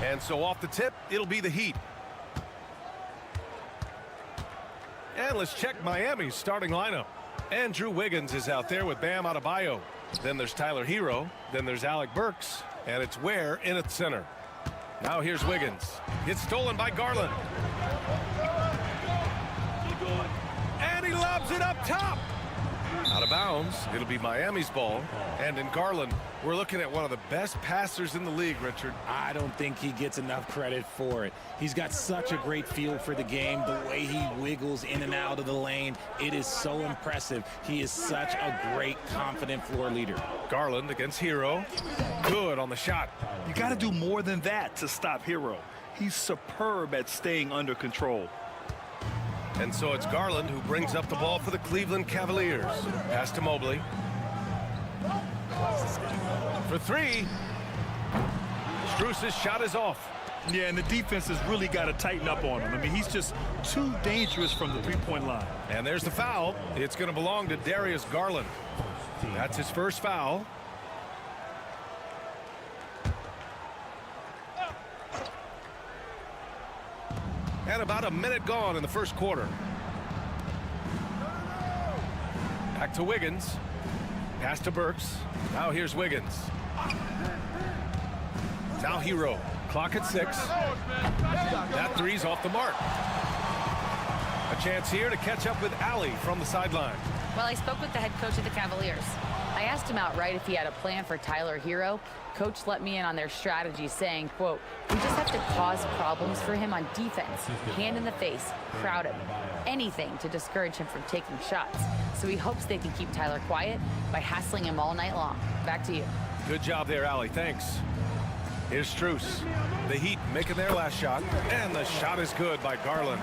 And so off the tip, it'll be the Heat. And let's check Miami's starting lineup. Andrew Wiggins is out there with Bam Adebayo. Then there's Tyler Hero. Then there's Alec Burks. And it's Ware in at center. Now here's Wiggins. It's stolen by Garland. And he lobs it up top. Out of bounds. It'll be Miami's ball. And in Garland, we're looking at one of the best passers in the league, Richard. I don't think he gets enough credit for it. He's got such a great feel for the game, the way he wiggles in and out of the lane. It is so impressive. He is such a great, confident floor leader. Garland against Hero. Good on the shot. You got to do more than that to stop Hero. He's superb at staying under control. And so it's Garland who brings up the ball for the Cleveland Cavaliers. Pass to Mobley. For three. Strus's shot is off. Yeah, and the defense has really got to tighten up on him. I mean, he's just too dangerous from the three-point line. And there's the foul. It's going to belong to Darius Garland. That's his first foul. And about a minute gone in the first quarter. Back to Wiggins. Pass to Burks. Now here's Wiggins. Now Hero. Clock at 6. That three's off the mark. A chance here to catch up with Allie from the sideline. Well, I spoke with the head coach of the Cavaliers. I asked him outright if he had a plan for Tyler Hero. Coach let me in on their strategy, saying, quote, "We just have to cause problems for him on defense, hand in the face, crowd him, anything to discourage him from taking shots." So he hopes they can keep Tyler quiet by hassling him all night long. Back to you. Good job there, Allie. Thanks. Here's Strus. The Heat making their last shot, and the shot is good by Garland.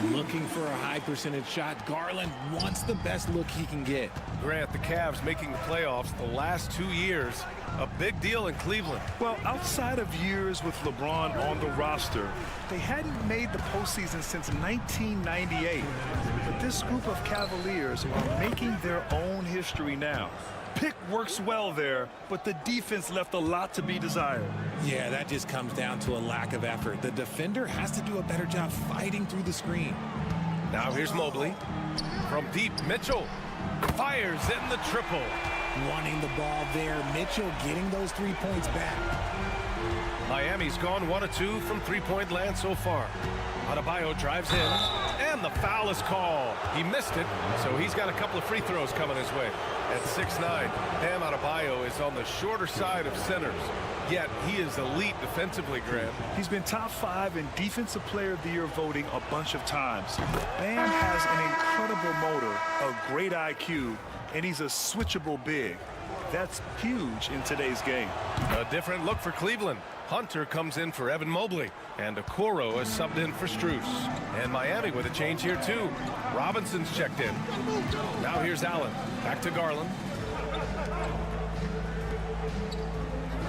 Looking for a high percentage shot. Garland wants the best look he can get. Grant, the Cavs making the playoffs the last 2 years. A big deal in Cleveland. Well, outside of years with LeBron on the roster, they hadn't made the postseason since 1998. But this group of Cavaliers are making their own history now. Pick works well there, but the defense left a lot to be desired. Yeah, that just comes down to a lack of effort. The defender has to do a better job fighting through the screen. Now here's Mobley. From deep, Mitchell fires in the triple. Wanting the ball there. Mitchell getting those 3 points back. Miami's gone 1 of 2 from three-point land so far. Adebayo drives in, and the foul is called. He missed it, so he's got a couple of free throws coming his way. At 6'9", Bam Adebayo is on the shorter side of centers, yet he is elite defensively, Grant. He's been top 5 in Defensive Player of the Year voting a bunch of times. Bam has an incredible motor, a great IQ, and he's a switchable big. That's huge in today's game. A different look for Cleveland. Hunter comes in for Evan Mobley, and Okoro is subbed in for Strus. And Miami with a change here, too. Robinson's checked in. Now here's Allen. Back to Garland.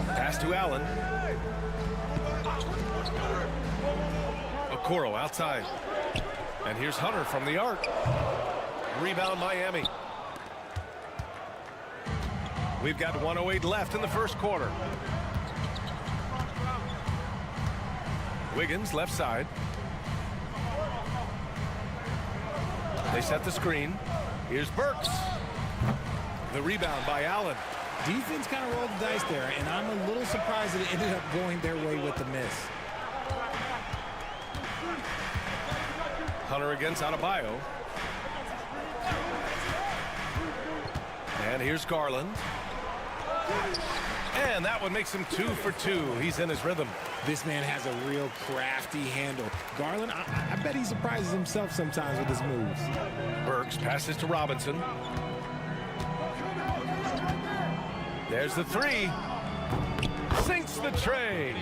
Pass to Allen. Okoro outside. And here's Hunter from the arc. Rebound Miami. We've got 1:08 left in the first quarter. Wiggins left side. They set the screen. Here's Burks. The rebound by Allen. Defense kind of rolled the dice there, and I'm a little surprised that it ended up going their way with the miss. Hunter against Adebayo. And here's Garland. And that one makes him 2 for 2. He's in his rhythm. This man has a real crafty handle. Garland, I bet he surprises himself sometimes with his moves. Burks passes to Robinson. There's the three. Sinks the tray.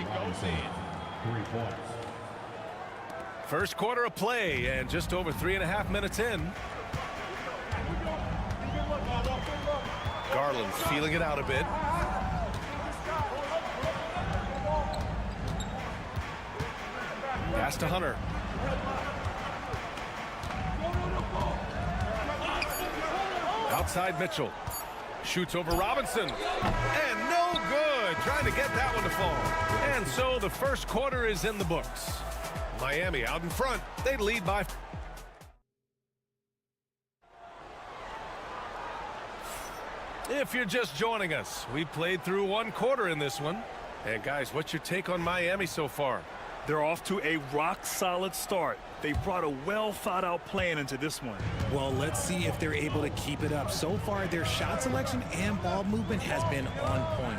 3 points. First quarter of play and just over 3.5 minutes in. Garland's feeling it out a bit. Pass to Hunter. Outside Mitchell. Shoots over Robinson. And no good. Trying to get that one to fall. And so the first quarter is in the books. Miami out in front. They lead by... If you're just joining us, we played through 1 quarter in this one. And guys, what's your take on Miami so far? They're off to a rock-solid start. They brought a well-thought-out plan into this one. Well, let's see if they're able to keep it up. So far, their shot selection and ball movement has been on point.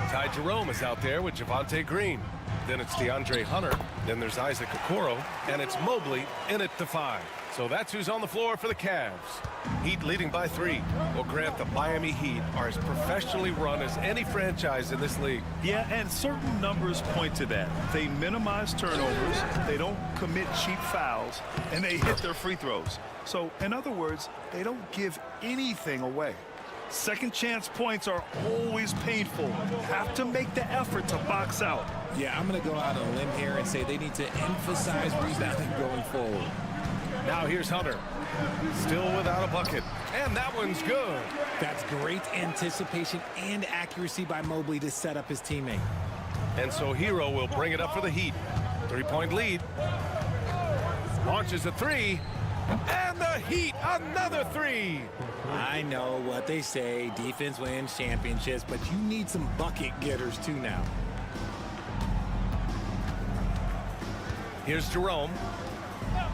Ty Jerome is out there with Javonte Green. Then it's DeAndre Hunter. Then there's Isaac Okoro. And it's Mobley in at the 5. So that's who's on the floor for the Cavs. Heat leading by 3. Well, Grant, the Miami Heat are as professionally run as any franchise in this league. Yeah, and certain numbers point to that. They minimize turnovers, they don't commit cheap fouls, and they hit their free throws. So, in other words, they don't give anything away. Second chance points are always painful. Have to make the effort to box out. Yeah, I'm going to go out on a limb here and say they need to emphasize rebounding going forward. Now here's Hunter. Still without a bucket. And that one's good. That's great anticipation and accuracy by Mobley to set up his teammate. And so Hero will bring it up for the Heat. 3-point lead. Launches a 3. And the Heat, another 3. I know what they say, defense wins championships, but you need some bucket getters too now. Here's Jerome.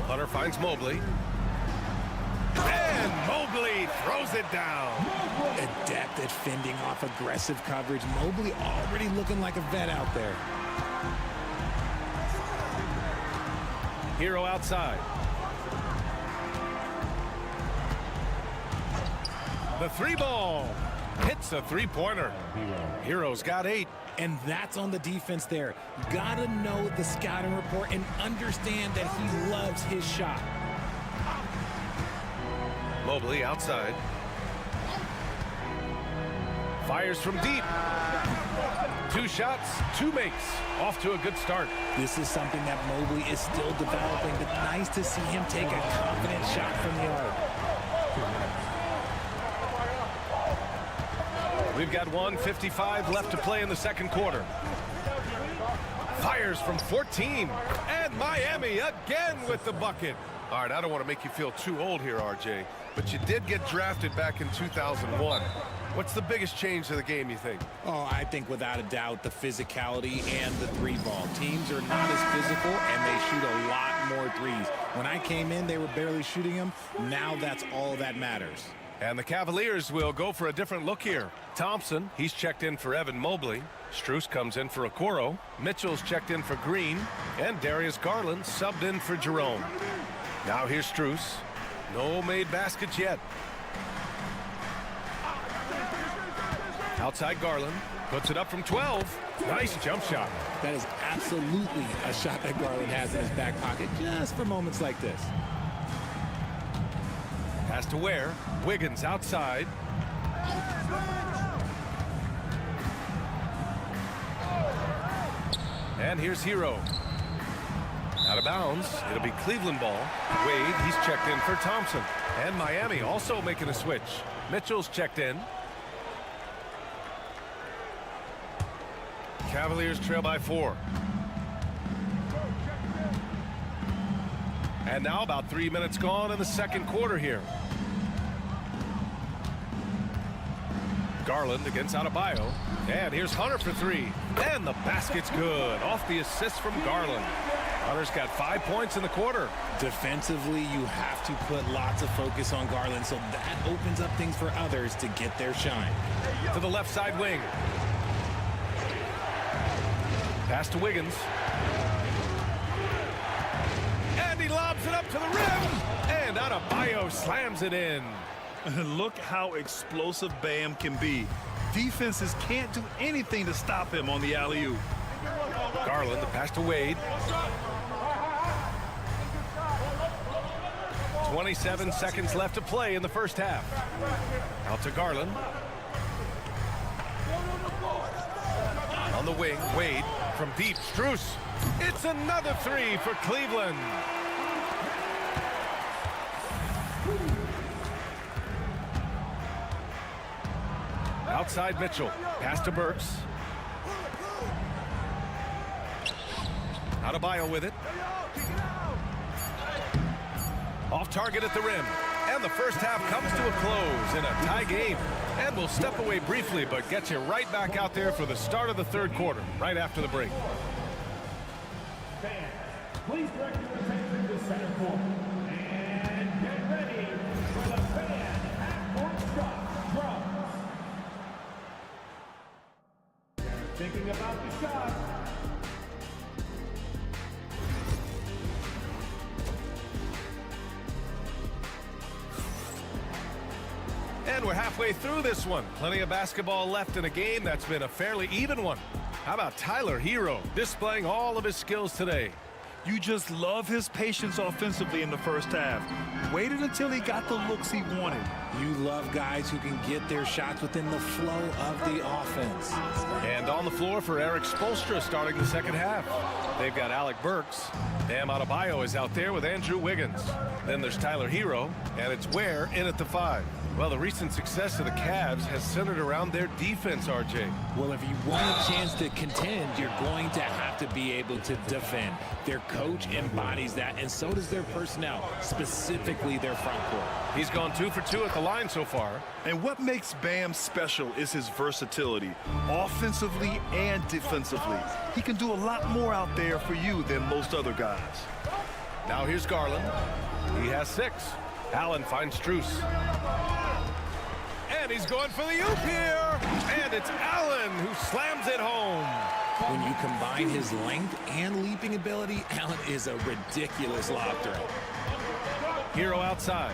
Hunter finds Mobley. And Mobley throws it down. Adept at fending off aggressive coverage. Mobley already looking like a vet out there. Hero outside. The 3-ball hits a 3-pointer. Hero's got 8. And that's on the defense there. Gotta know the scouting report and understand that he loves his shot. Mobley outside. Fires from deep. 2 shots, 2 makes. Off to a good start. This is something that Mobley is still developing, but nice to see him take a confident shot from the arc. We've got 1:55 left to play in the second quarter. Fires from 14. And Miami again with the bucket. All right, I don't want to make you feel too old here, RJ, but you did get drafted back in 2001. What's the biggest change to the game, you think? Oh, I think without a doubt the physicality and the 3-ball. Teams are not as physical, and they shoot a lot more threes. When I came in, they were barely shooting them. Now that's all that matters. And the Cavaliers will go for a different look here. Thompson, he's checked in for Evan Mobley. Strus comes in for Okoro. Mitchell's checked in for Green. And Darius Garland subbed in for Jerome. Now here's Strus. No made baskets yet. Outside Garland. Puts it up from 12. Nice jump shot. That is absolutely a shot that Garland has in his back pocket just for moments like this. Pass to Ware. Wiggins outside. And here's Hero. Out of bounds. It'll be Cleveland ball. Wade, he's checked in for Thompson. And Miami also making a switch. Mitchell's checked in. Cavaliers trail by 4. And now about 3 minutes gone in the second quarter here. Garland against Adebayo. And here's Hunter for three. And the basket's good. Off the assist from Garland. Hunter's got 5 points in the quarter. Defensively, you have to put lots of focus on Garland, so that opens up things for others to get their shine. To the left side wing. Pass to Wiggins. And he lobs it up to the rim. And Adebayo slams it in. Look how explosive Bam can be. Defenses can't do anything to stop him on the alley-oop. Garland, the pass to Wade. 27 seconds left to play in the first half. Out to Garland. On the wing, Wade from deep. Strus. It's another three for Cleveland. Outside Mitchell. Pass to Burks. Adebayo with it. Off target at the rim. And the first half comes to a close in a tie game. And we'll step away briefly, but get you right back out there for the start of the third quarter, right after the break. Fans, please direct your attention to center court. And get ready for the fan half-court shot drums. Thinking about the shot. And we're halfway through this one. Plenty of basketball left in a game that's been a fairly even one. How about Tyler Hero displaying all of his skills today? You just love his patience offensively in the first half. Waited until he got the looks he wanted. You love guys who can get their shots within the flow of the offense. And on the floor for Eric Spoelstra starting the second half. They've got Alec Burks. Bam Adebayo is out there with Andrew Wiggins. Then there's Tyler Hero, and it's Ware in at the 5. Well, the recent success of the Cavs has centered around their defense, RJ. Well, if you want a chance to contend, you're going to have to be able to defend. Their coach embodies that, and so does their personnel, specifically their front court. He's gone 2 for 2 at the line so far. And what makes Bam special is his versatility, offensively and defensively. He can do a lot more out there for you than most other guys. Now here's Garland. He has 6. Allen finds Strus. And he's going for the oop here. And it's Allen who slams it home. When you combine his length and leaping ability, Allen is a ridiculous lob threat. Hero outside.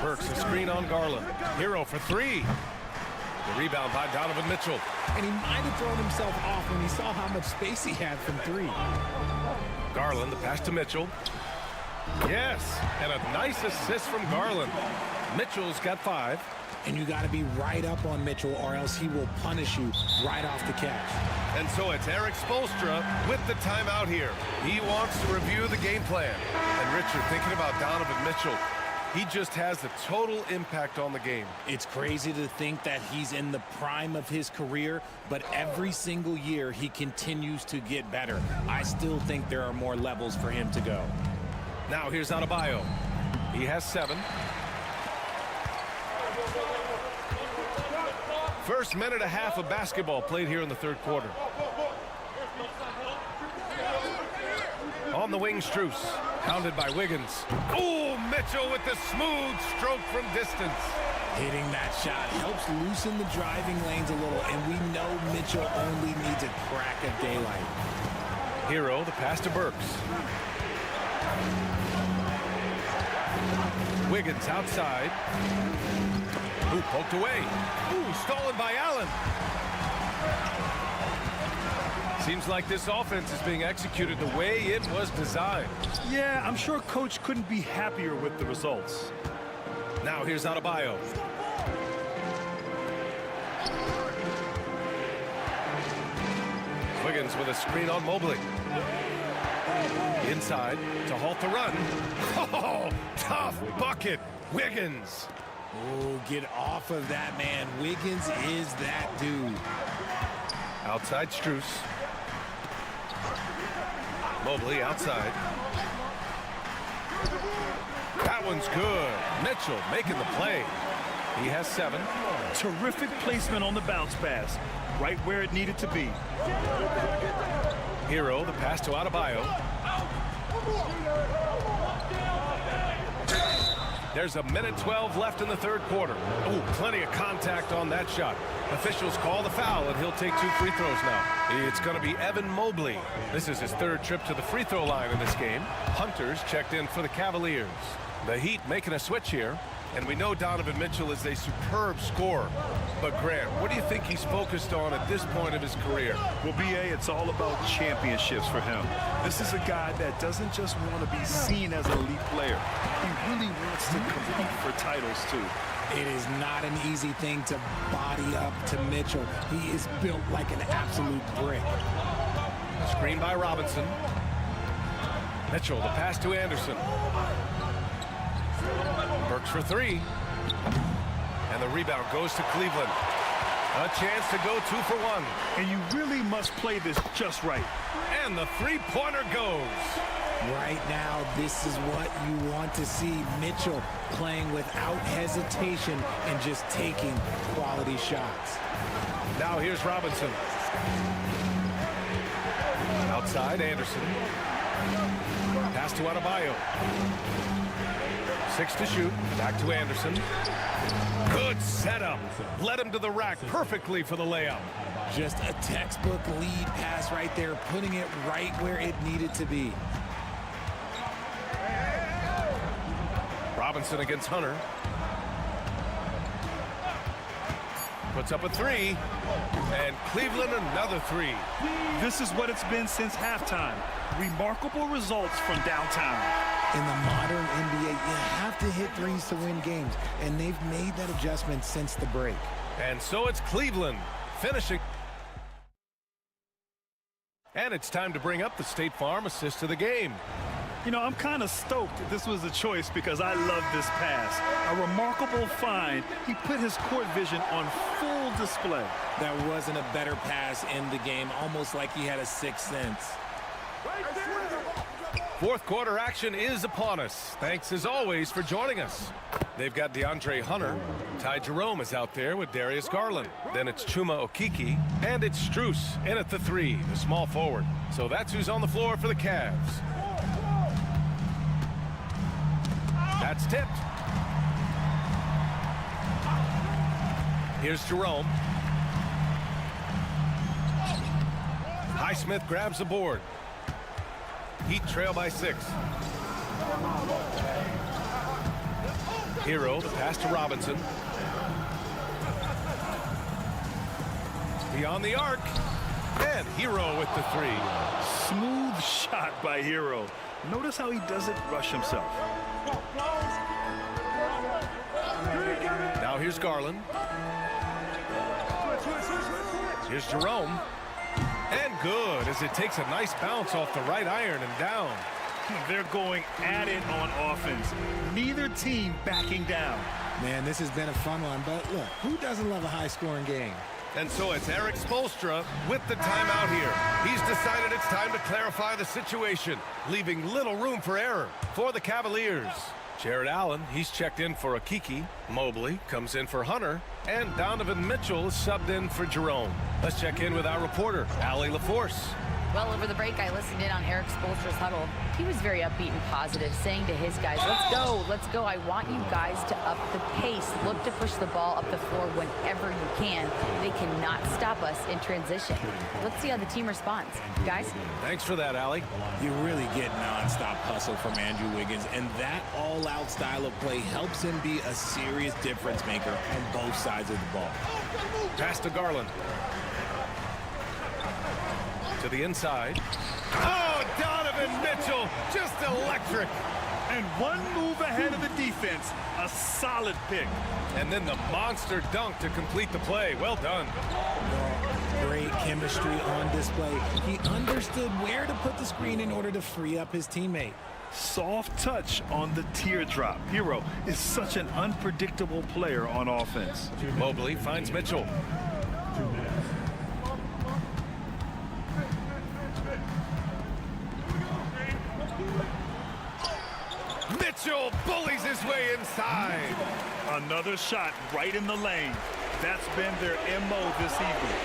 Burks a screen on Garland. Hero for 3. The rebound by Donovan Mitchell. And he might have thrown himself off when he saw how much space he had from 3. Garland, the pass to Mitchell. Yes, and a nice assist from Garland. Mitchell's got 5. And you got to be right up on Mitchell, or else he will punish you right off the catch. And so it's Eric Spoelstra with the timeout here. He wants to review the game plan. And Richard, thinking about Donovan Mitchell, he just has a total impact on the game. It's crazy to think that he's in the prime of his career, but every single year he continues to get better. I still think there are more levels for him to go. Now here's Adebayo. He has 7. First minute and a half of basketball played here in the third quarter. On the wing, Strus. Hounded by Wiggins. Oh, Mitchell with the smooth stroke from distance. Hitting that shot helps loosen the driving lanes a little, and we know Mitchell only needs a crack of daylight. Hero, the pass to Burks. Wiggins outside. Ooh, poked away. Ooh, stolen by Allen. Seems like this offense is being executed the way it was designed. Yeah, I'm sure Coach couldn't be happier with the results. Now here's Adebayo. Wiggins with a screen on Mobley. Inside to halt the run. Oh, tough bucket. Wiggins. Oh, get off of that, man. Wiggins is that dude. Outside Strus. Mobley outside. That one's good. Mitchell making the play. He has 7. Terrific placement on the bounce pass. Right where it needed to be. Hero, the pass to Adebayo. There's a minute 12 left in the third quarter. Oh, plenty of contact on that shot. Officials call the foul, and he'll take 2 free throws now. It's going to be Evan Mobley. This is his 3rd trip to the free throw line in this game. Hunter's checked in for the Cavaliers. The Heat making a switch here. And we know Donovan Mitchell is a superb scorer. But Grant, what do you think he's focused on at this point of his career? Well, B.A., it's all about championships for him. This is a guy that doesn't just want to be seen as an elite player. He really wants to compete for titles, too. It is not an easy thing to body up to Mitchell. He is built like an absolute brick. Screen by Robinson. Mitchell, the pass to Anderson. Works for 3. And the rebound goes to Cleveland. A chance to go 2 for 1. And you really must play this just right. And the three-pointer goes. Right now, this is what you want to see. Mitchell playing without hesitation and just taking quality shots. Now here's Robinson. Outside, Anderson. Pass to Adebayo. 6 to shoot. Back to Anderson. Good setup. Led him to the rack perfectly for the layup. Just a textbook lead pass right there, putting it right where it needed to be. Robinson against Hunter. Puts up a 3. And Cleveland another 3. This is what it's been since halftime. Remarkable results from downtown. In the modern NBA, you have to hit threes to win games, and they've made that adjustment since the break. And so it's Cleveland finishing. And it's time to bring up the State Farm assist of the game. You know, I'm kind of stoked that this was a choice because I love this pass. A remarkable find. He put his court vision on full display. That wasn't a better pass in the game, almost like he had a sixth sense. Fourth quarter action is upon us. Thanks as always for joining us. They've got DeAndre Hunter. Ty Jerome is out there with Darius Garland. Then it's Chuma Okeke. And it's Strus in at the 3, the small forward. So that's who's on the floor for the Cavs. That's tipped. Here's Jerome. Highsmith grabs the board. Heat trail by 6. Hero, the pass to Robinson. Beyond the arc. And Hero with the 3. Smooth shot by Hero. Notice how he doesn't rush himself. Now here's Garland. Here's Jerome. And good as it takes a nice bounce off the right iron and down. They're going at it on offense. Neither team backing down. Man, this has been a fun one, but look, who doesn't love a high-scoring game? And so it's Eric Spoelstra with the timeout here. He's decided it's time to clarify the situation, leaving little room for error for the Cavaliers. Jared Allen, he's checked in for Okeke. Mobley comes in for Hunter. And Donovan Mitchell is subbed in for Jerome. Let's check in with our reporter, Allie LaForce. Well, over the break, I listened in on Eric Spoelstra's huddle. He was very upbeat and positive, saying to his guys, let's go. I want you guys to up the pace. Look to push the ball up the floor whenever you can. They cannot stop us in transition. Let's see how the team responds. Guys? Thanks for that, Allie. You really get nonstop hustle from Andrew Wiggins, and that all-out style of play helps him be a serious difference maker on both sides of the ball. Pass to Garland. To the inside. Oh, Donovan Mitchell, just electric. And one move ahead of the defense. A solid pick. And then the monster dunk to complete the play. Well done. Great chemistry on display. He understood where to put the screen in order to free up his teammate. Soft touch on the teardrop. Hero is such an unpredictable player on offense. Mobley finds Mitchell. Mitchell bullies his way inside. Another shot right in the lane. That's been their MO this evening.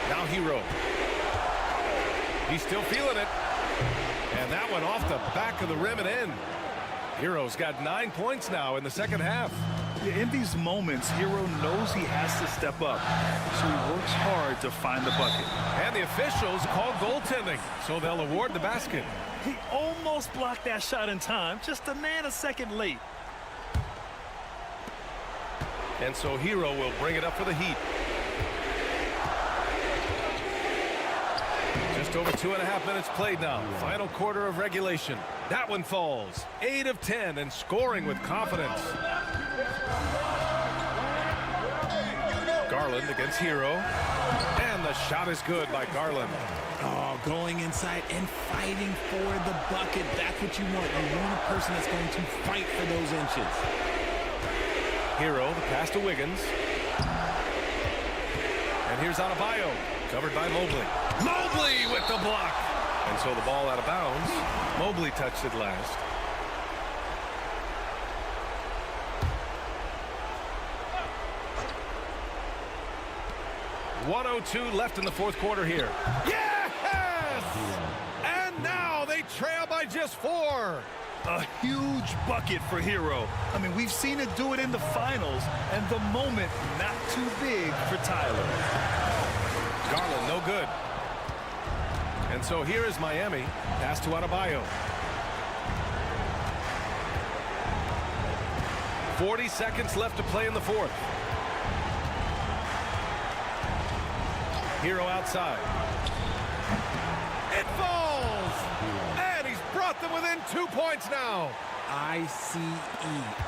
Now Hero. He's still feeling it. And that went off the back of the rim and in. Hero's got 9 points now in the second half. Yeah, in these moments, Hero knows he has to step up, so he works hard to find the bucket. And the officials call goaltending, so they'll award the basket. He almost blocked that shot in time, just a nanosecond late. And so Hero will bring it up for the Heat. Just over 2.5 minutes played now. Final quarter of regulation. That one falls. 8 of 10 and scoring with confidence. Garland against Hero. And the shot is good by Garland. Oh, going inside and fighting for the bucket. That's what you want. You want a person that's going to fight for those inches. Hero, the pass to Wiggins. And here's Adebayo, covered by Mobley. Mobley with the block. And so the ball out of bounds. Mobley touched it last. .102 left in the fourth quarter here. Yes! And now they trail by just 4. A huge bucket for Hero. I mean, we've seen it do it in the finals, and the moment not too big for Tyler. Garland, no good. And so here is Miami. Pass to Adebayo. 40 seconds left to play in the fourth. Hero outside. It falls! And he's brought them within 2 points now. ICE,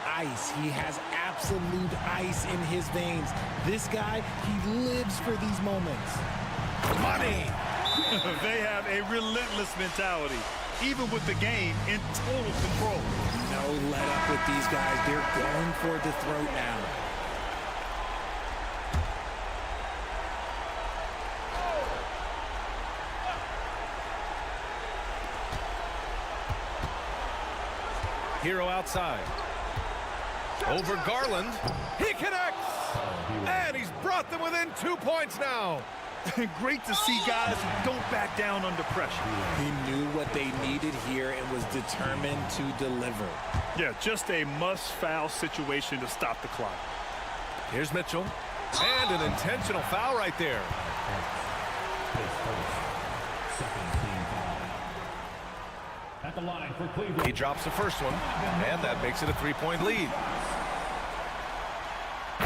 ice. He has absolute ice in his veins. This guy, he lives for these moments. Money! They have a relentless mentality, even with the game in total control. No let up with these guys. They're going for the throat now. Hero outside. Over Garland. He connects! And he's brought them within 2 points now. Great to see guys who don't back down under pressure. He knew what they needed here and was determined to deliver. Yeah, just a must-foul situation to stop the clock. Here's Mitchell. And an intentional foul right there. At the line for Cleveland. He drops the first one, and that makes it a 3-point lead.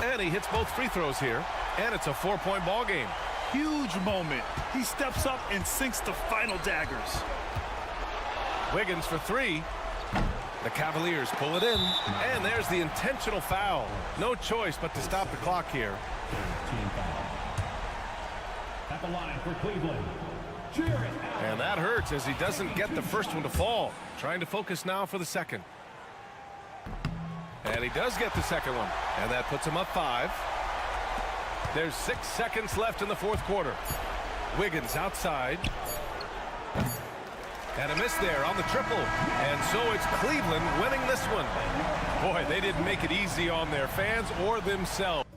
And he hits both free throws here, and it's a 4-point ball game. Huge moment. He steps up and sinks the final daggers. Wiggins for 3. The Cavaliers pull it in, and there's the intentional foul. No choice but to stop the clock here. At the line for Cleveland. And that hurts as he doesn't get the first one to fall. Trying to focus now for the second. And he does get the second one. And that puts him up 5. There's 6 seconds left in the fourth quarter. Wiggins outside. And a miss there on the triple. And so it's Cleveland winning this one. Boy, they didn't make it easy on their fans or themselves.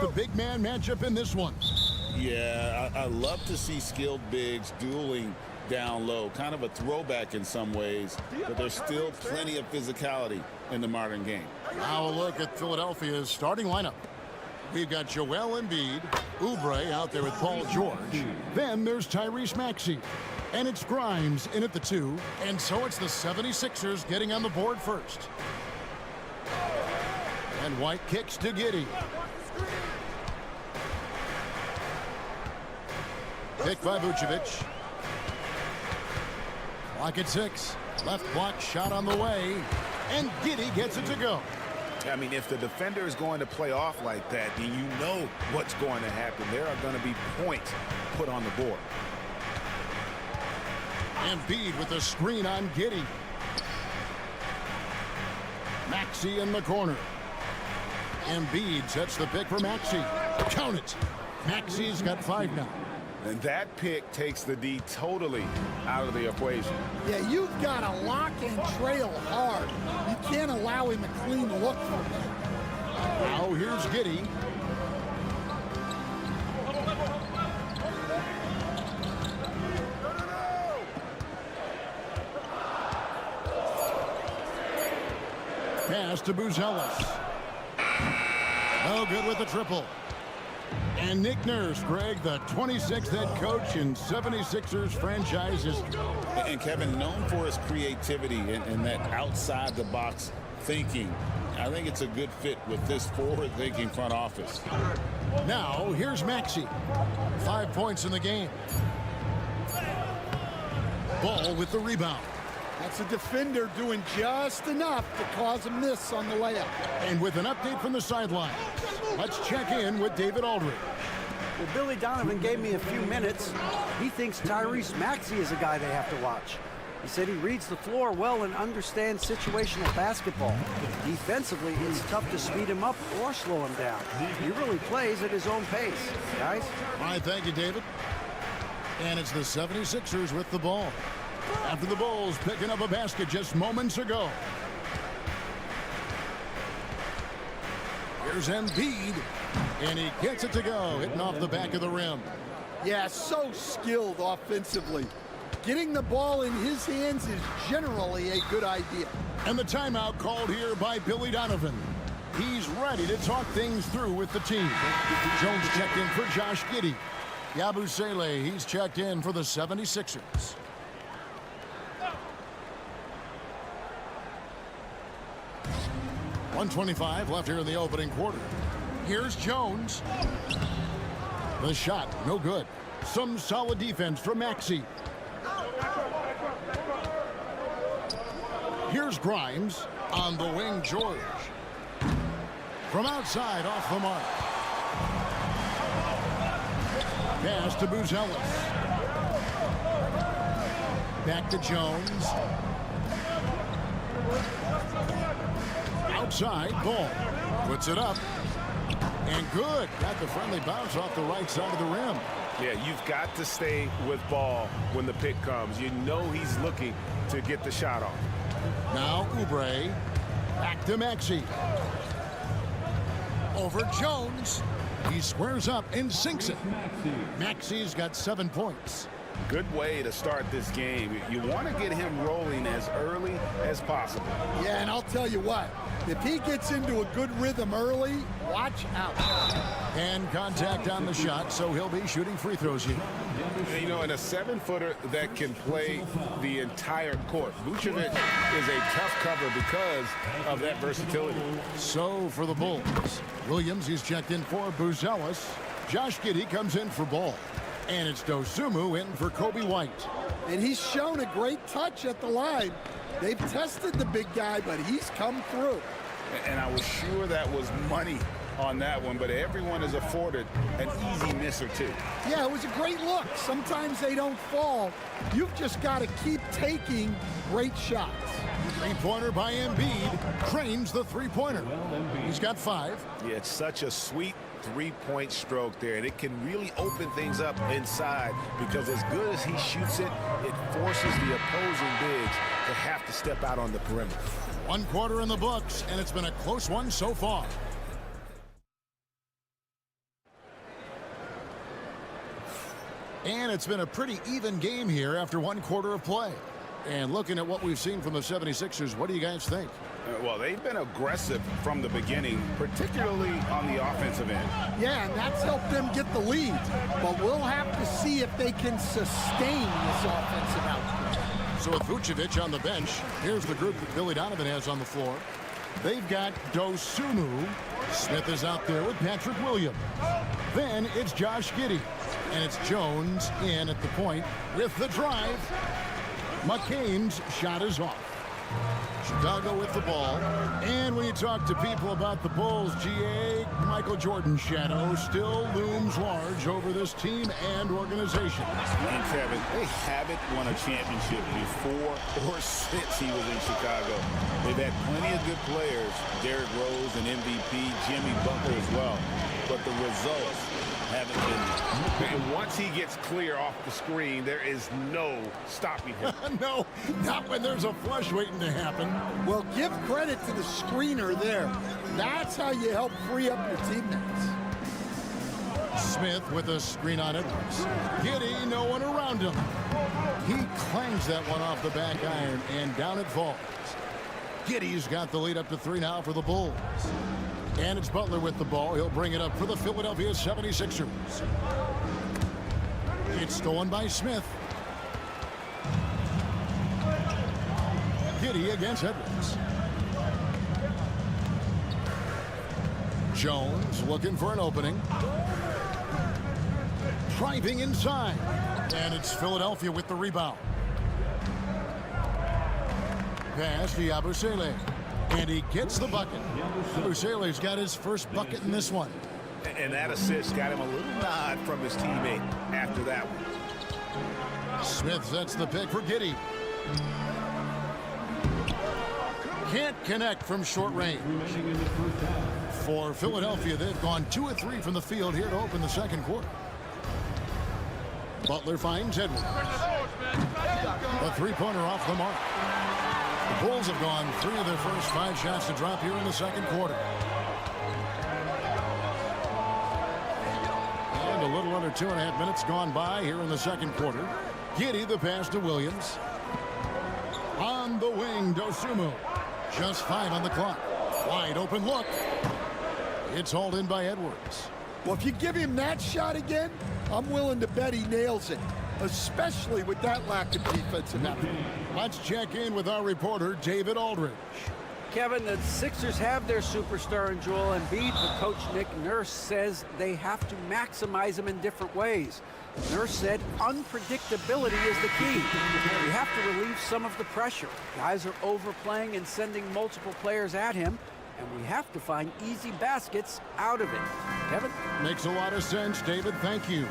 with the big man matchup in this one. Yeah, I love to see skilled bigs dueling down low. Kind of a throwback in some ways, but there's still plenty of physicality in the modern game. Now a look at Philadelphia's starting lineup. We've got Joel Embiid, Oubre out there with Paul George. Then there's Tyrese Maxey. And it's Grimes in at the 2. And so it's the 76ers getting on the board first. And White kicks to Giddey. Pick by Vucevic. Clock at 6. Left block shot on the way. And Giddey gets it to go. I mean, if the defender is going to play off like that, then you know what's going to happen. There are going to be points put on the board. Embiid with a screen on Giddey. Maxey in the corner. Embiid sets the pick for Maxey. Count it. Maxey's got 5 now. And that pick takes the D totally out of the equation. Yeah, you've got to lock and trail hard. You can't allow him a clean look from that. Now here's Giddey. Pass to Buzelis. No good with the triple. And Nick Nurse, Greg, the 26th head coach in 76ers franchise history. And Kevin, known for his creativity and that outside-the-box thinking, I think it's a good fit with this forward-thinking front office. Now, here's Maxey. 5 points in the game. Ball with the rebound. That's a defender doing just enough to cause a miss on the layup. And with an update from the sideline, let's check in with David Aldridge. Well, Billy Donovan gave me a few minutes. He thinks Tyrese Maxey is a guy they have to watch. He said he reads the floor well and understands situational basketball. Defensively, it's tough to speed him up or slow him down. He really plays at his own pace. Guys? All right, thank you, David. And it's the 76ers with the ball. After the Bulls picking up a basket just moments ago. Here's Embiid, and he gets it to go, hitting off the back of the rim. Yeah, so skilled offensively. Getting the ball in his hands is generally a good idea. And the timeout called here by Billy Donovan. He's ready to talk things through with the team. Jones checked in for Josh Giddey. Yabusele, he's checked in for the 76ers. .125 left here in the opening quarter. Here's Jones. The shot, no good. Some solid defense from Maxey. Here's Grimes on the wing, George. From outside, off the mark. Pass to Buzelis. Back to Jones. Outside, ball. Puts it up. And good. Got the friendly bounce off the right side of the rim. Yeah, you've got to stay with ball when the pick comes. You know he's looking to get the shot off. Now Oubre. Back to Maxey. Over Jones. He squares up and sinks it. Maxey's got 7 points. Good way to start this game. You want to get him rolling as early as possible. Yeah, and I'll tell you what, if he gets into a good rhythm early, watch out. And contact on the shot, so he'll be shooting free throws here. You know, in a 7-footer that can play the entire court, Vucevic is a tough cover because of that versatility. So for the Bulls, Williams, he's checked in for Buzelis. Josh Giddey comes in for Ball. And it's Dosumu in for Kobe White. And he's shown a great touch at the line. They've tested the big guy, but he's come through. And I was sure that was money on that one, but everyone is afforded an easy miss or two. Yeah, it was a great look. Sometimes they don't fall. You've just got to keep taking great shots. Three-pointer by Embiid. Cranes the three-pointer. He's got 5. Yeah, it's such a sweet three-point stroke there, and it can really open things up inside because as good as he shoots it, it forces the opposing bigs to have to step out on the perimeter. 1 quarter in the books, and it's been a close one so far. And it's been a pretty even game here after one quarter of play. And looking at what we've seen from the 76ers, what do you guys think? Well, they've been aggressive from the beginning, particularly on the offensive end. Yeah, and that's helped them get the lead. But we'll have to see if they can sustain this offensive output. So with Vucevic on the bench, here's the group that Billy Donovan has on the floor. They've got Dosunmu. Smith is out there with Patrick Williams. Then it's Josh Giddey. And it's Jones in at the point with the drive. McCain's shot is off. Chicago with the ball. And when you talk to people about the Bulls, GA, Michael Jordan's shadow still looms large over this team and organization. And Kevin, they haven't won a championship before or since he was in Chicago. They've had plenty of good players, Derrick Rose and MVP, Jimmy Butler as well. But the results haven't been there. And once he gets clear off the screen, there is no stopping him. No, not when there's a flush waiting to happen. Well, give credit to the screener there. That's how you help free up your teammates. Smith with a screen on Edwards. Giddey, no one around him. He clangs that one off the back iron, and down it falls. Giddey's got the lead up to 3 now for the Bulls. And it's Butler with the ball. He'll bring it up for the Philadelphia 76ers. It's stolen by Smith. Giddey against Edwards. Jones looking for an opening. Driving inside. And it's Philadelphia with the rebound. Pass to Yabusele. And he gets the bucket. Yabusele's got his first bucket in this one. And that assist got him a little nod from his teammate after that one. Smith sets the pick for Giddey. Can't connect from short range. For Philadelphia, they've gone 2 of 3 from the field here to open the second quarter. Butler finds Edwards. A three-pointer off the mark. The Bulls have gone 3 of their first 5 shots to drop here in the second quarter. And a little under 2.5 minutes gone by here in the second quarter. Giddey the pass to Williams. On the wing, Dosunmu. Just 5 on the clock. Wide open look. It's hauled in by Edwards. Well, if you give him that shot again, I'm willing to bet he nails it, especially with that lack of defensive effort. Let's check in with our reporter, David Aldridge. Kevin, the Sixers have their superstar in Joel Embiid, but Coach Nick Nurse says they have to maximize him in different ways. Nurse said unpredictability is the key. We have to relieve some of the pressure. Guys are overplaying and sending multiple players at him, and we have to find easy baskets out of it. Kevin? Makes a lot of sense, David. Thank you.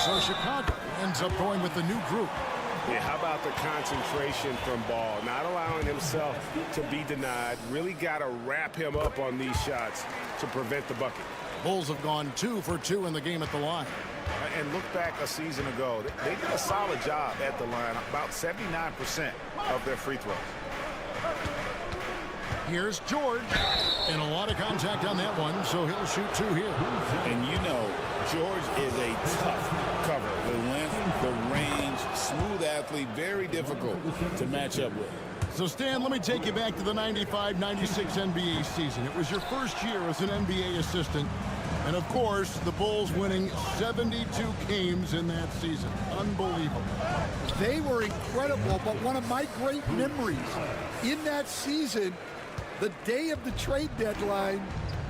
So Chicago ends up going with the new group. Yeah, how about the concentration from Ball? Not allowing himself to be denied. Really got to wrap him up on these shots to prevent the bucket. Bulls have gone 2 for 2 in the game at the line. And look back a season ago. They did a solid job at the line. About 79% of their free throws. Here's George. And a lot of contact on that one, so he'll shoot 2 here. And you know, George is a tough cover. The length, the range, smooth athlete, very difficult to match up with. So, Stan, let me take you back to the 95-96 NBA season. It was your first year as an NBA assistant. And, of course, the Bulls winning 72 games in that season. Unbelievable. They were incredible, but one of my great memories in that season, the day of the trade deadline,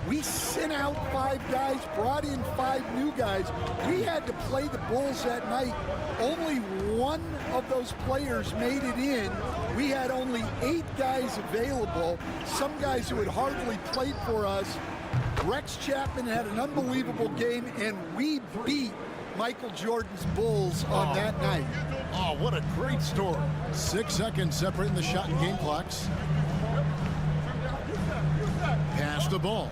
we sent out 5 guys, brought in 5 new guys. We had to play the Bulls that night. Only one of those players made it in. We had only 8 guys available, some guys who had hardly played for us. Rex Chapman had an unbelievable game, and we beat Michael Jordan's Bulls on that night. Oh, what a great story. 6 seconds separating the shot and game clocks. Pass the ball.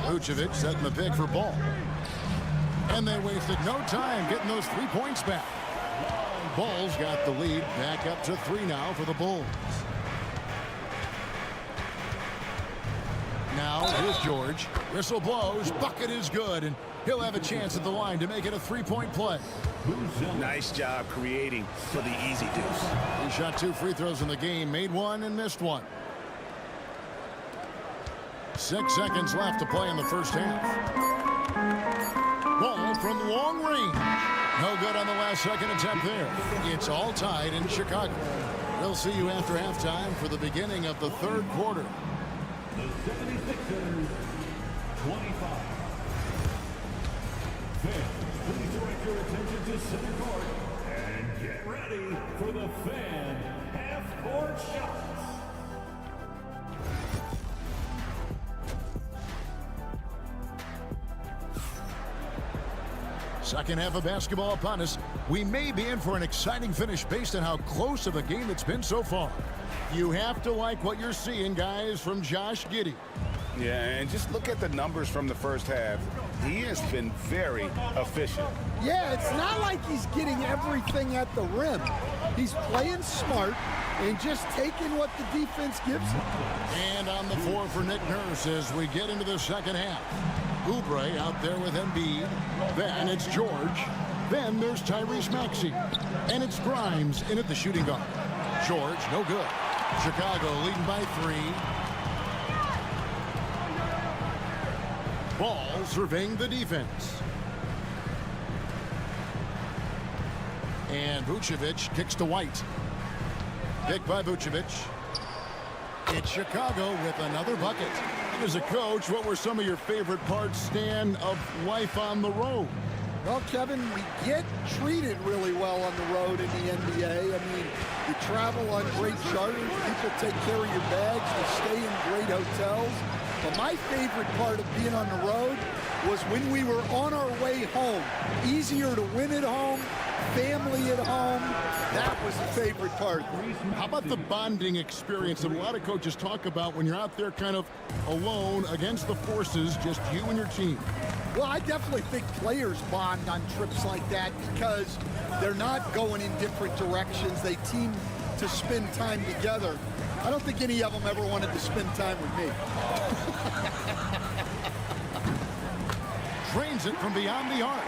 Vucevic setting the pick for Ball. And they wasted no time getting those 3 points back. Ball's got the lead back up to 3 now for the Bulls. Now here's George. Whistle blows. Bucket is good. And He'll have a chance at the line to make it a three-point play. Nice job creating for the easy deuce. He shot 2 free throws in the game, made 1 and missed 1. 6 seconds left to play in the first half. Ball from long range. No good on the last second attempt there. It's all tied in Chicago. We'll see you after halftime for the beginning of the third quarter. The 76ers, 25. Fans, please direct your attention to center court and get ready for the fan half-court shots. Second half of basketball upon us. We may be in for an exciting finish based on how close of a game it's been so far. You have to like what you're seeing, guys, from Josh Giddey. Yeah, and just look at the numbers from the first half. He has been very efficient. Yeah, it's not like he's getting everything at the rim. He's playing smart and just taking what the defense gives him. And on the floor for Nick Nurse as we get into the second half. Oubre out there with Embiid. Then it's George. Then there's Tyrese Maxey. And it's Grimes in at the shooting guard. George, no good. Chicago leading by 3. Ball surveying the defense. And Vucevic kicks to White. Pick by Vucevic. It's Chicago with another bucket. As a coach, what were some of your favorite parts, Stan, of life on the road? Well, Kevin, we get treated really well on the road in the NBA. I mean, you travel on great charters. People take care of your bags. You stay in great hotels. But my favorite part of being on the road was when we were on our way home. Easier to win at home, family at home. That was the favorite part. How about the bonding experience that a lot of coaches talk about when you're out there kind of alone against the forces, just you and your team? Well, I definitely think players bond on trips like that because they're not going in different directions. They team to spend time together. I don't think any of them ever wanted to spend time with me. Drains it from beyond the arc.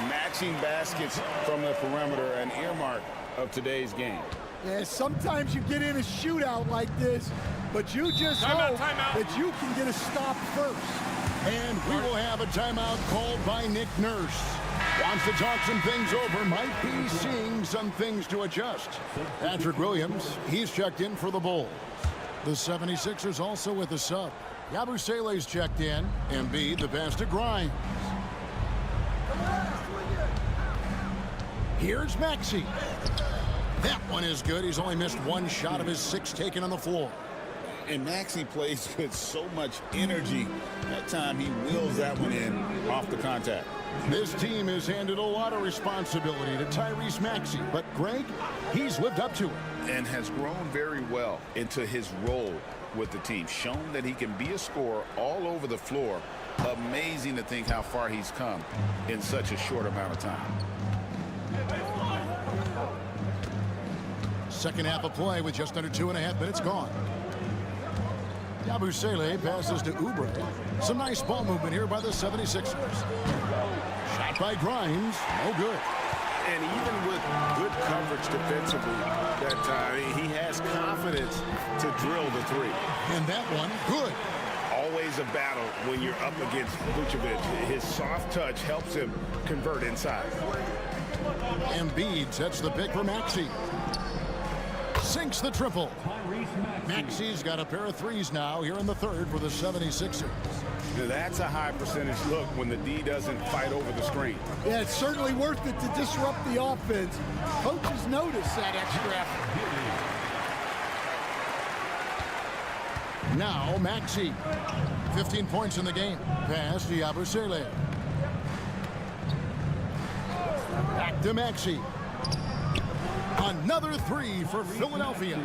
Matching baskets from the perimeter, an earmark of today's game. Yeah, sometimes you get in a shootout like this, but you just hope that you can get a stop first. And we will have a timeout called by Nick Nurse. Wants to talk some things over, might be seeing some things to adjust. Patrick Williams, he's checked in for the Bulls. The 76ers also with a sub. Yabusele's checked in. Embiid, the pass to Grimes. Here's Maxey. That one is good. He's only missed 1 shot of his 6 taken on the floor. And Maxey plays with so much energy. That time he wheels that one in off the contact. This team has handed a lot of responsibility to Tyrese Maxey, but Greg, he's lived up to it. And has grown very well into his role with the team. Shown that he can be a scorer all over the floor. Amazing to think how far he's come in such a short amount of time. Second half of play with just under 2.5 minutes gone. Yabusele passes to Oubre. Some nice ball movement here by the 76ers. Shot by Grimes. No good. And even with good coverage defensively that time, he has confidence to drill the 3. And that one, good. Always a battle when you're up against Vucevic. His soft touch helps him convert inside. Embiid sets the pick for Maxey. Sinks the triple. Maxey's got a pair of 3s now here in the third for the 76ers. Now that's a high percentage look when the D doesn't fight over the screen. Yeah, it's certainly worth it to disrupt the offense. Coaches notice that extra effort. Now Maxey. 15 points in the game. Pass to Yabusele. Back to Maxey. Another 3 for Philadelphia.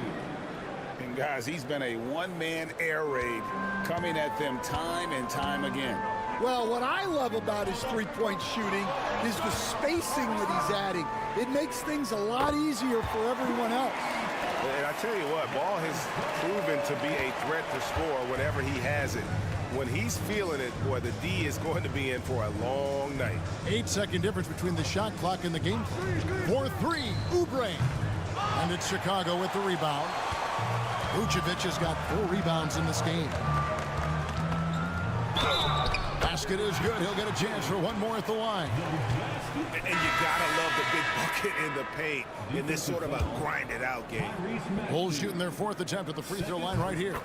And guys, he's been a one-man air raid coming at them time and time again. Well, what I love about his three-point shooting is the spacing that he's adding. It makes things a lot easier for everyone else. And I tell you what, Ball has proven to be a threat to score whenever he has it. when he's feeling it, boy, the D is going to be in for a long night. 8-second difference between the shot clock and the game. 4-3, Oubre. And it's Chicago with the rebound. Vucevic has got 4 rebounds in this game. Basket is good. He'll get a chance for one more at the line. And you gotta love the big bucket in the paint in this sort of a grinded out game. Bulls shooting their 4th attempt at the free throw line right here.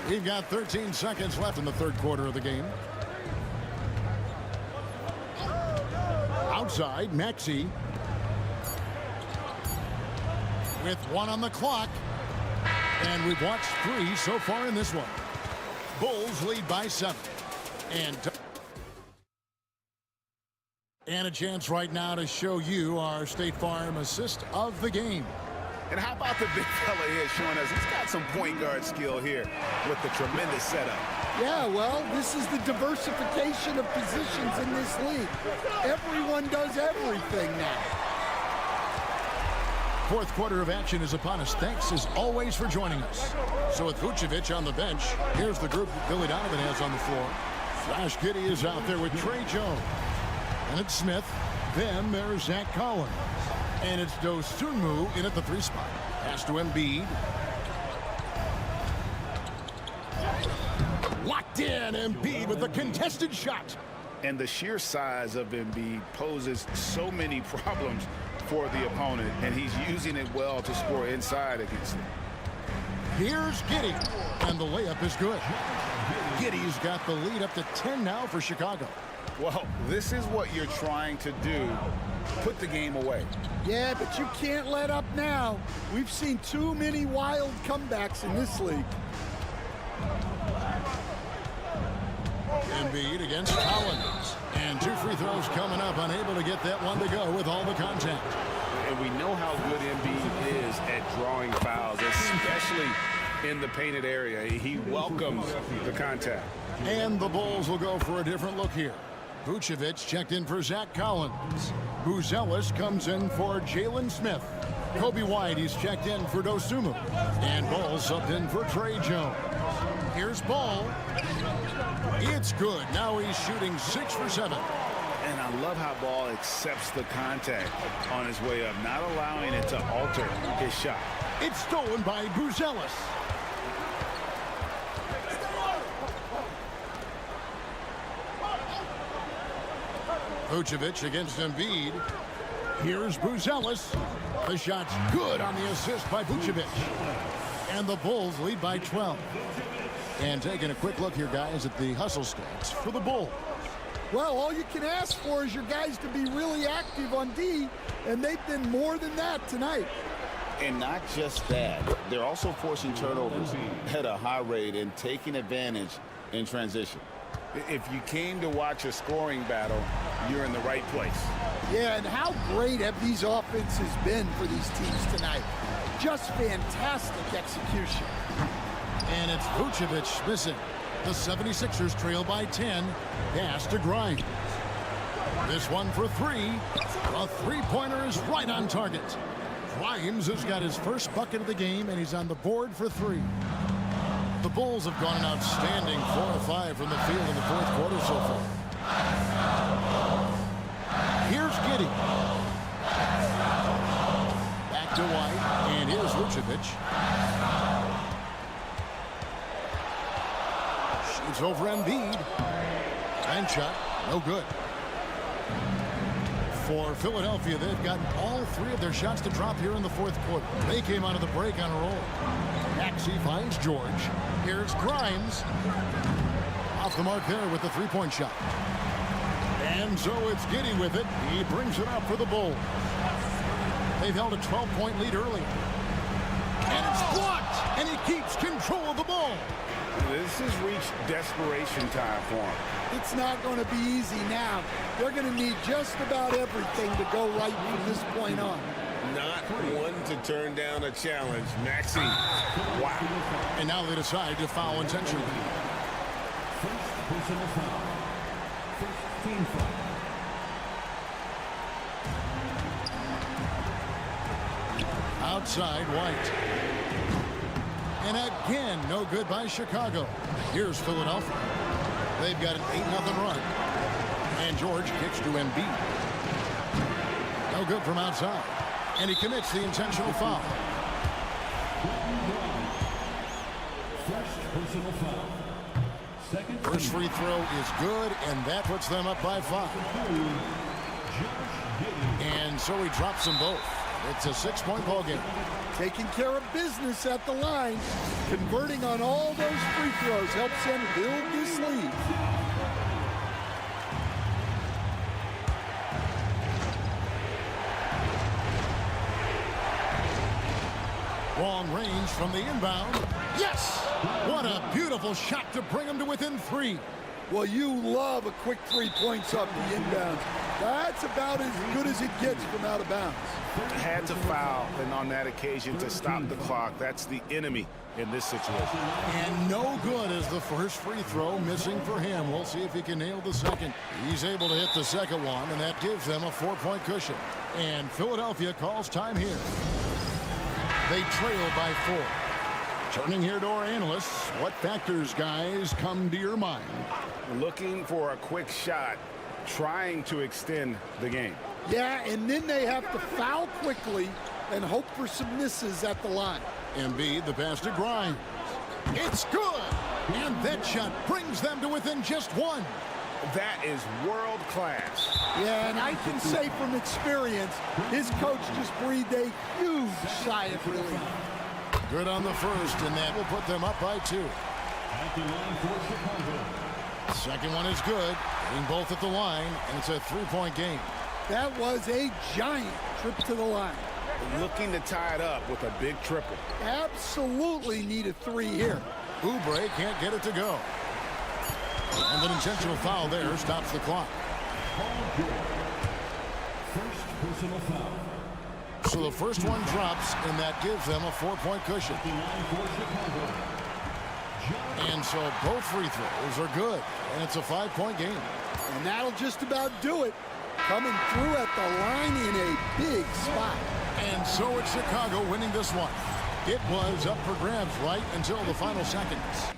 We've got 13 seconds left in the 3rd quarter of the game. Outside, Maxey. With 1 on the clock. And we've watched 3 so far in this one. Bulls lead by 7. And a chance right now to show you our State Farm assist of the game. And how about the big fella here showing us he's got some point guard skill here with the tremendous setup. Yeah, well, this is the diversification of positions in this league. Everyone does everything now. 4th quarter of action is upon us. Thanks as always for joining us. So with Vucevic on the bench, here's the group that Billy Donovan has on the floor. Flash Giddy is out there with Trey Jones. And it's Smith. Then there's Zach Collins. And it's Dosunmu in at the 3 spot. Pass to Embiid. Locked in. Embiid with the contested shot. And the sheer size of Embiid poses so many problems for the opponent, and he's using it well to score inside against them. Here's Giddy. And the layup is good. Giddy's got the lead up to 10 now for Chicago. Well, this is what you're trying to do. Put the game away. Yeah, but you can't let up now. We've seen too many wild comebacks in this league. Embiid against Collins. And 2 free throws coming up. Unable to get that one to go with all the contact. And we know how good Embiid is at drawing fouls, especially in the painted area. He welcomes the contact. And the Bulls will go for a different look here. Vucevic checked in for Zach Collins. Buzelis comes in for Jalen Smith. Kobe White, he's checked in for Dosunmu. And Ball subbed in for Trey Jones. Here's Ball. It's good. Now he's shooting 6 for 7. And I love how Ball accepts the contact on his way up, not allowing it to alter his shot. It's stolen by Buzelis. Vucevic against Embiid. Here's Buzelis. The shot's good on the assist by Vucevic. And the Bulls lead by 12. And taking a quick look here, guys, at the hustle stats for the Bulls. Well, all you can ask for is your guys to be really active on D, and they've been more than that tonight. And not just that, they're also forcing turnovers at a high rate and taking advantage in transition. If you came to watch a scoring battle, you're in the right place. Yeah, and how great have these offenses been for these teams tonight? Just fantastic execution. And it's Vucevic missing. The 76ers trail by 10. Pass to Grimes. This one for 3. A 3-pointer is right on target. Grimes has got his first bucket of the game, and he's on the board for 3. The Bulls have gone an outstanding 4 of 5 from the field in the 4th quarter so far. Here's Giddy. Back to White, and here's Vucevic. Shoots over Embiid. And shot, no good. For Philadelphia, they've gotten all 3 of their shots to drop here in the 4th quarter. They came out of the break on a roll. Maxey finds George. Here's Grimes. Off the mark there with the 3-point shot. And so it's Giddy with it. He brings it up for the Bulls. They've held a 12-point lead early. And it's blocked. And he keeps control of the ball. This has reached desperation time for him. It's not going to be easy now. They're going to need just about everything to go right from this point on. Not one to turn down a challenge. Maxey. Wow. And now they decide to foul intentionally. First personal foul. First team foul. Outside White. And again, no good by Chicago. Here's Philadelphia. They've got an 8-0 run. And George kicks to Embiid. No good from outside. And he commits the intentional foul. First personal foul. Second First free throw is good, and that puts them up by 5. And so he drops them both. It's a 6-point ball game. Taking care of business at the line. Converting on all those free throws helps him build this lead. Long range from the inbound. Yes! What a beautiful shot to bring him to within 3. Well, you love a quick 3 points up the inbound. That's about as good as it gets from out of bounds. Had to foul, and on that occasion to stop the clock. That's the enemy in this situation. And no good is the first free throw, missing for him. We'll see if he can nail the second. He's able to hit the second one, and that gives them a 4-point cushion. And Philadelphia calls time here. They trail by 4. Turning here to our analysts, what factors, guys, come to your mind? Looking for a quick shot, trying to extend the game. Yeah, and then they have to foul quickly and hope for some misses at the line. Embiid, the pass to Grimes. It's good! And that shot brings them to within just 1. That is world class. Yeah, and I can say from experience, his coach just breathed a huge sigh of relief. Good on the first, and that will put them up by 2. At the line for Chicago. Second one is good, hitting both at the line, and it's a 3-point game. That was a giant trip to the line. Looking to tie it up with a big triple. Absolutely need a 3 here. Oubre can't get it to go. And an intentional foul there stops the clock. First personal foul. So the first one drops, and that gives them a 4-point cushion. At the line for Chicago. And so both free throws are good, and it's a 5-point game. And that'll just about do it. Coming through at the line in a big spot. And so it's Chicago winning this one. It was up for grabs right until the final seconds.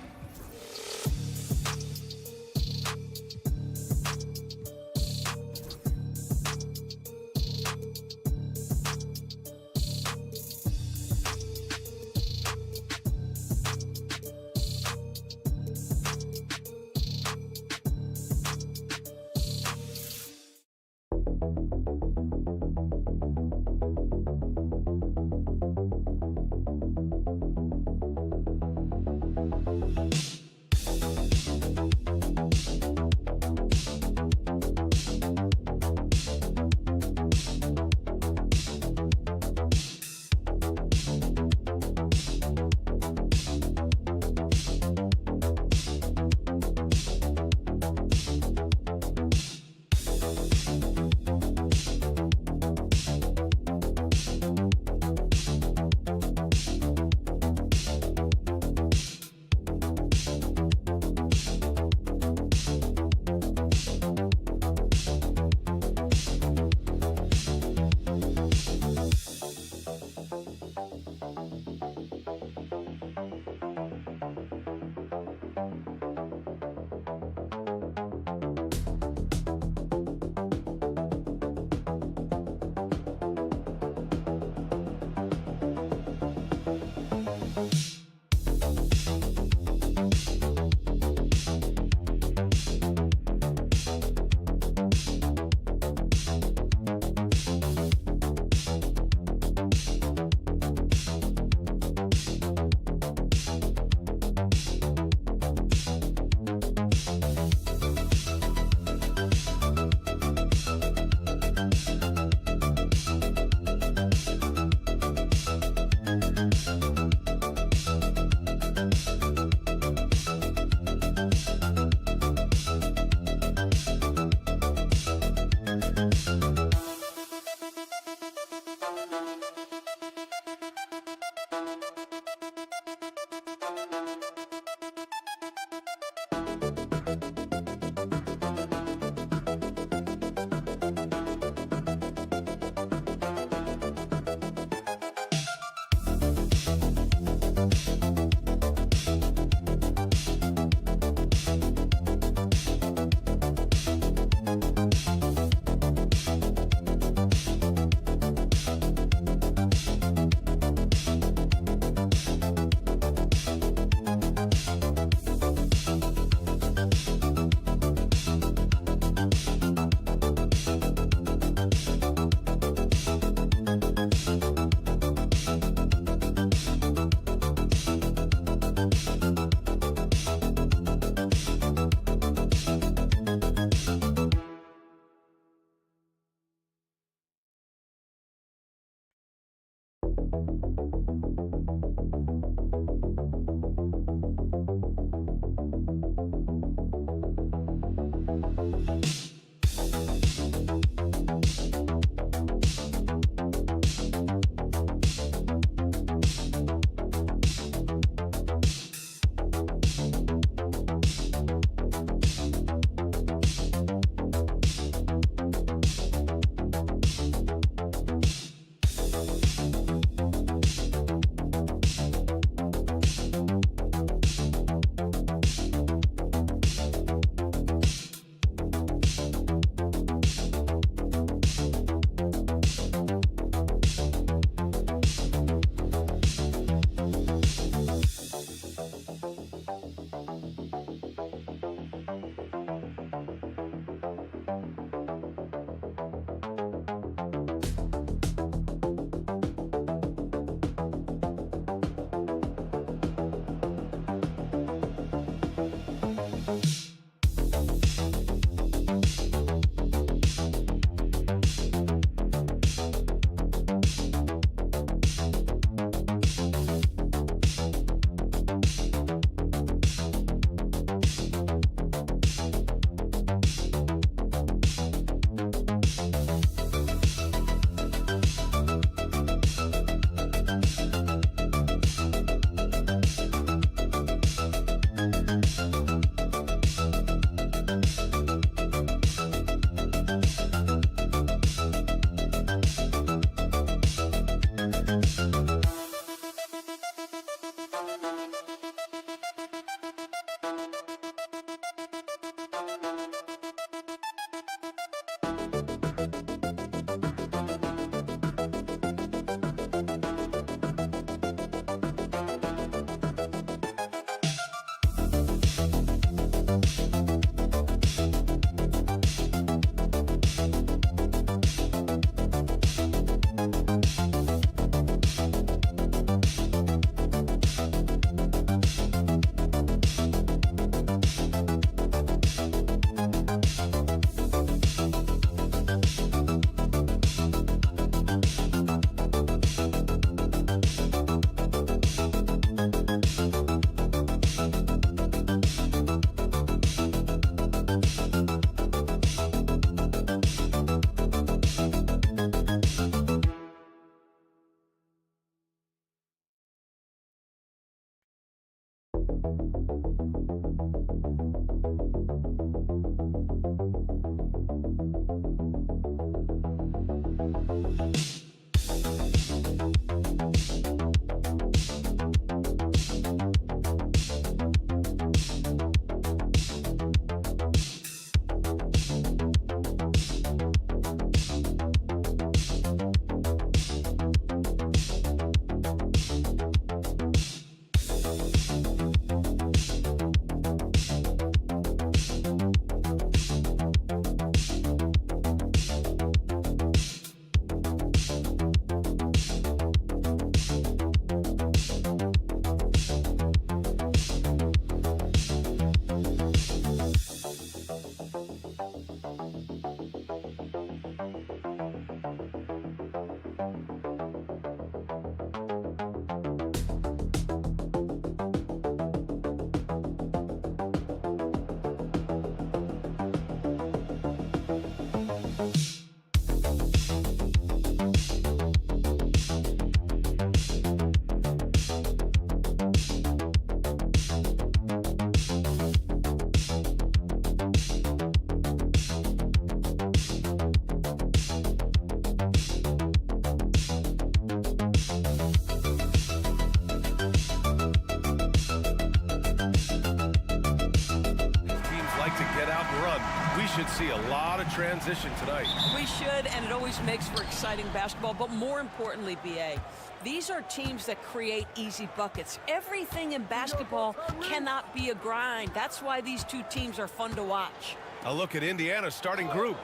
should see a lot of transition tonight. We should, and it always makes for exciting basketball. But more importantly, B.A., these are teams that create easy buckets. Everything in basketball cannot be a grind. That's why these two teams are fun to watch. A look at Indiana's starting group.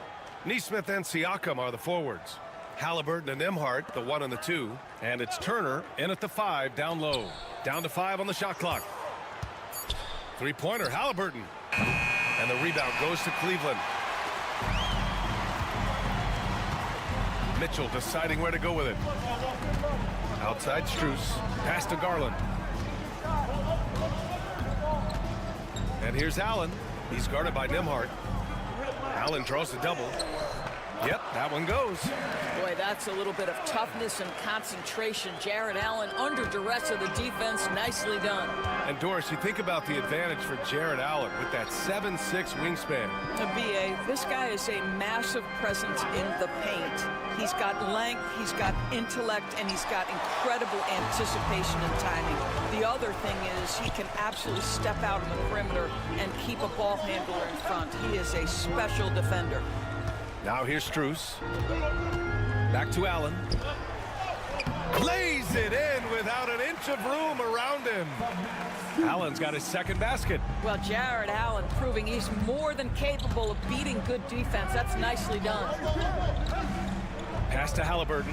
Neesmith and Siakam are the forwards. Halliburton and Nembhard, the 1 and the 2. And it's Turner in at the 5, down low. Down to 5 on the shot clock. Three-pointer, Halliburton. And the rebound goes to Cleveland. Mitchell deciding where to go with it. Outside Strus. Pass to Garland. And here's Allen. He's guarded by Nembhard. Allen draws the double. Yep, that one goes. Boy, that's a little bit of toughness and concentration. Jared Allen under duress of the defense. Nicely done. And Doris, you think about the advantage for Jared Allen with that 7'6" wingspan. BA, this guy is a massive presence in the paint. He's got length, he's got intellect, and he's got incredible anticipation and timing. The other thing is he can absolutely step out on the perimeter and keep a ball handler in front. He is a special defender. Now here's Strus. Back to Allen. Lays it in without an inch of room around him. Allen's got his second basket. Well, Jared Allen proving he's more than capable of beating good defense. That's nicely done. Pass to Halliburton.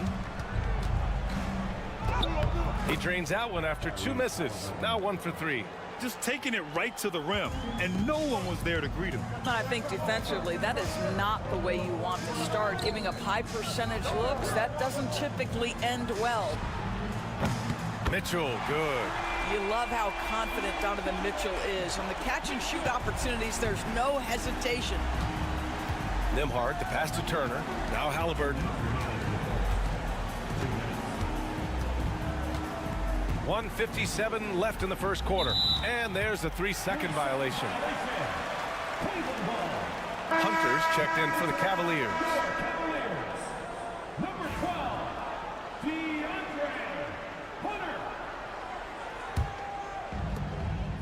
He drains that one after 2 misses. Now 1 for 3. Just taking it right to the rim, and no one was there to greet him. I think defensively, that is not the way you want to start. Giving up high percentage looks, that doesn't typically end well. Mitchell, good. You love how confident Donovan Mitchell is. On the catch and shoot opportunities, there's no hesitation. Nembhard, the pass to Turner. Now Halliburton. 1:57 left in the first quarter. And there's a 3-second violation. Hunter's checked in for the Cavaliers. Number 12, DeAndre Hunter.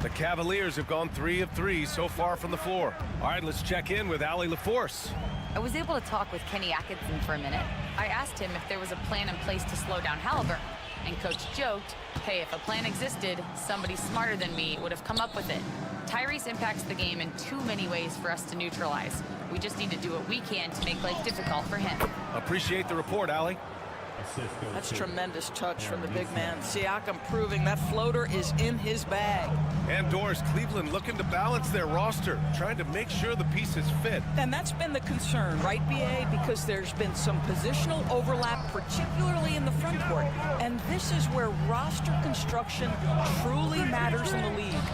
The Cavaliers have gone 3 of 3 so far from the floor. All right, let's check in with Allie LaForce. I was able to talk with Kenny Atkinson for a minute. I asked him if there was a plan in place to slow down Halliburton. And Coach joked, hey, if a plan existed, somebody smarter than me would have come up with it. Tyrese impacts the game in too many ways for us to neutralize. We just need to do what we can to make life difficult for him. Appreciate the report, Allie. That's tremendous touch from the big man. Siakam proving that floater is in his bag. And Doris, Cleveland looking to balance their roster, trying to make sure the pieces fit. And that's been the concern, right, BA? Because there's been some positional overlap, particularly in the front court. And this is where roster construction truly matters in the league.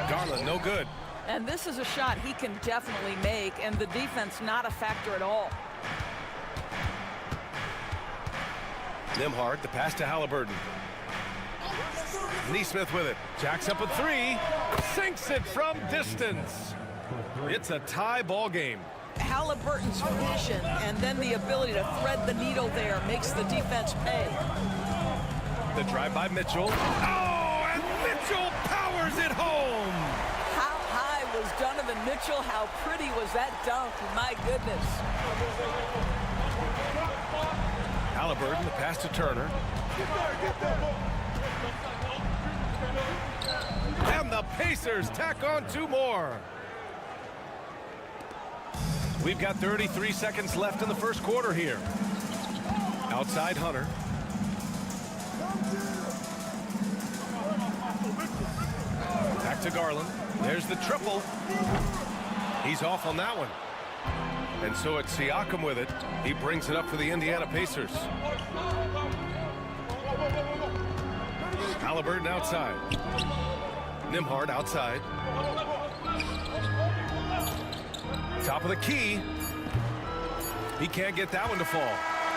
Garland, no good. And this is a shot he can definitely make, and the defense not a factor at all. Nembhard, the pass to Halliburton. Neesmith with it. Jacks up a 3. Sinks it from distance. It's a tie ball game. Halliburton's vision and then the ability to thread the needle there makes the defense pay. The drive by Mitchell. Oh, and Mitchell powers it home. How high was Donovan Mitchell? How pretty was that dunk? My goodness. Halliburton, the pass to Turner. And the Pacers tack on 2 more. We've got 33 seconds left in the first quarter here. Outside Hunter. Back to Garland. There's the triple. He's off on that one. And so it's Siakam with it. He brings it up for the Indiana Pacers. Halliburton outside. Nembhard outside. Top of the key. He can't get that one to fall.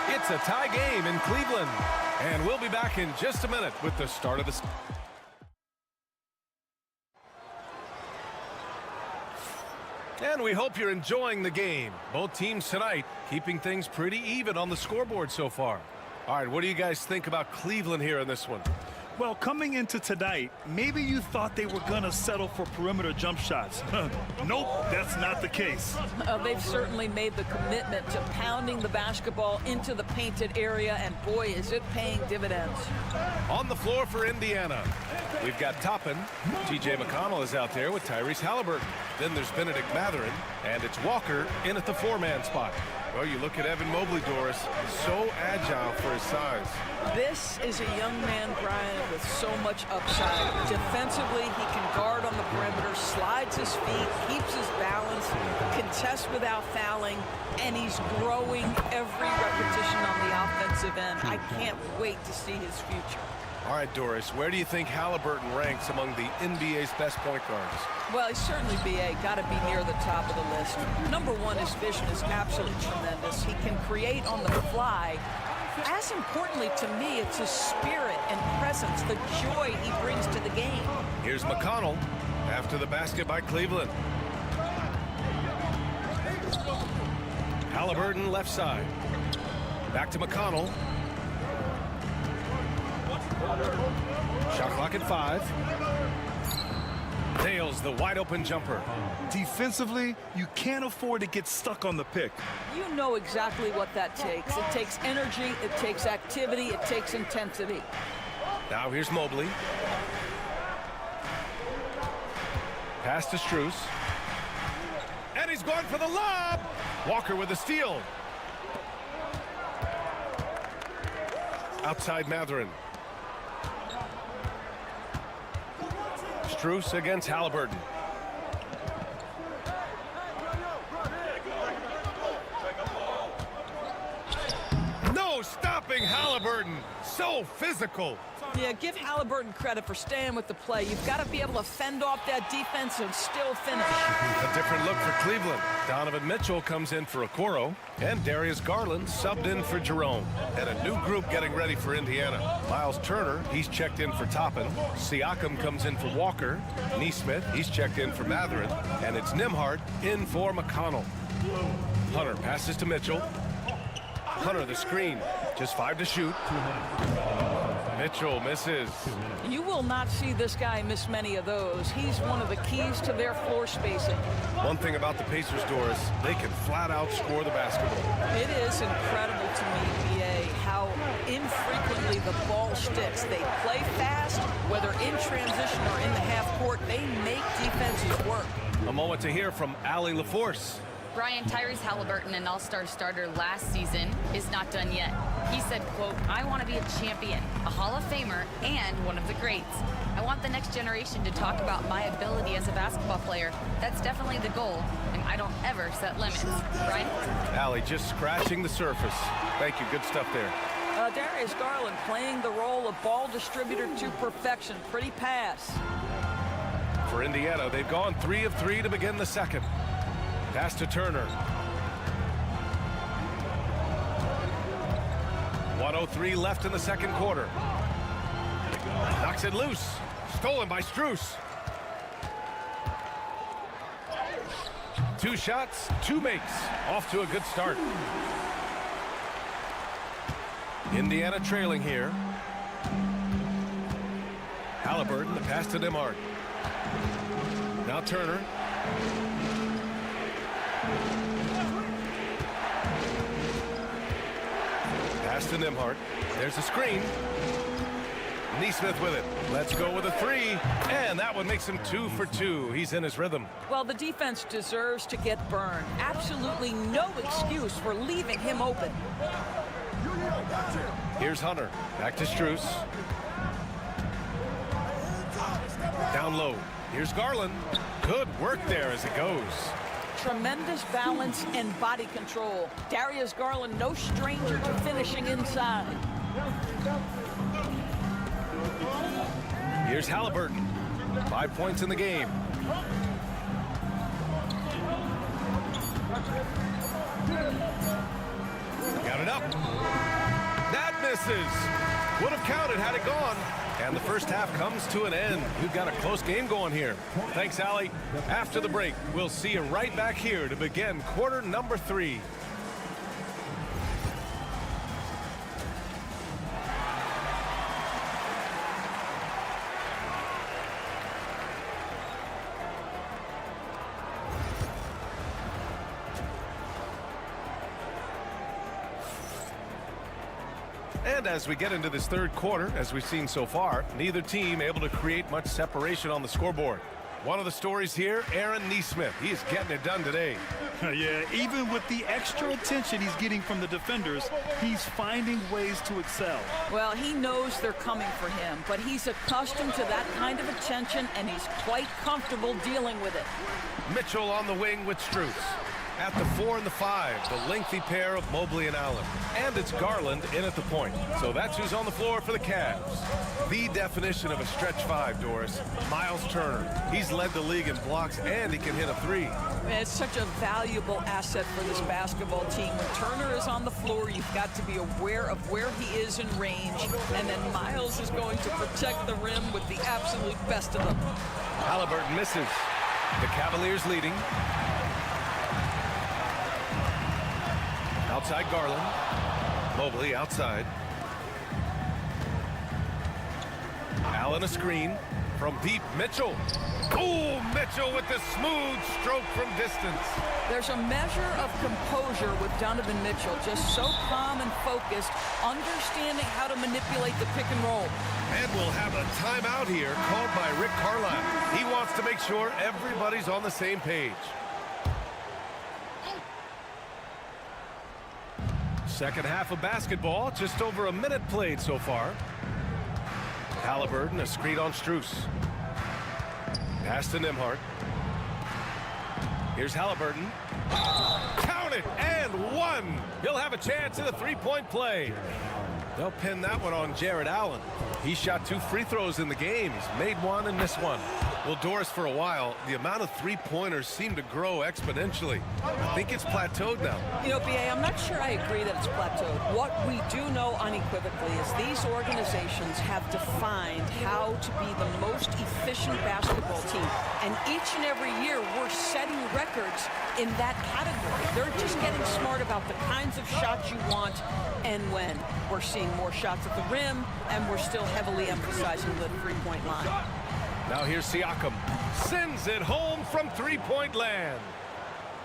It's a tie game in Cleveland. And we'll be back in just a minute with the start of the... And we hope you're enjoying the game. Both teams tonight keeping things pretty even on the scoreboard so far. All right, what do you guys think about Cleveland here in this one? Well, coming into tonight, maybe you thought they were going to settle for perimeter jump shots. Nope, that's not the case. They've certainly made the commitment to pounding the basketball into the painted area, and boy, is it paying dividends. On the floor for Indiana, we've got Toppin. T.J. McConnell is out there with Tyrese Halliburton. Then there's Benedict Mathurin, and it's Walker in at the 4-man spot. Well, you look at Evan Mobley, Doris, so agile for his size. This is a young man, Brian, with so much upside. Defensively, he can guard on the perimeter, slides his feet, keeps his balance, contests without fouling, and he's growing every repetition. defensive end. I can't wait to see his future. All right, Doris, where do you think Halliburton ranks among the NBA's best point guards? Well, he's certainly, B.A., got to be near the top of the list. Number one, his vision is absolutely tremendous. He can create on the fly. As importantly to me, it's his spirit and presence, the joy he brings to the game. Here's McConnell after the basket by Cleveland. Halliburton left side. Back to McConnell. Shot clock at 5. Nails the wide open jumper. Defensively, you can't afford to get stuck on the pick. You know exactly what that takes. It takes energy, it takes activity, it takes intensity. Now here's Mobley. Pass to Strus. And he's going for the lob. Walker with the steal. Outside Mathurin. Strus against Halliburton. No stopping Halliburton. So physical. Yeah, give Halliburton credit for staying with the play. You've got to be able to fend off that defense and still finish. A different look for Cleveland. Donovan Mitchell comes in for Okoro, and Darius Garland subbed in for Jerome. And a new group getting ready for Indiana. Miles Turner, he's checked in for Toppin. Siakam comes in for Walker. Neesmith, he's checked in for Mathurin. And it's Nembhard in for McConnell. Hunter passes to Mitchell. Hunter the screen. Just 5 to shoot. Mitchell misses. You will not see this guy miss many of those. He's one of the keys to their floor spacing. One thing about the Pacers, Doris, they can flat out score the basketball. It is incredible to me, B.A., how infrequently the ball sticks. They play fast, whether in transition or in the half court. They make defenses work. A moment to hear from Allie LaForce. Brian, Tyrese Halliburton, an all-star starter last season, is not done yet. He said, quote, "I want to be a champion, a Hall of Famer, and one of the greats. I want the next generation to talk about my ability as a basketball player. That's definitely the goal, and I don't ever set limits." Brian? Allie just scratching the surface. Thank you. Good stuff there. Darius Garland playing the role of ball distributor to perfection. Pretty pass. For Indiana, they've gone 3 of 3 to begin the second. Pass to Turner. 1:03 left in the second quarter. Knocks it loose. Stolen by Strus. 2 shots, 2 makes. Off to a good start. Indiana trailing here. Halliburton, the pass to Nembhard. Now Turner. Pass to Nembhard. There's a screen. Neesmith with it. Let's go with a 3. And that one makes him 2 for 2. He's in his rhythm. Well, the defense deserves to get burned. Absolutely no excuse for leaving him open. Here's Hunter. Back to Strus. Down low. Here's Garland. Good work there as it goes. Tremendous balance and body control. Darius Garland, no stranger to finishing inside. Here's Halliburton. 5 points in the game. Got it up. That misses. Would have counted had it gone. And the first half comes to an end. We've got a close game going here. Thanks, Allie. After the break, we'll see you right back here to begin quarter number 3. And as we get into this third quarter, as we've seen so far, neither team able to create much separation on the scoreboard. One of the stories here, Aaron Neesmith. He is getting it done today. Yeah, even with the extra attention he's getting from the defenders, he's finding ways to excel. Well, he knows they're coming for him, but he's accustomed to that kind of attention, and he's quite comfortable dealing with it. Mitchell on the wing with Strus. At the 4 and the 5, the lengthy pair of Mobley and Allen. And it's Garland in at the point. So that's who's on the floor for the Cavs. The definition of a stretch 5, Doris. Miles Turner. He's led the league in blocks, and he can hit a 3. It's such a valuable asset for this basketball team. When Turner is on the floor, you've got to be aware of where he is in range. And then Miles is going to protect the rim with the absolute best of them. Halliburton misses. The Cavaliers leading. Outside Garland. Mobley outside. Allen a screen. From deep, Mitchell. Oh, Mitchell with the smooth stroke from distance. There's a measure of composure with Donovan Mitchell, just so calm and focused, understanding how to manipulate the pick and roll. And we'll have a timeout here called by Rick Carlisle. He wants to make sure everybody's on the same page. Second half of basketball, just over a minute played so far. Halliburton, a screen on Strus. Pass to Nembhard. Here's Halliburton. Count it, and one. He'll have a chance at a three-point play. They'll pin that one on Jared Allen. He shot 2 free throws in the game. He's made 1 and missed 1. Well, Doris, for a while, the amount of three-pointers seemed to grow exponentially. I think it's plateaued now. You know, B.A., I'm not sure I agree that it's plateaued. What we do know unequivocally is these organizations have defined how to be the most efficient basketball team. And each and every year, we're setting records in that category. They're just getting smart about the kinds of shots you want and when. We're seeing more shots at the rim, and we're still heavily emphasizing the three-point line. Now here's Siakam. Sends it home from three-point land.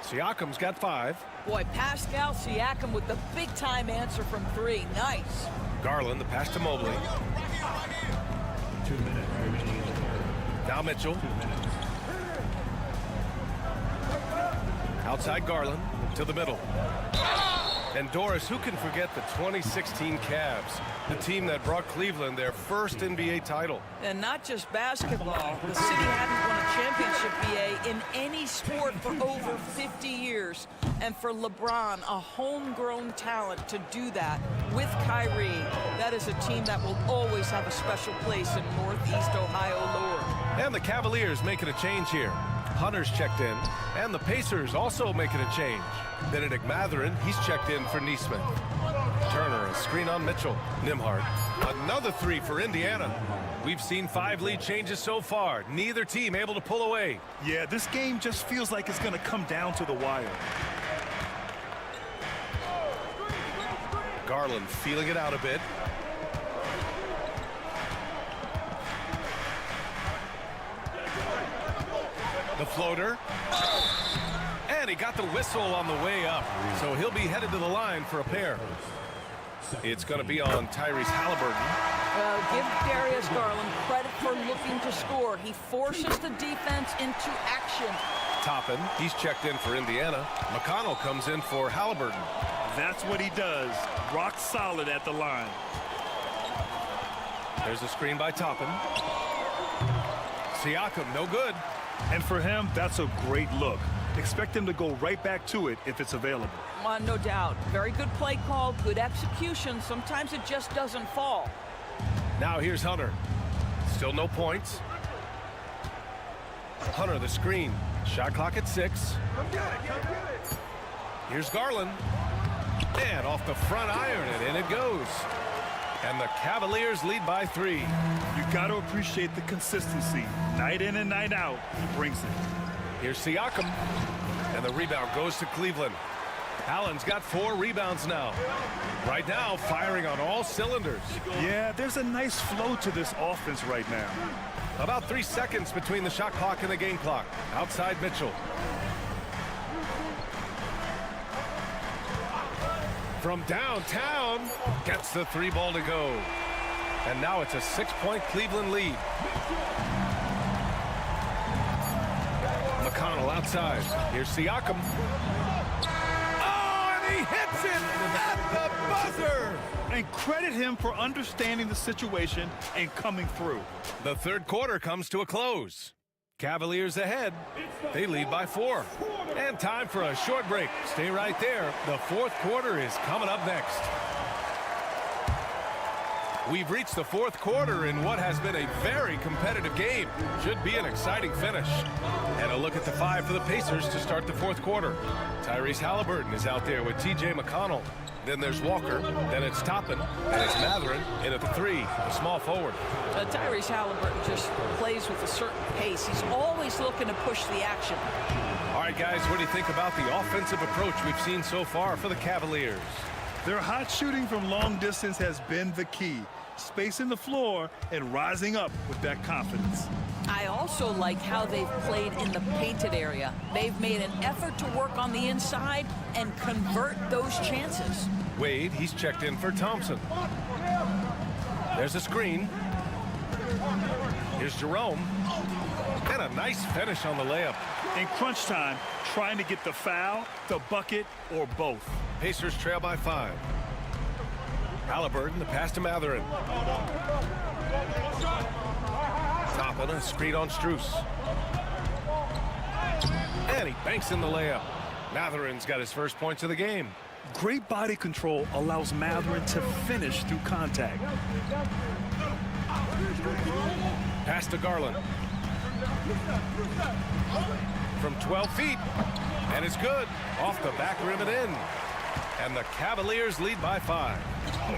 Siakam's got 5. Boy, Pascal Siakam with the big-time answer from 3. Nice. Garland, the pass to Mobley. 2 minutes remaining. Now Mitchell. Outside Garland to the middle. And Doris, who can forget the 2016 Cavs, the team that brought Cleveland their first NBA title? And not just basketball. The city hadn't won a championship, BA, in any sport for over 50 years. And for LeBron, a homegrown talent to do that with Kyrie, that is a team that will always have a special place in Northeast Ohio lore. And the Cavaliers making a change here. Hunter's checked in, and the Pacers also making a change. Benedict Mathurin, he's checked in for Neesmith. Turner, a screen on Mitchell. Nembhard, another 3 for Indiana. We've seen 5 lead changes so far. Neither team able to pull away. Yeah, this game just feels like it's going to come down to the wire. Garland feeling it out a bit. The floater. And he got the whistle on the way up. So he'll be headed to the line for a pair. It's going to be on Tyrese Halliburton. Give Darius Garland credit for looking to score. He forces the defense into action. Toppin, he's checked in for Indiana. McConnell comes in for Halliburton. That's what he does. Rock solid at the line. There's a screen by Toppin. Siakam, no good. And for him, that's a great look. Expect him to go right back to it if it's available. No doubt. Very good play call, good execution. Sometimes it just doesn't fall. Now here's Hunter. Still no points. Hunter, the screen. Shot clock at 6. Here's Garland. And off the front iron, and in it goes. And the Cavaliers lead by 3. You got to appreciate the consistency. Night in and night out, he brings it. Here's Siakam. And the rebound goes to Cleveland. Allen's got 4 rebounds now. Right now, firing on all cylinders. Yeah, there's a nice flow to this offense right now. About 3 seconds between the shot clock and the game clock. Outside Mitchell. From downtown, gets the 3 ball to go. And now it's a 6-point Cleveland lead. McConnell outside. Here's Siakam. Oh, and he hits it at the buzzer. And credit him for understanding the situation and coming through. The third quarter comes to a close. Cavaliers ahead. They lead by 4. And time for a short break. Stay right there. The fourth quarter is coming up next. We've reached the fourth quarter in what has been a very competitive game. Should be an exciting finish. And a look at the five for the Pacers to start the fourth quarter. Tyrese Halliburton is out there with T.J. McConnell. Then there's Walker. Then it's Toppin. And it's Matherin in at the three, the small forward. Tyrese Halliburton just plays with a certain pace. He's always looking to push the action. All right, guys, what do you think about the offensive approach we've seen so far for the Cavaliers? Their hot shooting from long distance has been the key. Spacing the floor and rising up with that confidence. I also like how they've played in the painted area. They've made an effort to work on the inside and convert those chances. Wade, he's checked in for Thompson. There's a screen. Here's Jerome. And a nice finish on the layup. In crunch time, trying to get the foul, the bucket, or both. Pacers trail by 5. Halliburton, the pass to Matherin. Toppin, a screen on Strus. And he banks in the layup. Matherin's got his first points of the game. Great body control allows Matherin to finish through contact. Pass to Garland. From 12 feet. And it's good. Off the back rim and in. And the Cavaliers lead by 5.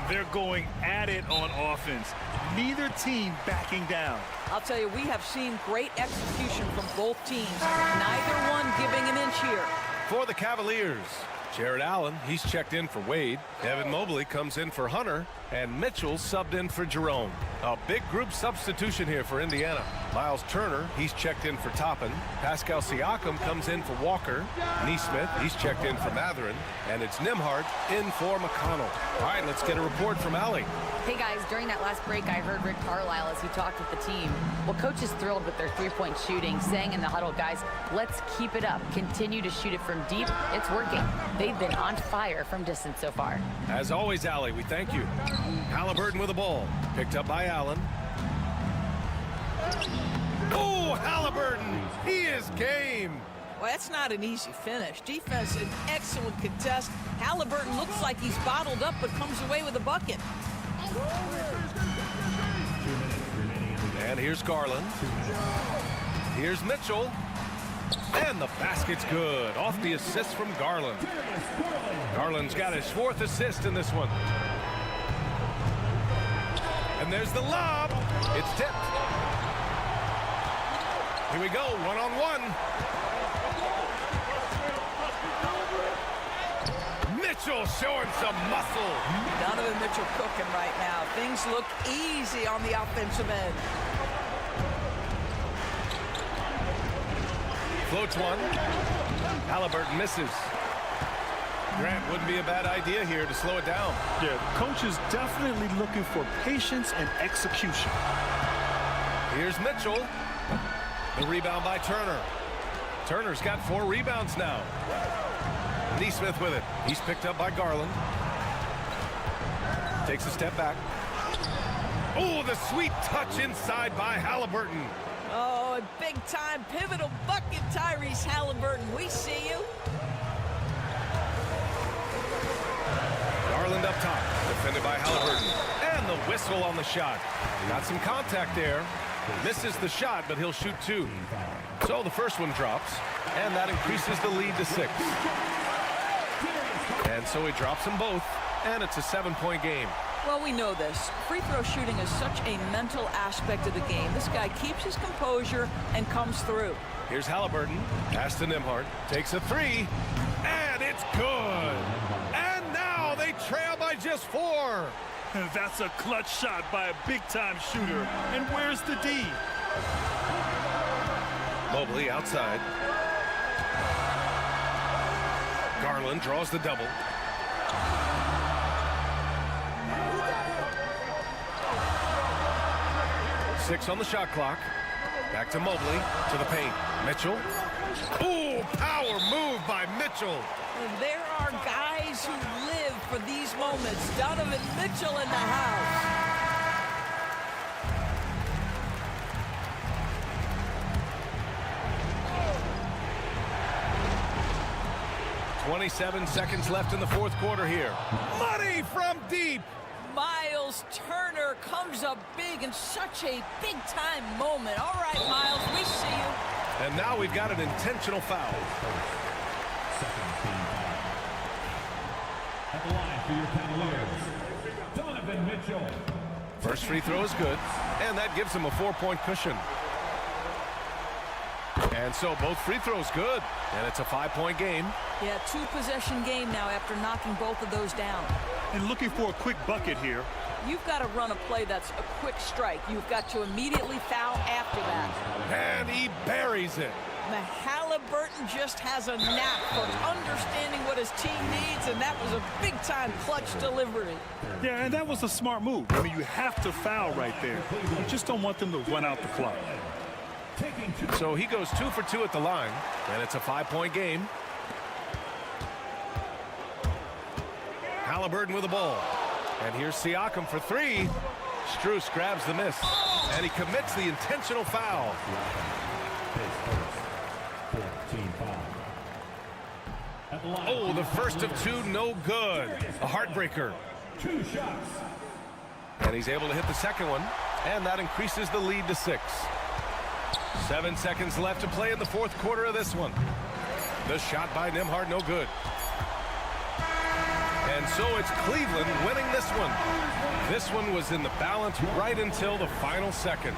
They're going at it on offense. Neither team backing down. I'll tell you, we have seen great execution from both teams. Neither one giving an inch here. For the Cavaliers, Jared Allen, he's checked in for Wade. Evan Mobley comes in for Hunter. And Mitchell subbed in for Jerome. A big group substitution here for Indiana. Miles Turner, he's checked in for Toppin. Pascal Siakam comes in for Walker. Neesmith, he's checked in for Matherin. And it's Nembhard in for McConnell. All right, let's get a report from Allie. Hey guys, during that last break, I heard Rick Carlisle as he talked with the team. Well, coach is thrilled with their three-point shooting, saying in the huddle, guys, let's keep it up. Continue to shoot it from deep. It's working. They've been on fire from distance so far. As always, Allie, we thank you. Halliburton with the ball. Picked up by Allen. Oh, Halliburton! He is game! Well, that's not an easy finish. Defense, an excellent contest. Halliburton looks like he's bottled up, but comes away with a bucket. And here's Garland. Here's Mitchell. And the basket's good. Off the assist from Garland. Garland's got his 4th assist in this one. And there's the lob. It's tipped. Here we go, one-on-one. Mitchell showing some muscle. Donovan Mitchell cooking right now. Things look easy on the offensive end. Floats one. Halliburton misses. Grant, wouldn't be a bad idea here to slow it down. Yeah, coach is definitely looking for patience and execution. Here's Mitchell. The rebound by Turner. Turner's got 4 rebounds now. Neesmith with it. He's picked up by Garland. Takes a step back. Oh, the sweet touch inside by Halliburton. Oh, a big-time pivotal bucket, Tyrese Halliburton. We see you. Garland up top, defended by Halliburton. And the whistle on the shot. Got some contact there. Misses the shot, but he'll shoot 2. So the first one drops, and that increases the lead to 6. And so he drops them both, and it's a 7-point game. Well, we know this. Free throw shooting is such a mental aspect of the game. This guy keeps his composure and comes through. Here's Halliburton. Pass to Nembhard. Takes a 3. And it's good. And now they trail by just 4. That's a clutch shot by a big-time shooter. And where's the D? Mobley outside. Garland draws the double. Six on the shot clock. Back to Mobley, to the paint. Mitchell. Ooh, power move by Mitchell. There are guys who live for these moments. Donovan Mitchell in the house. 27 seconds left in the fourth quarter here. Money from deep. Miles Turner comes up big in such a big-time moment. All right, Miles, we see you. And now we've got an intentional foul. At the line for your Cavaliers, Donovan Mitchell. First free throw is good, and that gives him a 4-point cushion. And so both free throws good, and it's a 5-point game. Yeah, 2-possession game now after knocking both of those down. And looking for a quick bucket here. You've got to run a play that's a quick strike. You've got to immediately foul after that. And he buries it. Halliburton just has a knack for understanding what his team needs, and that was a big-time clutch delivery. Yeah, and that was a smart move. I mean, you have to foul right there. You just don't want them to run out the clock. So he goes 2 for 2 at the line, and it's a 5-point game. Halliburton with the ball. And here's Siakam for 3. Strus grabs the miss, and he commits the intentional foul. Oh, the first of 2, no good. A heartbreaker. 2 shots. And he's able to hit the second one, and that increases the lead to 6. 7 seconds left to play in the fourth quarter of this one. The shot by Nembhard, no good. And so it's Cleveland winning this one. This one was in the balance right until the final seconds.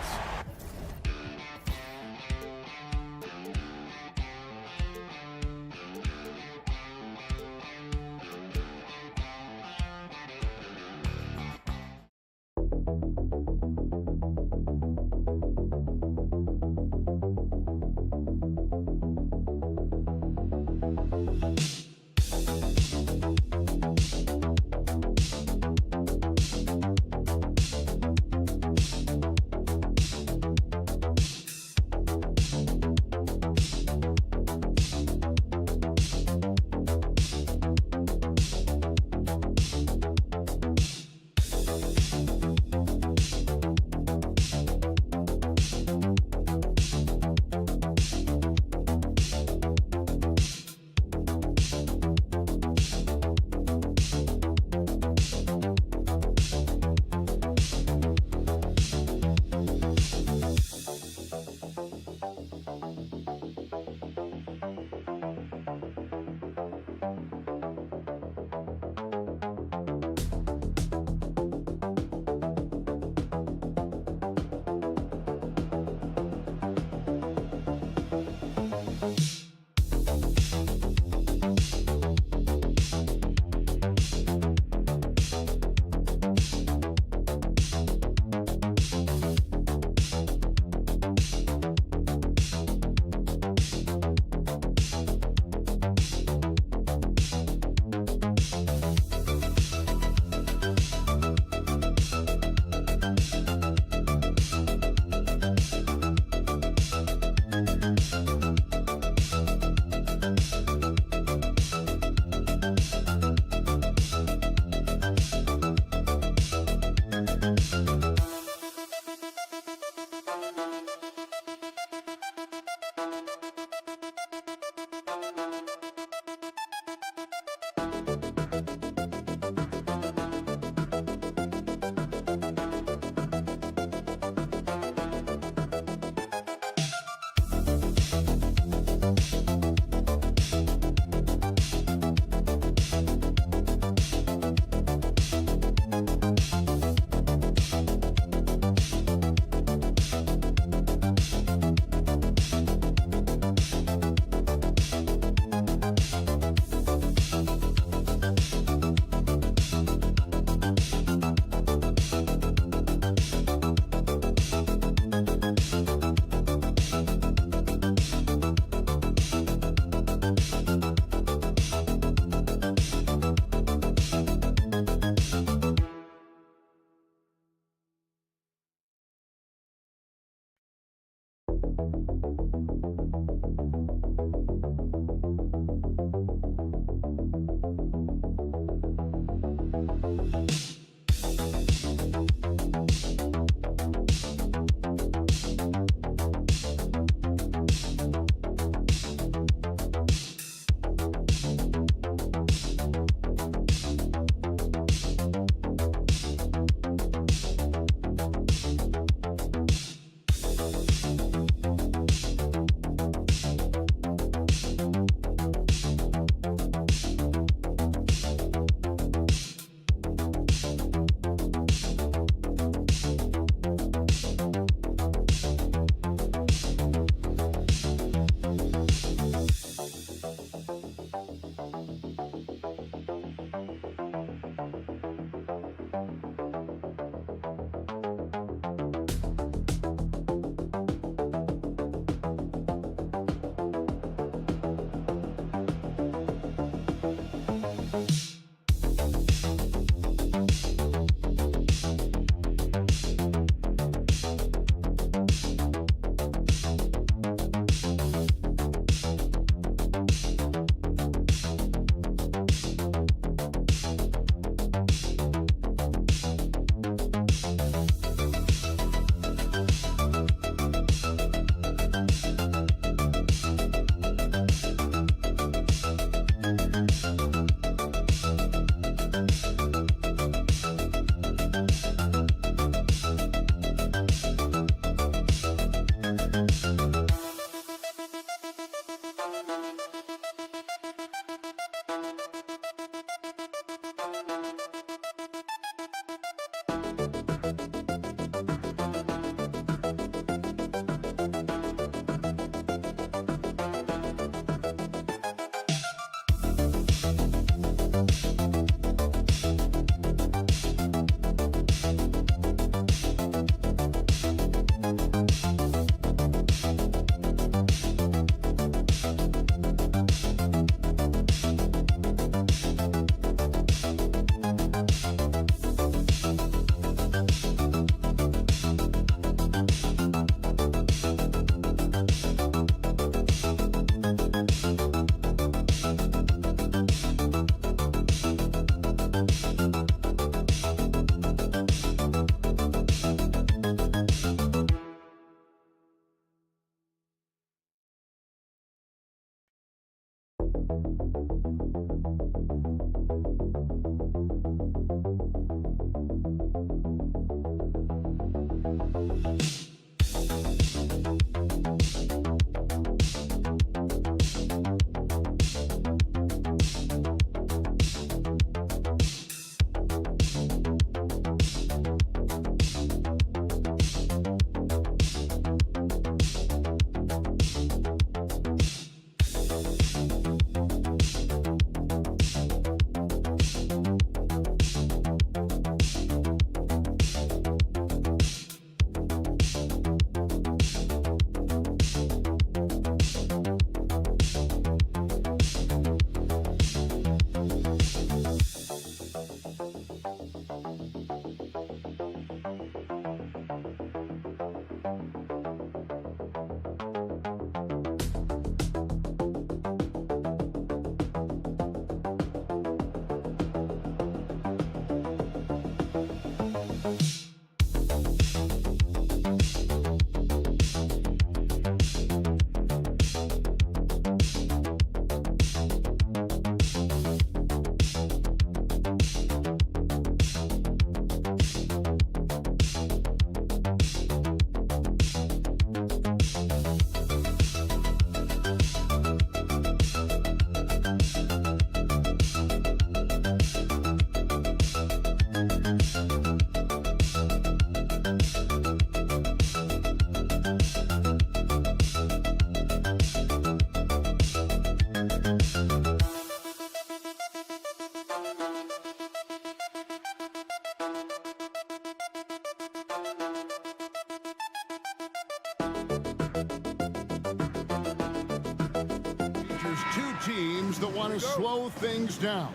Two teams that want to slow things down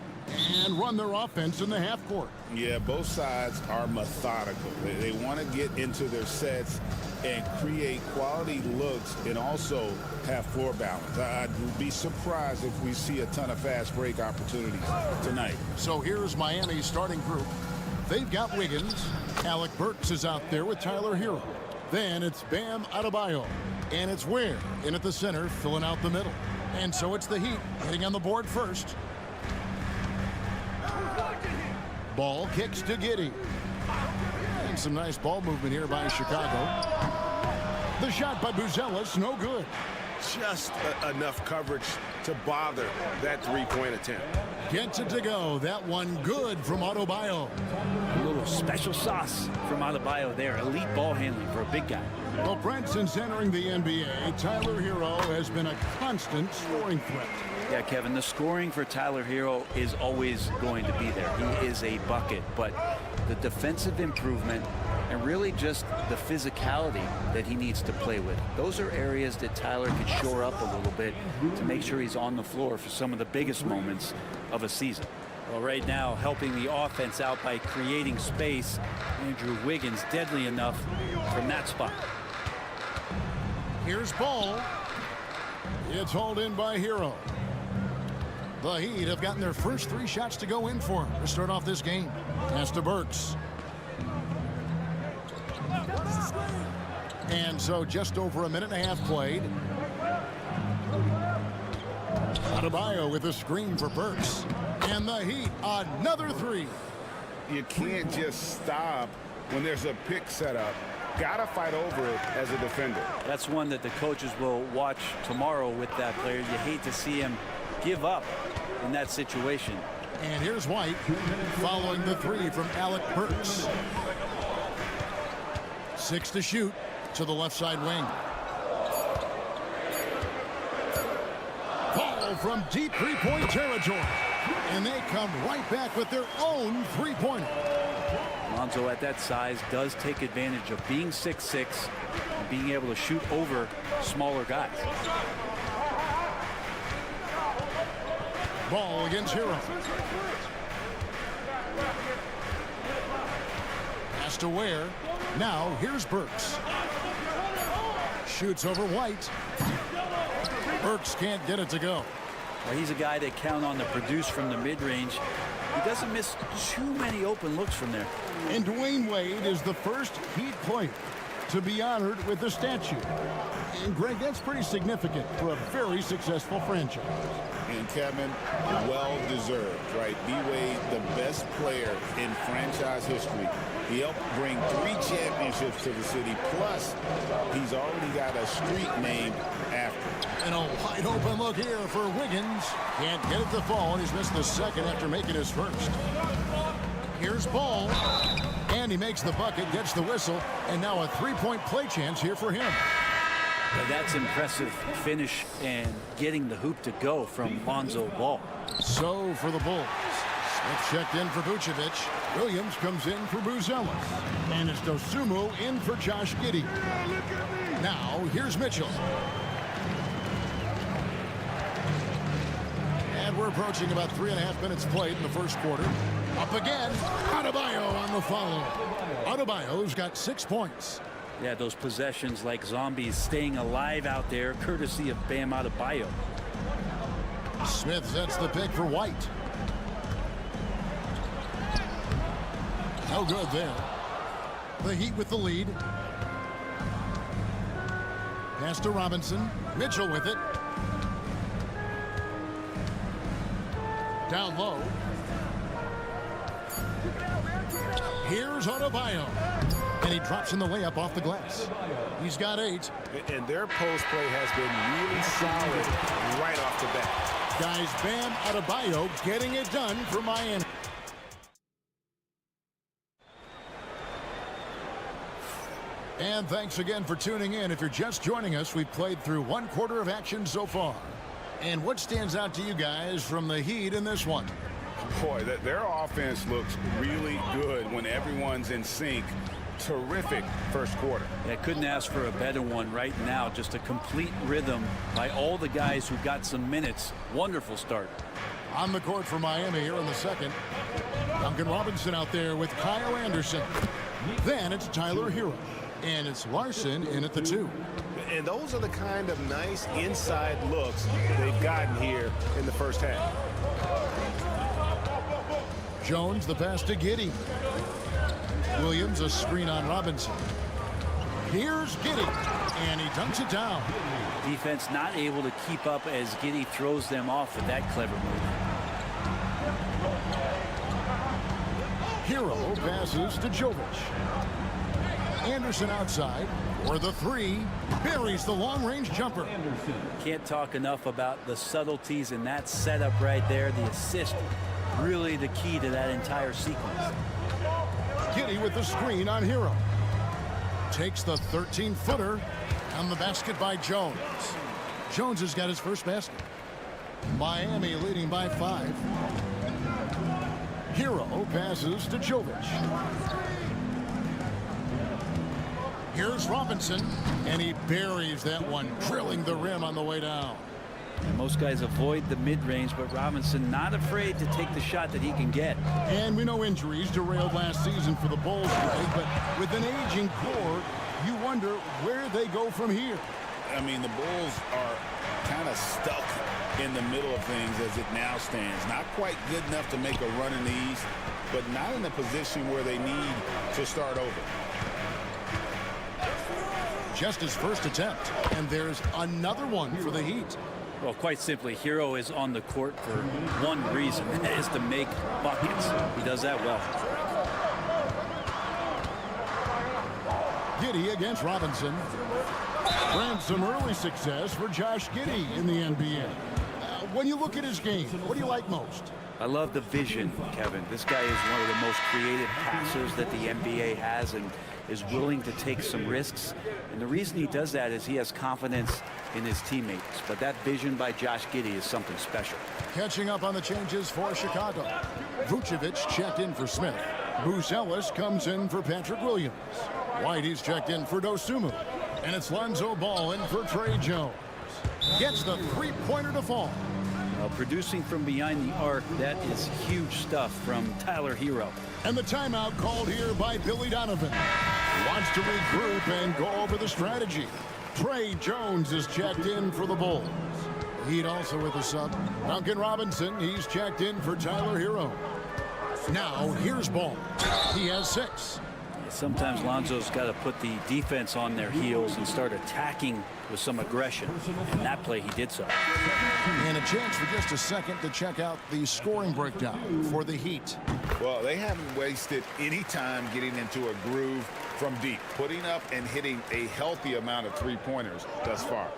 and run their offense in the half court. Yeah, both sides are methodical. They want to get into their sets and create quality looks and also have floor balance. I'd be surprised if we see a ton of fast break opportunities tonight. So here's Miami's starting group. They've got Wiggins. Alec Burks is out there with Tyler Hero. Then it's Bam Adebayo. And it's Ware in at the center, filling out the middle. And so it's the Heat getting on the board first. Ball kicks to Giddey. And some nice ball movement here by Chicago. The shot by Buzelis, no good. Just enough coverage to bother that three-point attempt. Gets it to go. That one good from Adebayo. A little special sauce from Adebayo there. Elite ball handling for a big guy. Well, Brent, since entering the NBA, Tyler Hero has been a constant scoring threat. Yeah, Kevin, the scoring for Tyler Hero is always going to be there. He is a bucket, but the defensive improvement and really just the physicality that he needs to play with. Those are areas that Tyler could shore up a little bit to make sure he's on the floor for some of the biggest moments of a season. Well, right now, helping the offense out by creating space. Andrew Wiggins deadly enough from that spot. Here's Ball. It's hauled in by Hero. The Heat have gotten their first 3 shots to go in for him to start off this game. Pass to Burks. And so just over a minute and a half played. Adebayo with a screen for Burks. And the Heat, another 3. You can't just stop when there's a pick set up. Gotta fight over it as a defender. That's one that the coaches will watch tomorrow with that player. You hate to see him give up in that situation. And here's White following the 3 from Alec Burks. 6 to shoot to the left side wing. Ball from deep 3-point territory. And they come right back with their own 3-pointer. Lonzo at that size does take advantage of being 6'6" and being able to shoot over smaller guys. Ball against Hero. Pass to Ware. Now here's Burks. Shoots over White. Burks can't get it to go. Well, he's a guy that count on to produce from the mid-range. He doesn't miss too many open looks from there. And Dwayne Wade is the first Heat player to be honored with a statue. And Greg, that's pretty significant for a very successful franchise. And Kevin, well-deserved, right? D-Wade, the best player in franchise history. He helped bring 3 championships to the city. Plus, he's already got a street named after him. And a wide open look here for Wiggins. Can't get it to fall, and he's missed the second after making his first. Here's Ball. And he makes the bucket, gets the whistle, and now a 3-point play chance here for him. Now that's impressive finish and getting the hoop to go from Lonzo Ball. So for the Bulls, Smith checked in for Vucevic. Williams comes in for Buzelis. And it's Dosunmu in for Josh Giddey. Now here's Mitchell. And we're approaching about 3.5 minutes played in the first quarter. Up again, Adebayo on the follow. Adebayo's got 6 points. Yeah, those possessions like zombies staying alive out there, courtesy of Bam Adebayo. Smith sets the pick for White. No good there. The Heat with the lead. Pass to Robinson. Mitchell with it. Down low. Here's Adebayo. And he drops in the layup off the glass. He's got 8. And their post play has been really solid right off the bat. Guys, Bam Adebayo getting it done for Miami. And thanks again for tuning in. If you're just joining us, we've played through 1 quarter of action so far. And what stands out to you guys from the Heat in this one? Boy, their offense looks really good when everyone's in sync. Terrific first quarter. I couldn't ask for a better one right now. Just a complete rhythm by all the guys who got some minutes. Wonderful start. On the court for Miami here in the second. Duncan Robinson out there with Kyle Anderson. Then it's Tyler Hero. And it's Larson in at the 2. And those are the kind of nice inside looks they've gotten here in the first half. Jones the pass to Giddey. Williams a screen on Robinson. Here's Giddey. And he dunks it down. Defense not able to keep up as Giddey throws them off with that clever move. Hero passes to Jovic. Anderson outside for the 3. Buries the long-range jumper. Can't talk enough about the subtleties in that setup right there. The assist, really the key to that entire sequence. Giddey with the screen on Hero. Takes the 13-footer on the basket by Jones. Jones has got his first basket. Miami leading by 5. Hero passes to Jovic. Here's Robinson, and he buries that one, drilling the rim on the way down. And most guys avoid the mid-range, but Robinson not afraid to take the shot that he can get. And we know injuries derailed last season for the Bulls, Greg, but with an aging core, you wonder where they go from here. I mean, the Bulls are kind of stuck in the middle of things as it now stands. Not quite good enough to make a run in the East, but not in a position where they need to start over. Just his first attempt, and there's another one for the Heat. Well, quite simply, Hero is on the court for one reason, and that is to make buckets. He does that well. Giddey against Robinson. And some early success for Josh Giddey in the NBA. When you look at his game, what do you like most? I love the vision, Kevin. This guy is one of the most creative passers that the NBA has and is willing to take some risks. And the reason he does that is he has confidence in his teammates. But that vision by Josh Giddey is something special. Catching up on the changes for Chicago. Vucevic checked in for Smith. Bruce Ellis comes in for Patrick Williams. Whitey's checked in for Dosunmu. And it's Lonzo Ball in for Trey Jones. Gets the three-pointer to fall. Producing from behind the arc, that is huge stuff from Tyler Hero. And the timeout called here by Billy Donovan. Wants to regroup and go over the strategy. Trey Jones is checked in for the Bulls. Heat also with a sub. Duncan Robinson, he's checked in for Tyler Hero. Now here's Ball. He has 6. Sometimes Lonzo's got to put the defense on their heels and start attacking with some aggression. And that play, he did so. And a chance for just a second to check out the scoring breakdown for the Heat. Well, they haven't wasted any time getting into a groove from deep, putting up and hitting a healthy amount of three-pointers thus far.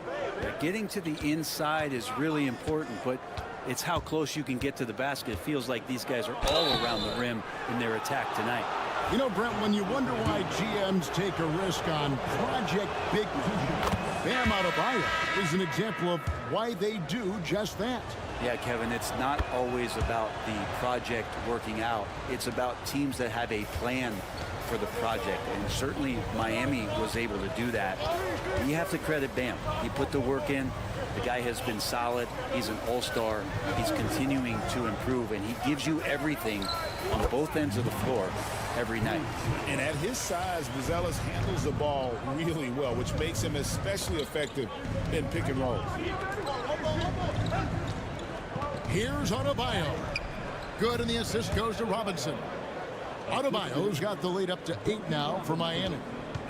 Getting to the inside is really important, but it's how close you can get to the basket. It feels like these guys are all around the rim in their attack tonight. You know, Brent, when you wonder why GMs take a risk on Project Big Bam Adebayo is an example of why they do just that. Yeah, Kevin, it's not always about the project working out. It's about teams that have a plan for the project, and certainly Miami was able to do that. And you have to credit Bam. He put the work in. The guy has been solid. He's an all-star. He's continuing to improve, and he gives you everything on both ends of the floor every night. And at his size, Buzelis handles the ball really well, which makes him especially effective in pick and roll. Here's Adebayo. Good, and the assist goes to Robinson. Adebayo's got the lead up to 8 now for Miami.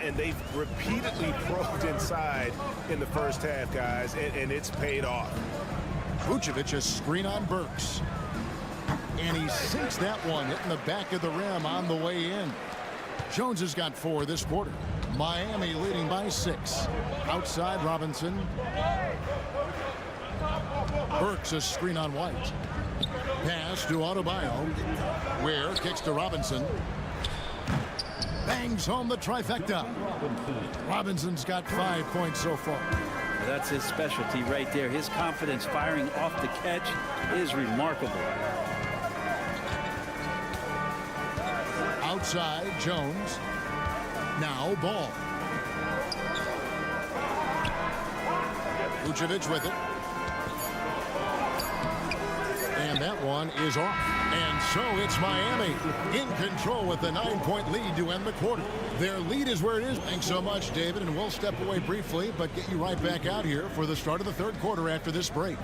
And they've repeatedly probed inside in the first half, guys, and it's paid off. Vucevic a screen on Burks. And he sinks that one, hitting the back of the rim on the way in. Jones has got 4 this quarter. Miami leading by 6. Outside Robinson. Burks a screen on White. Pass to Adebayo. Ware kicks to Robinson. Bangs home the trifecta. Robinson's got 5 points so far. That's his specialty right there. His confidence firing off the catch is remarkable. Outside Jones. Now Ball. Vucevic with it. And that one is off. And so it's Miami in control with the 9-point lead to end the quarter. Their lead is where it is. Thanks so much, David. And we'll step away briefly, but get you right back out here for the start of the third quarter after this break.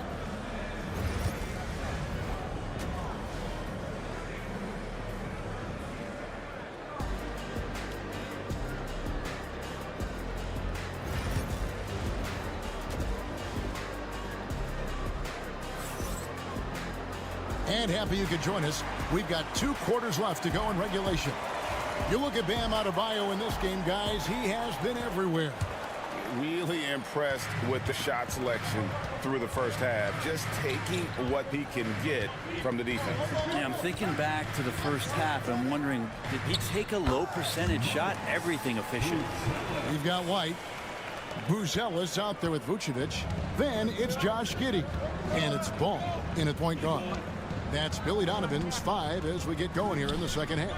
And happy you could join us. We've got 2 quarters left to go in regulation. You look at Bam Adebayo in this game, guys. He has been everywhere. Really impressed with the shot selection through the first half. Just taking what he can get from the defense. Yeah, I'm thinking back to the first half. I'm wondering, did he take a low percentage shot? Everything efficient. We've got White. Buzelis out there with Vucevic. Then it's Josh Giddey. And it's Ball in at point guard. That's Billy Donovan's 5 as we get going here in the second half.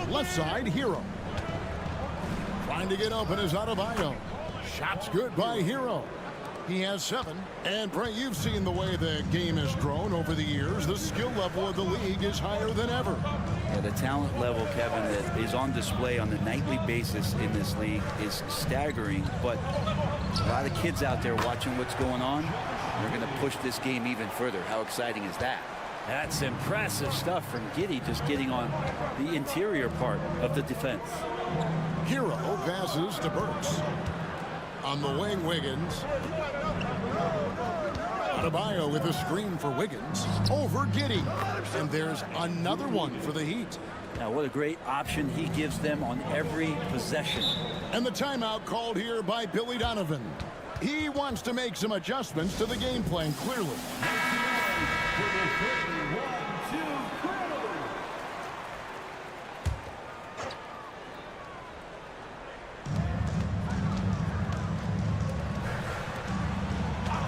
Left side, Hero. Trying to get open is Adebayo. Shot's good by Hero. He has 7. And, Bray, you've seen the way the game has grown over the years. The skill level of the league is higher than ever. Yeah, the talent level, Kevin, that is on display on a nightly basis in this league is staggering. But a lot of kids out there watching what's going on. They're going to push this game even further. How exciting is that? That's impressive stuff from Giddey, just getting on the interior part of the defense. Hero passes to Burks. On the wing, Wiggins. Adebayo with a screen for Wiggins. Over Giddey. And there's another one for the Heat. Now, what a great option he gives them on every possession. And the timeout called here by Billy Donovan. He wants to make some adjustments to the game plan, clearly.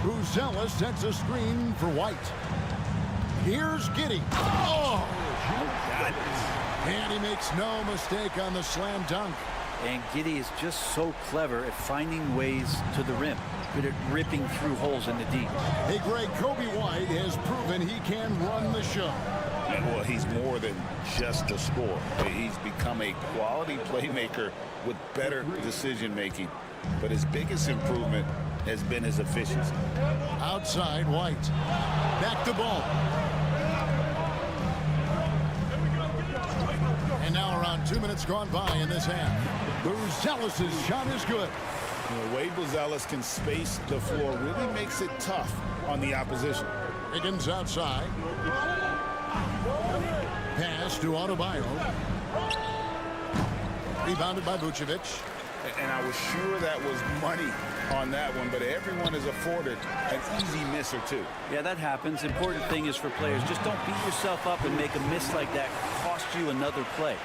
Buzelis sets a screen for White. Here's Giddey. Oh! And he makes no mistake on the slam dunk. And Giddey is just so clever at finding ways to the rim. Good at ripping through holes in the deep. Hey, Greg, Kobe White has proven he can run the show. Well, he's more than just a scorer. He's become a quality playmaker with better decision-making. But his biggest improvement has been his efficiency. Outside, White. Back to ball. And now around 2 minutes gone by in this half. Buzelis' shot is good. The way Buzelis can space the floor really makes it tough on the opposition. Higgins outside. Pass to Adebayo. Rebounded by Vucevic. And I was sure that was money on that one, but everyone is afforded an easy miss or two. Yeah, that happens. Important thing is for players, just don't beat yourself up and make a miss like that cost you another play.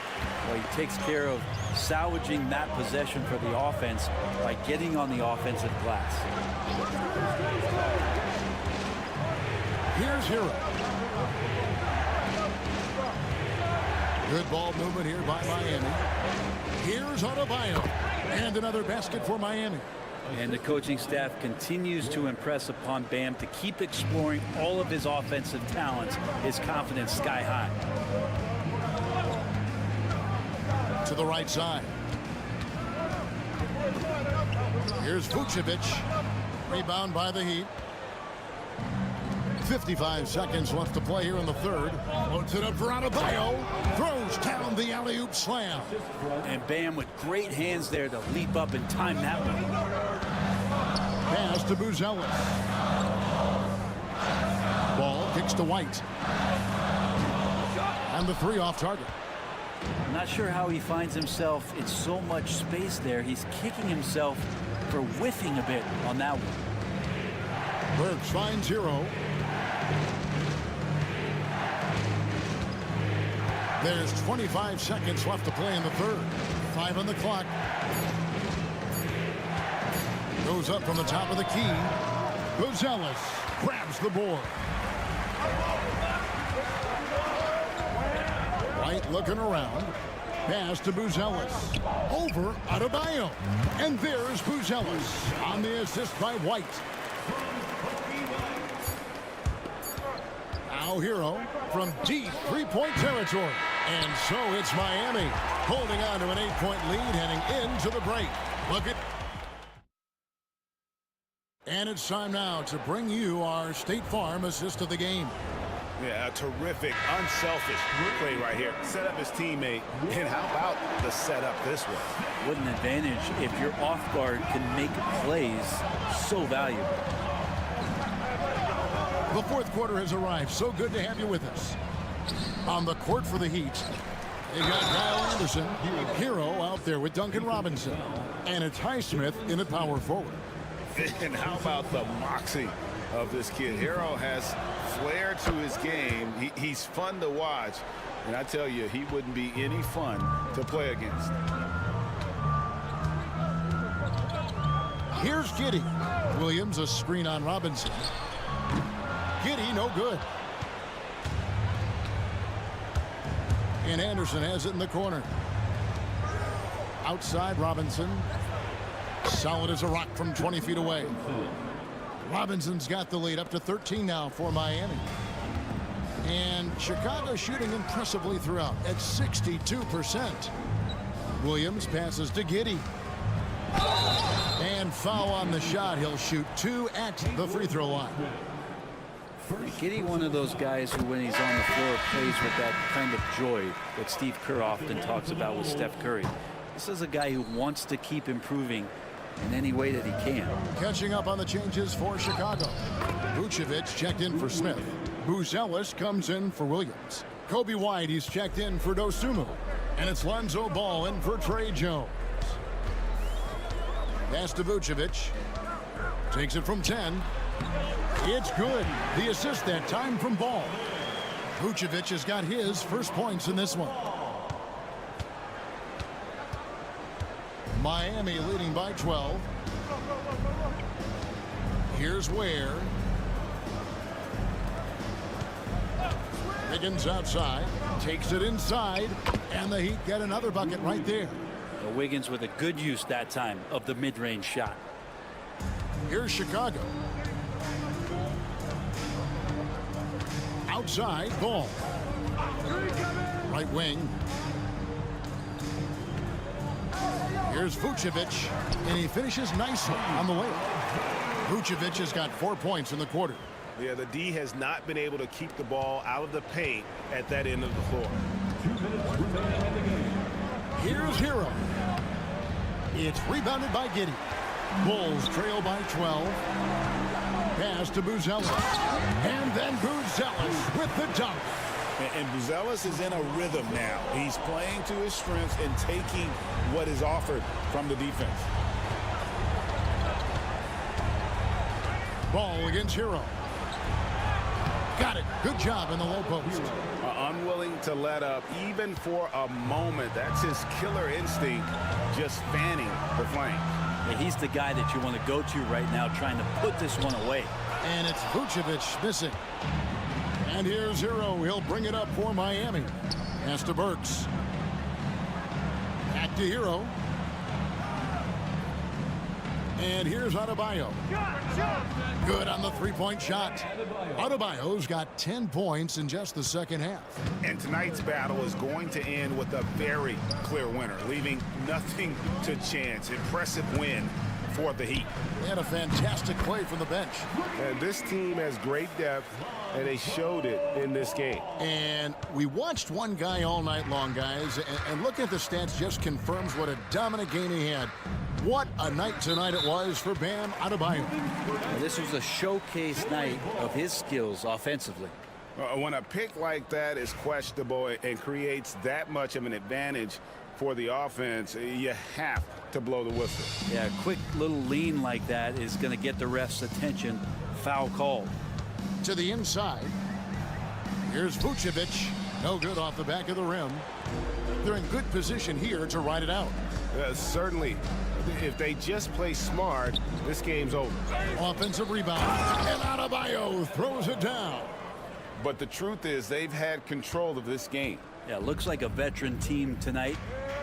Well, he takes care of salvaging that possession for the offense by getting on the offensive glass. Here's Hero. Good ball movement here by Miami. Here's Adebayo. And another basket for Miami. And the coaching staff continues to impress upon Bam to keep exploring all of his offensive talents, his confidence sky high. To the right side. Here's Vucevic. Rebound by the Heat. 55 seconds left to play here in the third. Loads it up for Adebayo. Throws down the alley-oop slam. And Bam with great hands there to leap up and time that one. Pass to Buzelis. Ball kicks to White. And the 3 off target. I'm not sure how he finds himself in so much space there. He's kicking himself for whiffing a bit on that one. Burks finds Hero. There's 25 seconds left to play in the third. 5 on the clock. Goes up from the top of the key. Buzelis grabs the board. White looking around. Pass to Buzelis. Over Adebayo. And there's Buzelis on the assist by White. Now Hero from deep three-point territory. And so it's Miami holding on to an 8-point lead heading into the break. Look at. And it's time now to bring you our State Farm assist of the game. Yeah, a terrific, unselfish play right here. Set up his teammate, and how about the setup this way? What an advantage if your off guard can make plays so valuable. The fourth quarter has arrived. So good to have you with us. On the court for the Heat, they got Kyle Anderson, Hero out there with Duncan Robinson, and it's Highsmith in at power forward. And how about the moxie of this kid? Hero has flair to his game. He's fun to watch, and I tell you, he wouldn't be any fun to play against. Here's Giddey. Williams a screen on Robinson. Giddey no good. And Anderson has it in the corner. Outside Robinson. Solid as a rock from 20 feet away. Robinson's got the lead up to 13 now for Miami. And Chicago shooting impressively throughout at 62%. Williams passes to Giddey. And foul on the shot. He'll shoot 2 at the free throw line. Giddey, one of those guys who, when he's on the floor, plays with that kind of joy that Steve Kerr often talks about with Steph Curry. This is a guy who wants to keep improving in any way that he can. Catching up on the changes for Chicago. Vucevic checked in for Smith. Buzelis comes in for Williams. Kobe White, he's checked in for Dosunmu. And it's Lonzo Ball in for Trey Jones. Pass to Vucevic. Takes it from 10. It's good. The assist that time from Ball. Vucevic has got his first points in this one. Miami leading by 12. Here's Ware. Higgins outside. Takes it inside. And the Heat get another bucket right there. Wiggins with a good use that time of the mid-range shot. Here's Chicago. Outside, Ball. Right wing. Here's Vucevic, and he finishes nicely on the layup. Vucevic has got 4 points in the quarter. Yeah, the D has not been able to keep the ball out of the paint at that end of the floor. Here's Hero. It's rebounded by Giddey. Bulls trail by 12. Pass to Buzelis. And then Buzelis with the dunk. And Buzelis is in a rhythm now. He's playing to his strengths and taking what is offered from the defense. Ball against Hero. Got it. Good job in the low post. Unwilling to let up even for a moment. That's his killer instinct, just fanning the flames. Yeah, he's the guy that you want to go to right now, trying to put this one away. And it's Vucevic missing. And here's Hero. He'll bring it up for Miami. Pass to Burks. Back to Hero. And here's Adebayo. Good on the three-point shot. Adebayo's got 10 points in just the second half. And tonight's battle is going to end with a very clear winner, leaving nothing to chance. Impressive win for the Heat. They had a fantastic play from the bench. And this team has great depth, and they showed it in this game. And we watched one guy all night long, guys, and looking at the stats just confirms what a dominant game he had. What a night tonight it was for Bam Adebayo. This was a showcase night of his skills offensively. When a pick like that is questionable and creates that much of an advantage for the offense, you have to blow the whistle. Yeah, a quick little lean like that is going to get the ref's attention. Foul called. To the inside. Here's Vucevic. No good off the back of the rim. They're in good position here to ride it out. Certainly. If they just play smart, this game's over. Offensive rebound. And Adebayo throws it down. But the truth is they've had control of this game. Yeah, looks like a veteran team tonight.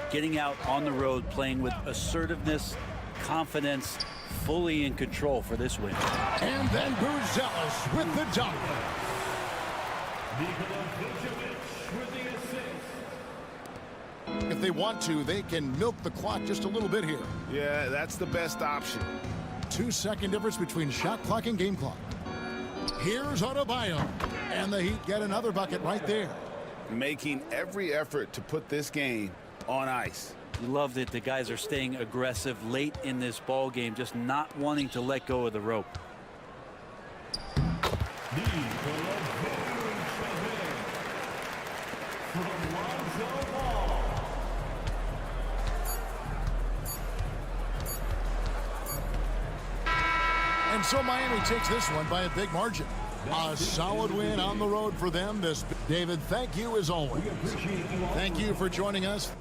Getting out on the road, playing with assertiveness, confidence, fully in control for this win. And then Buzelis with the dunk. If they want to, they can milk the clock just a little bit here. Yeah, that's the best option. 2-second difference between shot clock and game clock. Here's Adebayo. And the Heat get another bucket right there. Making every effort to put this game on ice. You love that the guys are staying aggressive late in this ball game, just not wanting to let go of the rope. And so Miami takes this one by a big margin. A solid win on the road for them. David, thank you as always. Thank you for joining us.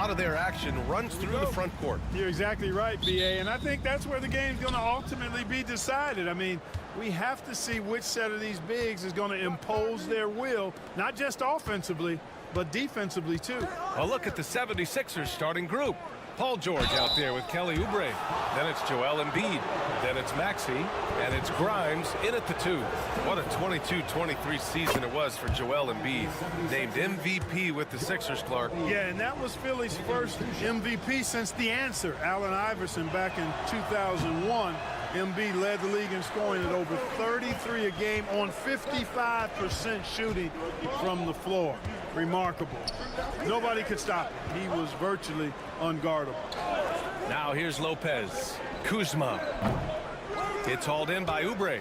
lot of their action runs through the front court. You're exactly right, B.A., and I think that's where the game's going to ultimately be decided. I mean, we have to see which set of these bigs is going to impose their will, not just offensively, but defensively, too. A look at the 76ers starting group. Paul George out there with Kelly Oubre. Then it's Joel Embiid. Then it's Maxey. And it's Grimes in at the 2. What a 22-23 season it was for Joel Embiid. Named MVP with the Sixers, Clark. Yeah, and that was Philly's first MVP since the answer, Allen Iverson, back in 2001. Embiid led the league in scoring at over 33 a game on 55% shooting from the floor. Remarkable. Nobody could stop him. He was virtually unguardable. Now here's Lopez. Kuzma. It's hauled in by Oubre.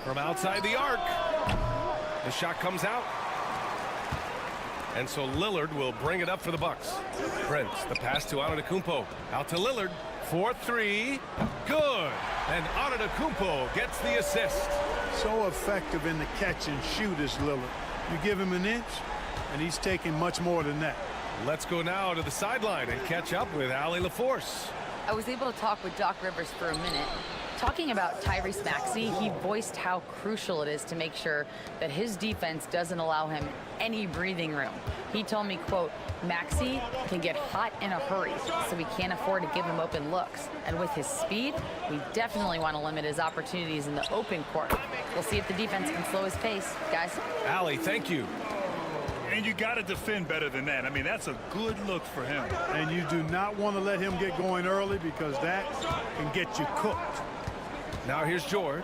From outside the arc. The shot comes out. And so Lillard will bring it up for the Bucks. Prince, the pass to Antetokounmpo. Out to Lillard. 4-3. Good. And Antetokounmpo gets the assist. So effective in the catch and shoot is Lillard. You give him an inch, and he's taking much more than that. Let's go now to the sideline and catch up with Allie LaForce. I was able to talk with Doc Rivers for a minute. Talking about Tyrese Maxey, he voiced how crucial it is to make sure that his defense doesn't allow him any breathing room. He told me, quote, Maxey can get hot in a hurry, so we can't afford to give him open looks. And with his speed, we definitely want to limit his opportunities in the open court. We'll see if the defense can slow his pace, guys. Allie, thank you. And you got to defend better than that. I mean, that's a good look for him. And you do not want to let him get going early because that can get you cooked. Now here's George.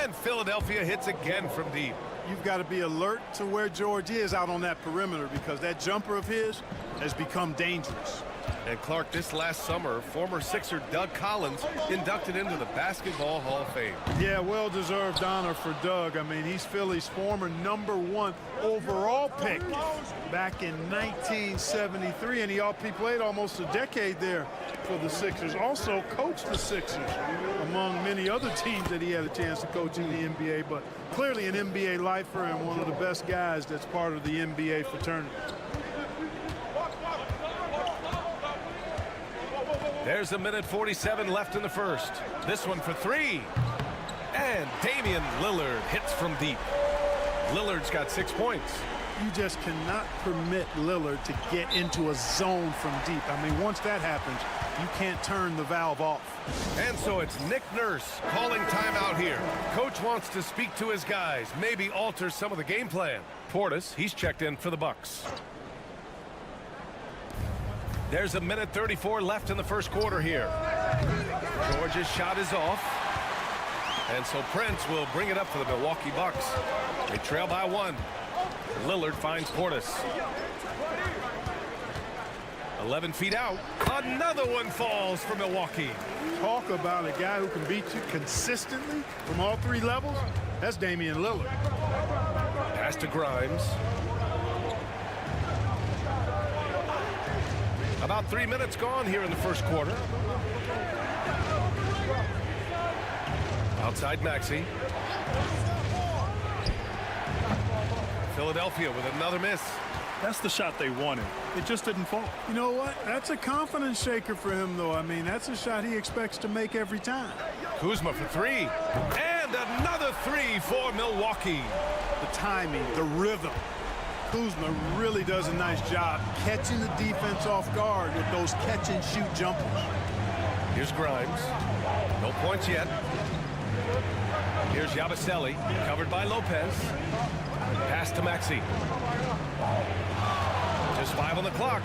And Philadelphia hits again from deep. You've got to be alert to where George is out on that perimeter because that jumper of his has become dangerous. And Clark, this last summer, former Sixer Doug Collins inducted into the Basketball Hall of Fame. Yeah, well-deserved honor for Doug. I mean, he's Philly's former #1 overall pick back in 1973, and he played almost a decade there for the Sixers. Also coached the Sixers, among many other teams that he had a chance to coach in the NBA, but clearly an NBA lifer and one of the best guys that's part of the NBA fraternity. There's a minute 47 left in the first. This one for 3. And Damian Lillard hits from deep. Lillard's got 6 points. You just cannot permit Lillard to get into a zone from deep. I mean, once that happens, you can't turn the valve off. And so it's Nick Nurse calling timeout here. Coach wants to speak to his guys, maybe alter some of the game plan. Portis, he's checked in for the Bucks. There's a minute 34 left in the first quarter here. George's shot is off. And so Prince will bring it up for the Milwaukee Bucks. They trail by 1. Lillard finds Portis. 11 feet out. Another one falls for Milwaukee. Talk about a guy who can beat you consistently from all 3 levels. That's Damian Lillard. Pass to Grimes. About 3 minutes gone here in the first quarter. Outside Maxey. Philadelphia with another miss. That's the shot they wanted. It just didn't fall. You know what? That's a confidence shaker for him, though. I mean, that's a shot he expects to make every time. Kuzma for 3. And another 3 for Milwaukee. The timing, the rhythm. Kuzma really does a nice job catching the defense off guard with those catch-and-shoot jumpers. Here's Grimes. No points yet. Here's Yabusele, covered by Lopez. Pass to Maxey. Just 5 on the clock.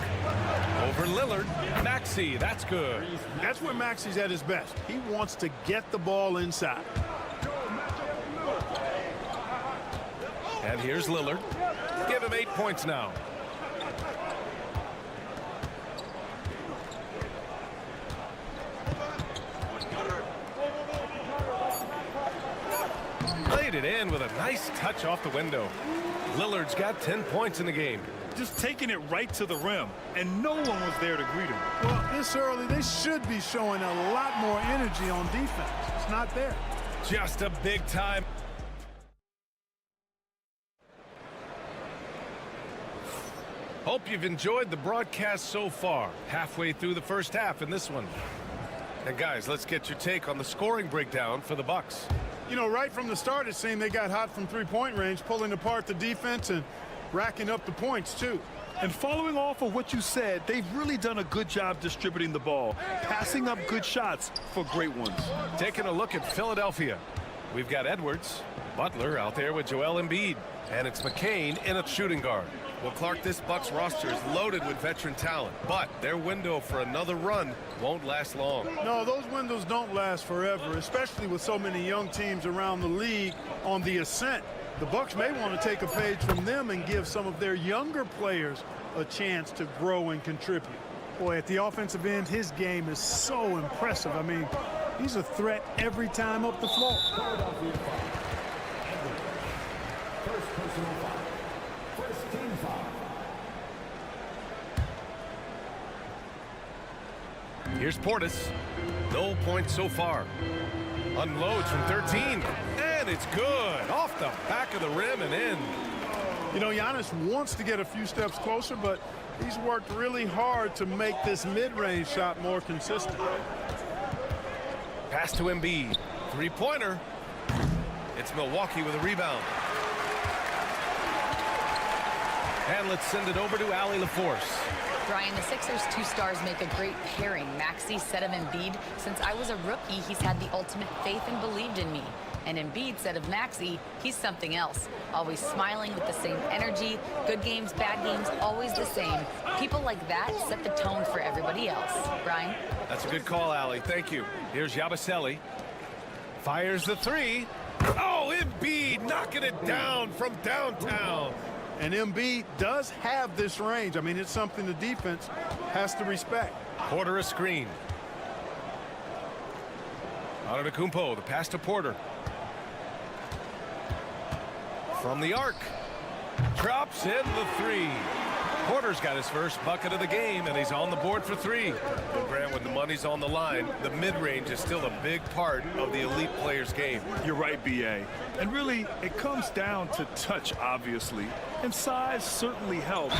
Over Lillard. Maxey, that's good. That's where Maxey's at his best. He wants to get the ball inside. And here's Lillard. Give him 8 points now. Laid it in with a nice touch off the window. Lillard's got 10 points in the game. Just taking it right to the rim, and no one was there to greet him. Well, this early, they should be showing a lot more energy on defense. It's not there. Just a big time. Hope you've enjoyed the broadcast so far. Halfway through the first half in this one. And guys, let's get your take on the scoring breakdown for the Bucks. You know, right from the start, it seemed they got hot from three-point range, pulling apart the defense and racking up the points, too. And following off of what you said, they've really done a good job distributing the ball, passing up good shots for great ones. Taking a look at Philadelphia. We've got Edwards, Butler out there with Joel Embiid, and it's McCain in a shooting guard. Well, Clark, this Bucks roster is loaded with veteran talent, but their window for another run won't last long. No, those windows don't last forever, especially with so many young teams around the league on the ascent. The Bucks may want to take a page from them and give some of their younger players a chance to grow and contribute. Boy, at the offensive end, his game is so impressive. I mean, he's a threat every time up the floor. Here's Portis. No points so far. Unloads from 13. And it's good. Off the back of the rim and in. You know, Giannis wants to get a few steps closer, but he's worked really hard to make this mid-range shot more consistent. Pass to Embiid. Three-pointer. It's Milwaukee with a rebound. And let's send it over to Allie LaForce. Brian, the Sixers' 2 stars make a great pairing. Maxey said of Embiid, since I was a rookie, he's had the ultimate faith and believed in me. And Embiid said of Maxey, he's something else. Always smiling with the same energy. Good games, bad games, always the same. People like that set the tone for everybody else. Brian? That's a good call, Allie. Thank you. Here's Yabusele. Fires the 3. Oh, Embiid knocking it down from downtown. And Embiid does have this range. I mean, it's something the defense has to respect. Porter a screen. Antetokounmpo, the pass to Porter. From the arc. Drops in the 3. Porter's got his first bucket of the game, and he's on the board for 3. But Grant, when the money's on the line, the mid-range is still a big part of the elite player's game. You're right, B.A. And really, it comes down to touch, obviously. And size certainly helps.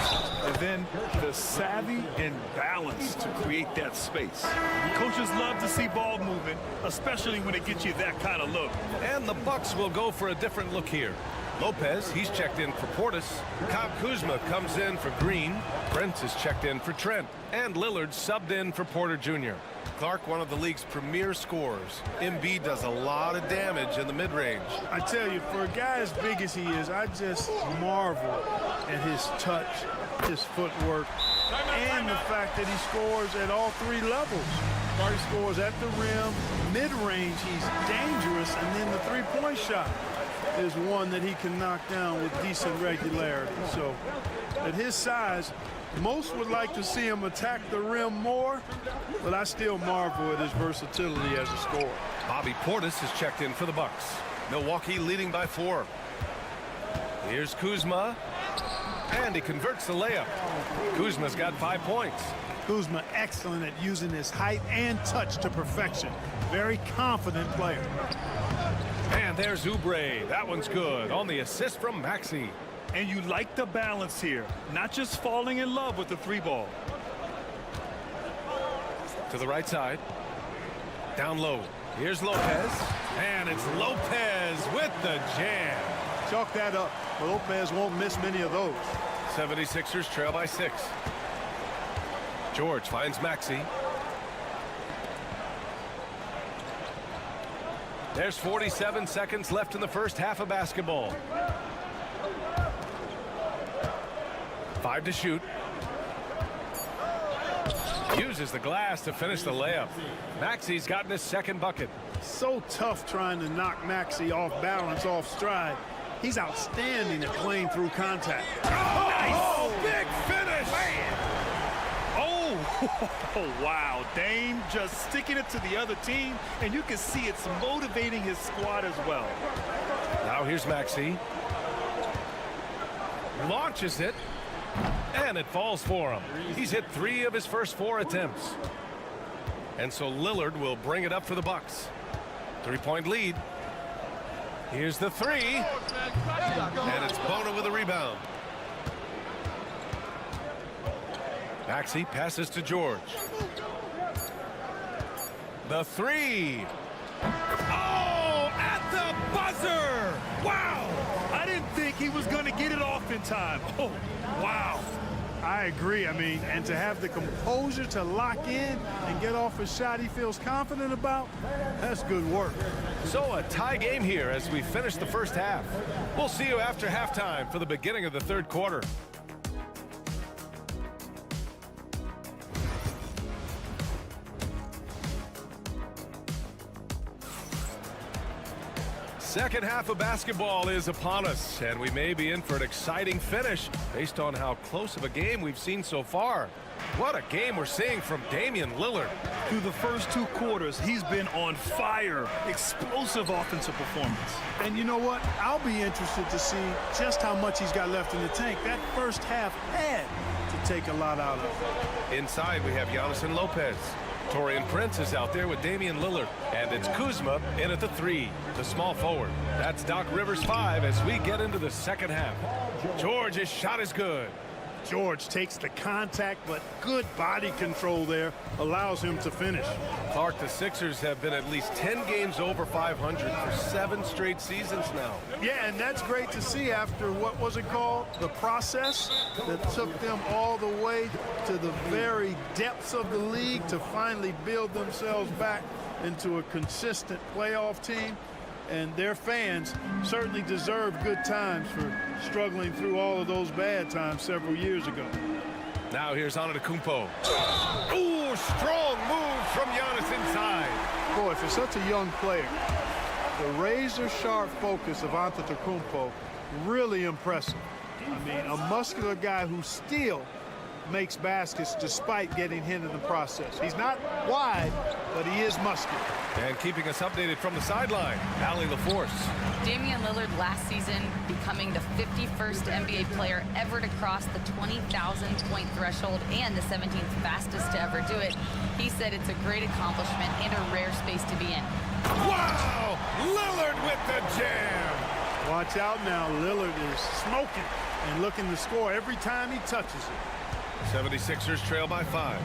And then the savvy and balance to create that space. Coaches love to see ball movement, especially when it gets you that kind of look. And the Bucks will go for a different look here. Lopez, he's checked in for Portis. Kyle Kuzma comes in for Green. Prince is checked in for Trent. And Lillard subbed in for Porter Jr. Clark, one of the league's premier scorers. Embiid does a lot of damage in the mid-range. I tell you, for a guy as big as he is, I just marvel at his touch, his footwork, and the fact that he scores at all three levels. He scores at the rim, mid-range, he's dangerous, and then the three-point shot is one that he can knock down with decent regularity. So at his size, most would like to see him attack the rim more, but I still marvel at his versatility as a scorer. Bobby Portis is checked in for the Bucks. Milwaukee leading by 4. Here's Kuzma, and he converts the layup. Kuzma's got 5 points. Kuzma excellent at using his height and touch to perfection. Very confident player. And there's Oubre. That one's good on the assist from Maxey. And you like the balance here, not just falling in love with the 3-ball. To the right side. Down low. Here's Lopez. And it's Lopez with the jam. Chalk that up. Lopez won't miss many of those. 76ers trail by 6. George finds Maxey. There's 47 seconds left in the first half of basketball. 5 to shoot. Uses the glass to finish the layup. Maxey's gotten his second bucket. So tough trying to knock Maxey off balance, off stride. He's outstanding at playing through contact. Oh, nice. Big finish. Man. Oh, wow. Dame just sticking it to the other team, and you can see it's motivating his squad as well. Now here's Maxey. Launches it. And it falls for him. He's hit 3 of his first 4 attempts. And so Lillard will bring it up for the Bucks. 3-point lead. Here's the 3. And it's Bona with a rebound. Maxey passes to George. The 3. Oh, at the buzzer. Wow. I didn't think he was going to get it off in time. Oh, wow. I agree. I mean, and to have the composure to lock in and get off a shot he feels confident about, that's good work. So a tie game here as we finish the first half. We'll see you after halftime for the beginning of the third quarter. Second half of basketball is upon us, and we may be in for an exciting finish based on how close of a game we've seen so far. What a game we're seeing from Damian Lillard. Through the first 2 quarters, he's been on fire. Explosive offensive performance. And you know what? I'll be interested to see just how much he's got left in the tank. That first half had to take a lot out of it. Inside, we have Giannis and Lopez. Taurean Prince is out there with Damian Lillard. And it's Kuzma in at the 3, the small forward. That's Doc Rivers' 5 as we get into the second half. George's shot is good. George takes the contact, but good body control there allows him to finish. Clark, the Sixers have been at least 10 games over 500 for 7 straight seasons now. Yeah, and that's great to see after what was it called? The process that took them all the way to the very depths of the league to finally build themselves back into a consistent playoff team. And their fans certainly deserve good times for struggling through all of those bad times several years ago. Now here's Antetokounmpo. Ooh, strong move from Giannis inside. Boy, for such a young player, the razor-sharp focus of Antetokounmpo, really impressive. I mean, a muscular guy who still makes baskets despite getting hit in the process. He's not wide, but he is muscular. And keeping us updated from the sideline, Allie LaForce. Damian Lillard last season becoming the 51st NBA player ever to cross the 20,000-point threshold and the 17th fastest to ever do it. He said it's a great accomplishment and a rare space to be in. Wow! Lillard with the jam! Watch out now. Lillard is smoking and looking to score every time he touches it. 76ers trail by 5.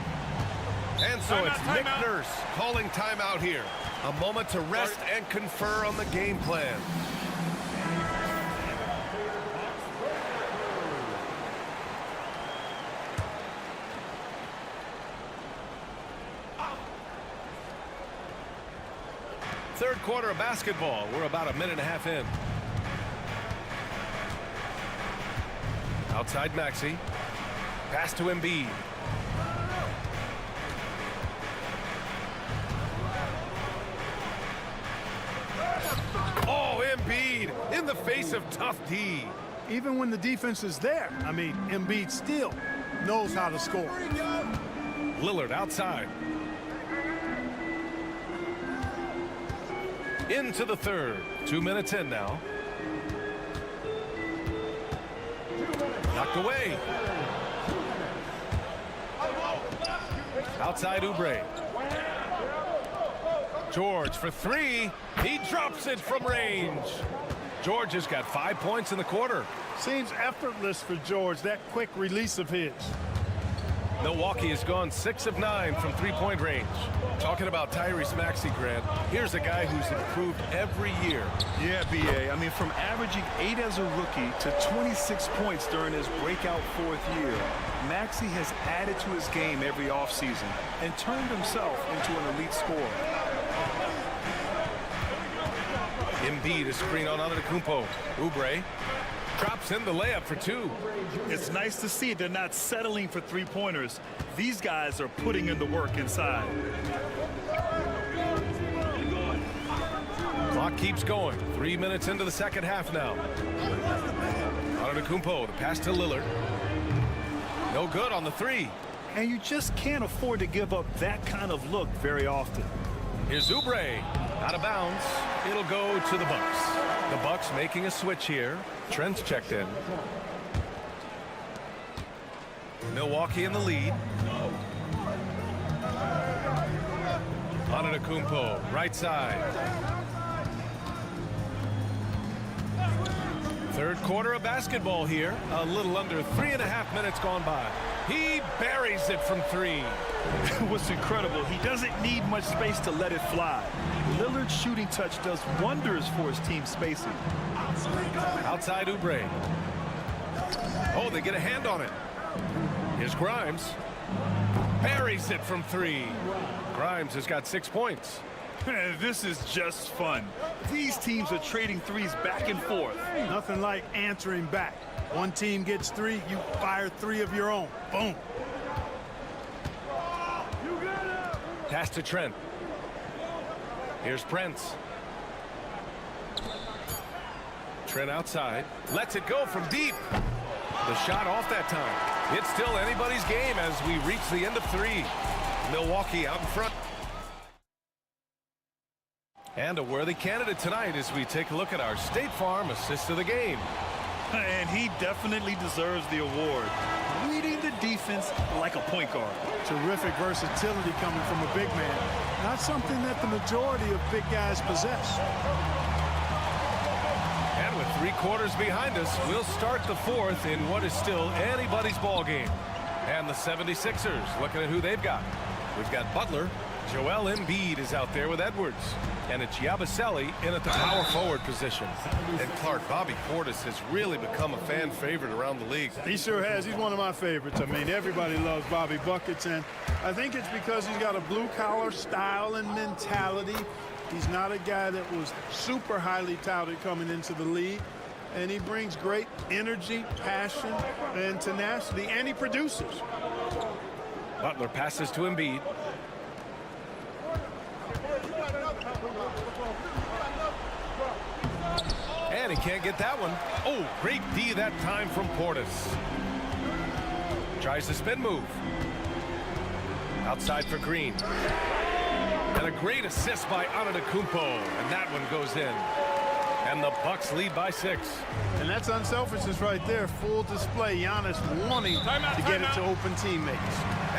And so it's Nick Nurse calling timeout here. A moment to rest and confer on the game plan. Third quarter of basketball. We're about a minute and a half in. Outside Maxey. Pass to Embiid. Oh, Embiid in the face of tough D. Even when the defense is there, I mean, Embiid still knows how to score. Lillard outside. Into the third. 2 minutes in now. Knocked away. Outside Oubre. George for three. He drops it from range. George has got 5 points in the quarter. Seems effortless for George, that quick release of his. Milwaukee has gone 6 of 9 from three-point range. Talking about Tyrese Maxey, Grant, here's a guy who's improved every year. Yeah, B.A. I mean, from averaging 8 as a rookie to 26 points during his breakout 4th year, Maxey has added to his game every offseason and turned himself into an elite scorer. Embiid is screen on Antetokounmpo. Oubre drops in the layup for 2. It's nice to see they're not settling for three-pointers. These guys are putting in the work inside. Clock keeps going. 3 minutes into the second half now. Antetokounmpo, the pass to Lillard. No good on the three. And you just can't afford to give up that kind of look very often. Here's Oubre. Out of bounds. It'll go to the Bucks. The Bucks making a switch here. Trent's checked in. Milwaukee in the lead. Antetokounmpo, right side. Third quarter of basketball here. A little under 3.5 minutes gone by. He buries it from 3. What's incredible, he doesn't need much space to let it fly. Lillard's shooting touch does wonders for his team spacing. Outside Oubre. Oh, they get a hand on it. Here's Grimes. Buries it from 3. Grimes has got 6 points. This is just fun. These teams are trading threes back and forth. Nothing like answering back. One team gets 3, you fire 3 of your own. Boom. Pass to Trent. Here's Prince. Trent outside. Lets it go from deep. The shot off that time. It's still anybody's game as we reach the end of 3. Milwaukee out in front. And a worthy candidate tonight as we take a look at our State Farm assist of the game. And he definitely deserves the award. Reading the defense like a point guard. Terrific versatility coming from a big man. Not something that the majority of big guys possess. And with 3 quarters behind us, we'll start the 4th in what is still anybody's ball game. And the 76ers, looking at who they've got. We've got Butler. Joel Embiid is out there with Edwards. And it's Yabusele in at the power forward position. And Clark, Bobby Portis has really become a fan favorite around the league. He sure has. He's one of my favorites. I mean, everybody loves Bobby Buckets, and I think it's because he's got a blue-collar style and mentality. He's not a guy that was super highly touted coming into the league, and he brings great energy, passion, and tenacity, and he produces. Butler passes to Embiid. And he can't get that one. Oh, great D that time from Portis. Tries the spin move. Outside for Green. And a great assist by Antetokounmpo. And that one goes in. And the Bucks lead by 6. And that's unselfishness right there. Full display. Giannis wanting to get it to open teammates.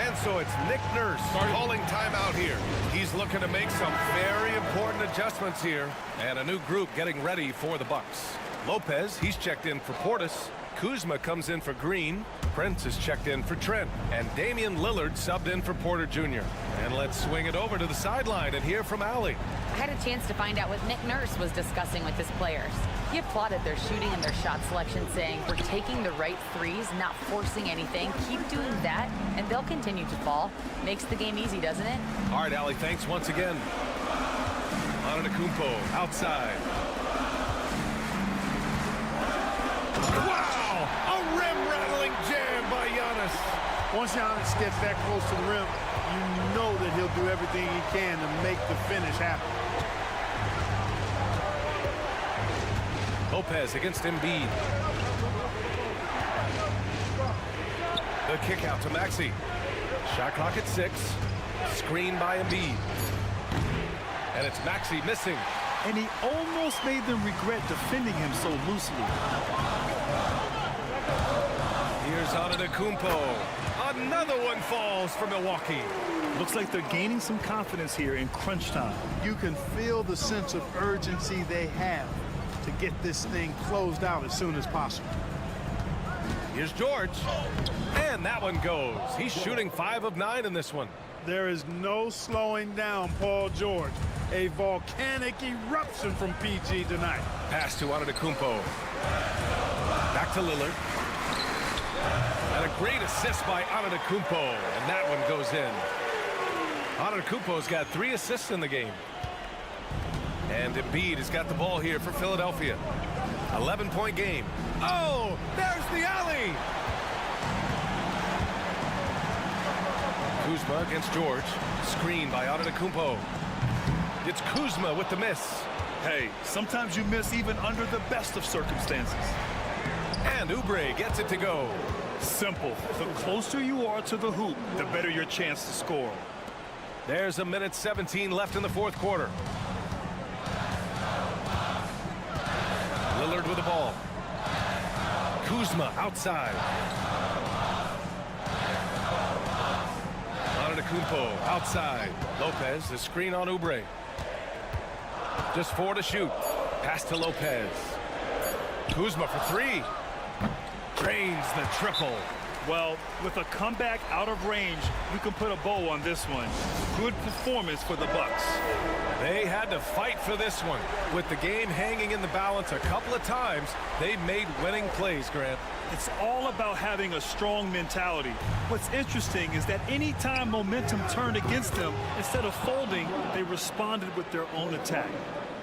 And so it's Nick Nurse calling timeout here. He's looking to make some very important adjustments here. And a new group getting ready for the Bucks. Lopez, he's checked in for Portis. Kuzma comes in for Green. Prince is checked in for Trent. And Damian Lillard subbed in for Porter Jr. And let's swing it over to the sideline and hear from Allie. I had a chance to find out what Nick Nurse was discussing with his players. He applauded their shooting and their shot selection, saying, "We're taking the right threes, not forcing anything. Keep doing that, and they'll continue to fall." Makes the game easy, doesn't it? All right, Allie, thanks once again. Antetokounmpo outside. Wow! A rim-rattling jam by Giannis. Once Giannis gets that close to the rim, you know that he'll do everything he can to make the finish happen. Lopez against Embiid. The kick out to Maxey. Shot clock at 6. Screen by Embiid. And it's Maxey missing. And he almost made them regret defending him so loosely. Here's Antetokounmpo. Another one falls for Milwaukee. Looks like they're gaining some confidence here in crunch time. You can feel the sense of urgency they have to get this thing closed out as soon as possible. Here's George. And that one goes. He's shooting 5 of 9 in this one. There is no slowing down Paul George. A volcanic eruption from PG tonight. Pass to Antetokounmpo. Back to Lillard. And a great assist by Antetokounmpo. And that one goes in. Antetokounmpo's got 3 assists in the game. And Embiid has got the ball here for Philadelphia. 11-point game. Oh, there's the alley. Kuzma against George. Screen by Antetokounmpo. It's Kuzma with the miss. Hey, sometimes you miss even under the best of circumstances. And Oubre gets it to go. Simple. The closer you are to the hoop, the better your chance to score. There's a minute 17 left in the fourth quarter. Lillard with the ball. Kuzma outside. Antetokounmpo outside. Lopez, the screen on Oubre. Just 4 to shoot. Pass to Lopez. Kuzma for 3. Drains the triple. Well, with a comeback out of range, you can put a bow on this one. Good performance for the Bucks. They had to fight for this one. With the game hanging in the balance a couple of times, they made winning plays, Grant. It's all about having a strong mentality. What's interesting is that any time momentum turned against them, instead of folding, they responded with their own attack.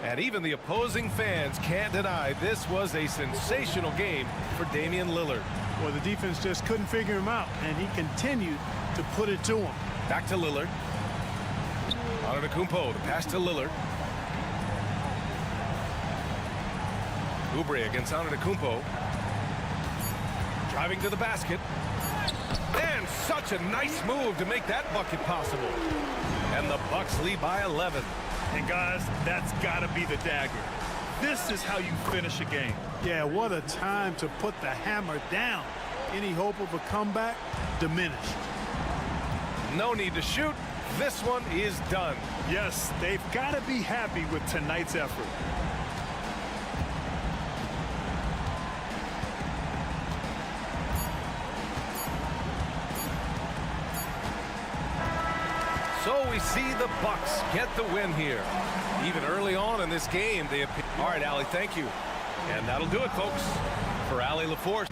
And even the opposing fans can't deny this was a sensational game for Damian Lillard. Well, the defense just couldn't figure him out, and he continued to put it to him. Back to Lillard. Antetokounmpo, the pass to Lillard. Oubre against Antetokounmpo. Driving to the basket. And such a nice move to make that bucket possible. And the Bucks lead by 11. And guys, that's got to be the dagger. This is how you finish a game. Yeah, what a time to put the hammer down. Any hope of a comeback diminished. No need to shoot. This one is done. Yes, they've got to be happy with tonight's effort. So we see the Bucks get the win here. Even early on in this game, they appear. All right, Allie, thank you. And that'll do it, folks. For Allie LaForce.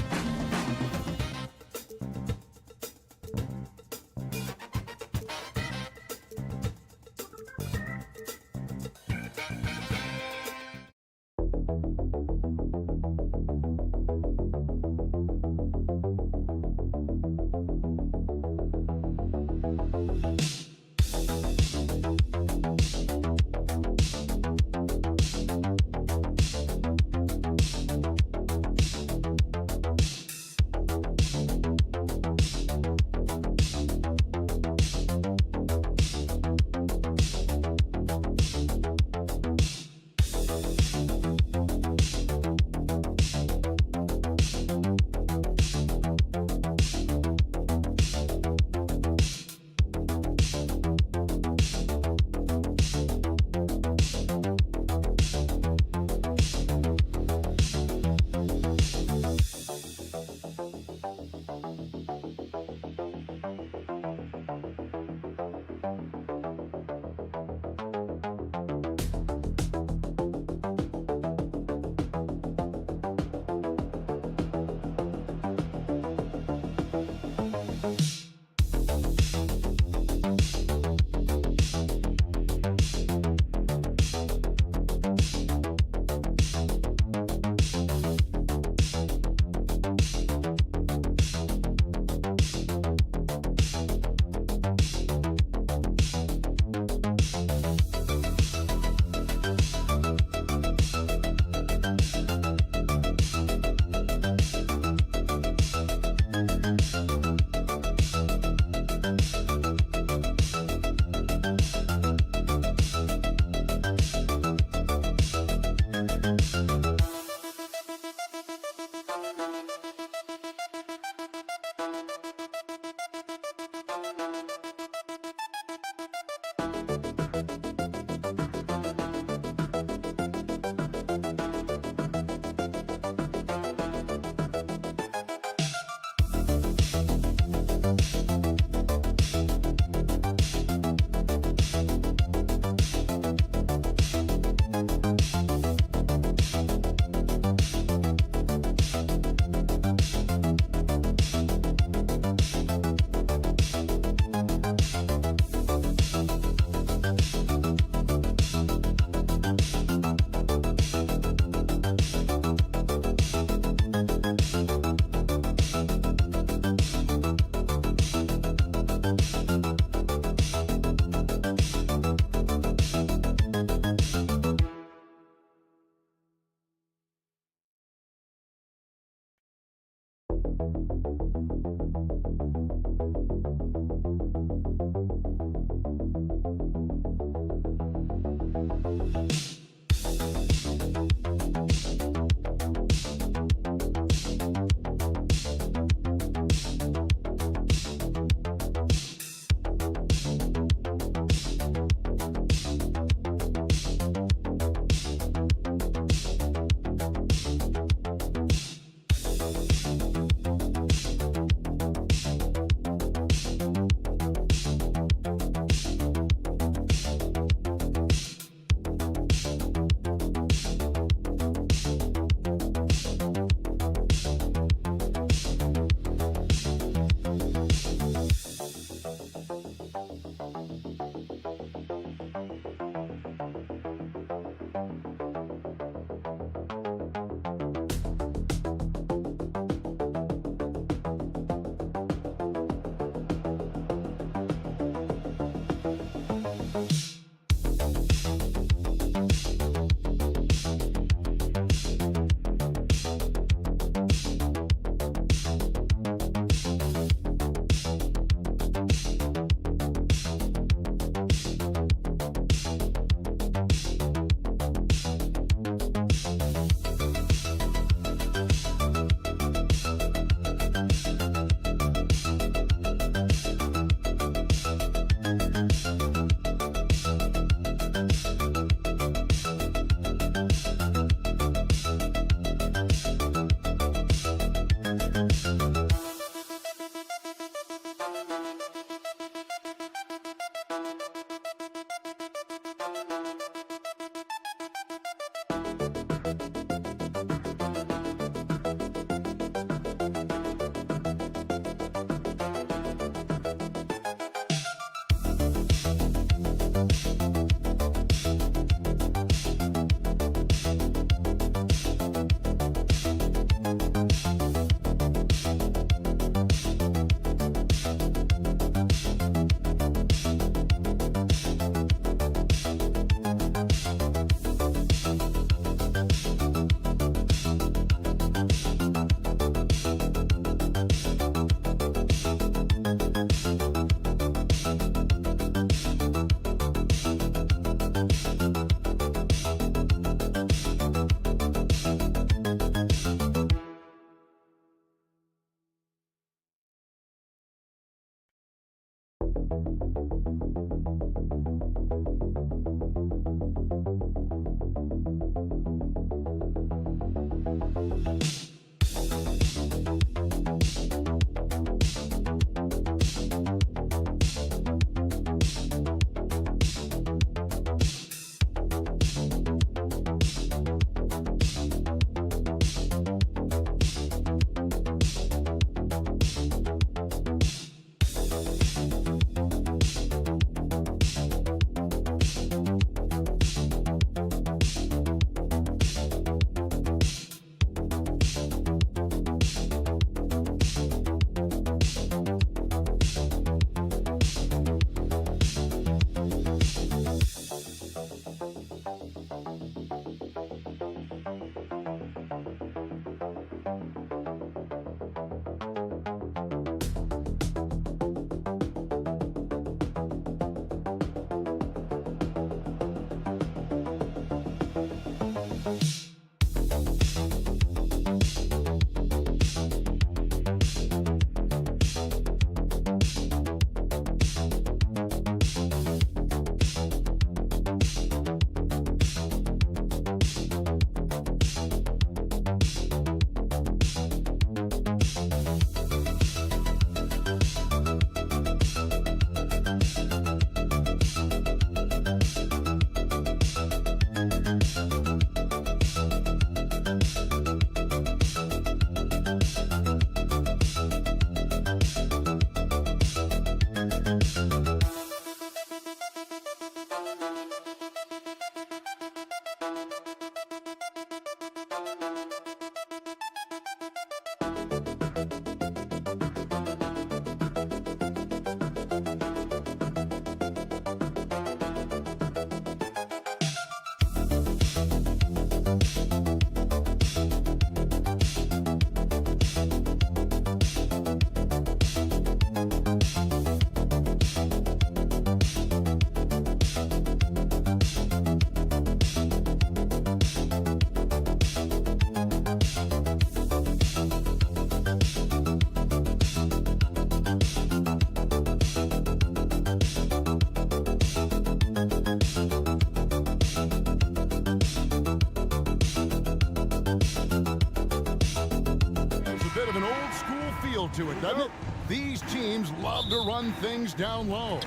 to it, doesn't it? These teams love to run things down low.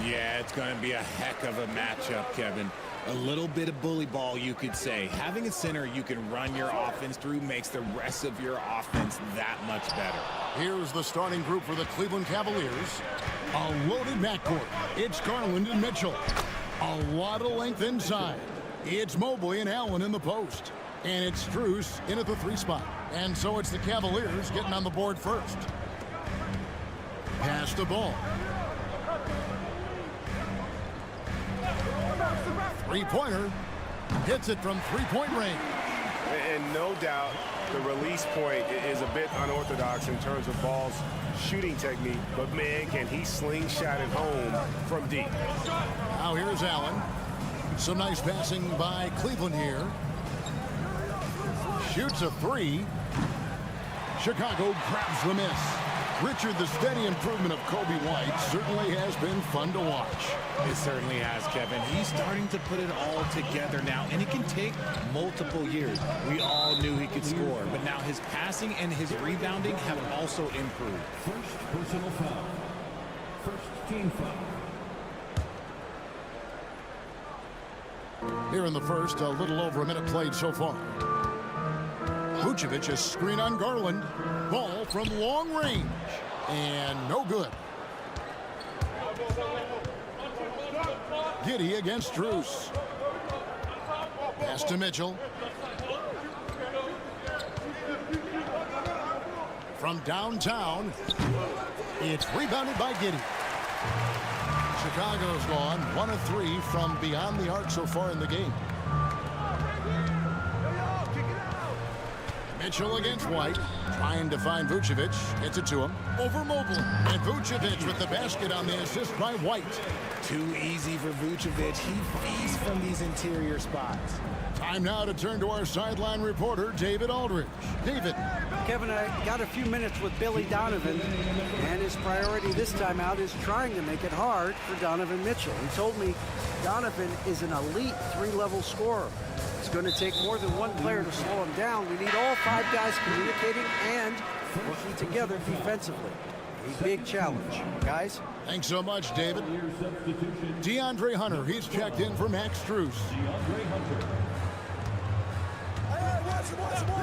Yeah, it's going to be a heck of a matchup, Kevin. A little bit of bully ball, you could say. Having a center you can run your offense through makes the rest of your offense that much better. Here's the starting group for the Cleveland Cavaliers. A loaded backcourt. It's Garland and Mitchell. A lot of length inside. It's Mobley and Allen in the post. And it's Strus in at the 3 spot. And so it's the Cavaliers getting on the board first. Pass the ball. Three-pointer. Hits it from three-point range. And no doubt the release point is a bit unorthodox in terms of ball's shooting technique. But, man, can he slingshot it home from deep. Now here's Allen. Some nice passing by Cleveland here. Shoots a 3. Chicago grabs the miss. Richard, the steady improvement of Kobe White certainly has been fun to watch. It certainly has, Kevin. He's starting to put it all together now, and it can take multiple years. We all knew he could score, but now his passing and his rebounding have also improved. First personal foul. First team foul. Here in the first, a little over a minute played so far. Vucevic, a screen on Garland. Ball from long range. And no good. Giddey against Strus. Pass to Mitchell. From downtown, it's rebounded by Giddey. Chicago's gone 1 of 3 from beyond the arc so far in the game. Mitchell against White, trying to find Vucevic. Gets it to him. Over Mobley. And Vucevic with the basket on the assist by White. Too easy for Vucevic. He feeds from these interior spots. Time now to turn to our sideline reporter, David Aldridge. David. Kevin, I got a few minutes with Billy Donovan, and his priority this time out is trying to make it hard for Donovan Mitchell. He told me Donovan is an elite 3-level scorer. It's going to take more than one player to slow him down. We need all 5 guys communicating and working together defensively. A big challenge. Guys? Thanks so much, David. DeAndre Hunter, he's checked in for Max Strus.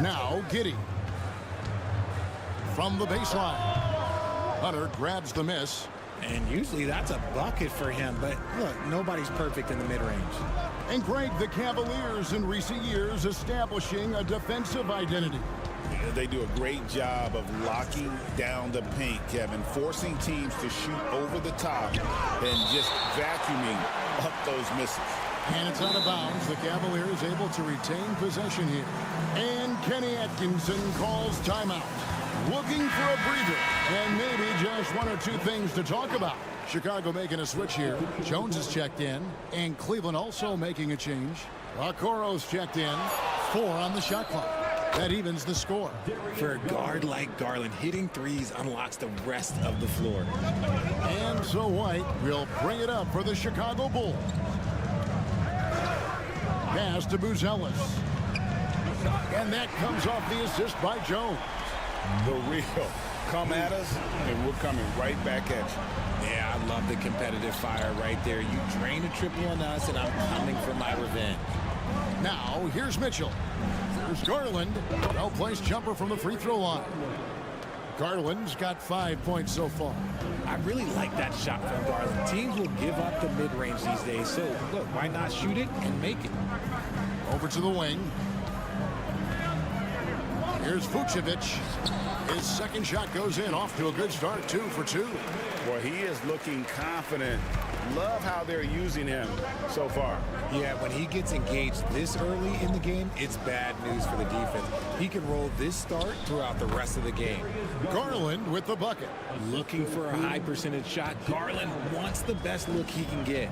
Now, Giddey. From the baseline. Hunter grabs the miss. And usually that's a bucket for him, but look, nobody's perfect in the mid-range. And Greg, the Cavaliers in recent years establishing a defensive identity. They do a great job of locking down the paint, Kevin, forcing teams to shoot over the top and just vacuuming up those misses. And it's out of bounds. The Cavaliers able to retain possession here. And Kenny Atkinson calls timeout. Looking for a breather. And maybe just 1 or 2 things to talk about. Chicago making a switch here. Jones is checked in. And Cleveland also making a change. Okoro's checked in. 4 on the shot clock. That evens the score. For a guard like Garland, hitting threes unlocks the rest of the floor. And so White will bring it up for the Chicago Bulls. Pass to Buzelis. And that comes off the assist by Jones. The real come at us, and we're coming right back at you. Yeah, I love the competitive fire right there. You drain a triple on us, and I'm coming for my revenge. Now, here's Mitchell. There's Garland. Well-placed jumper from the free throw line. Garland's got 5 points so far. I really like that shot from Garland. Teams will give up the mid-range these days, so look, why not shoot it and make it? Over to the wing. Here's Vucevic. His second shot goes in, off to a good start, 2 for 2. Well, he is looking confident. Love how they're using him so far. Yeah, when he gets engaged this early in the game, it's bad news for the defense. He can roll this start throughout the rest of the game. Garland with the bucket. Looking for a high percentage shot. Garland wants the best look he can get.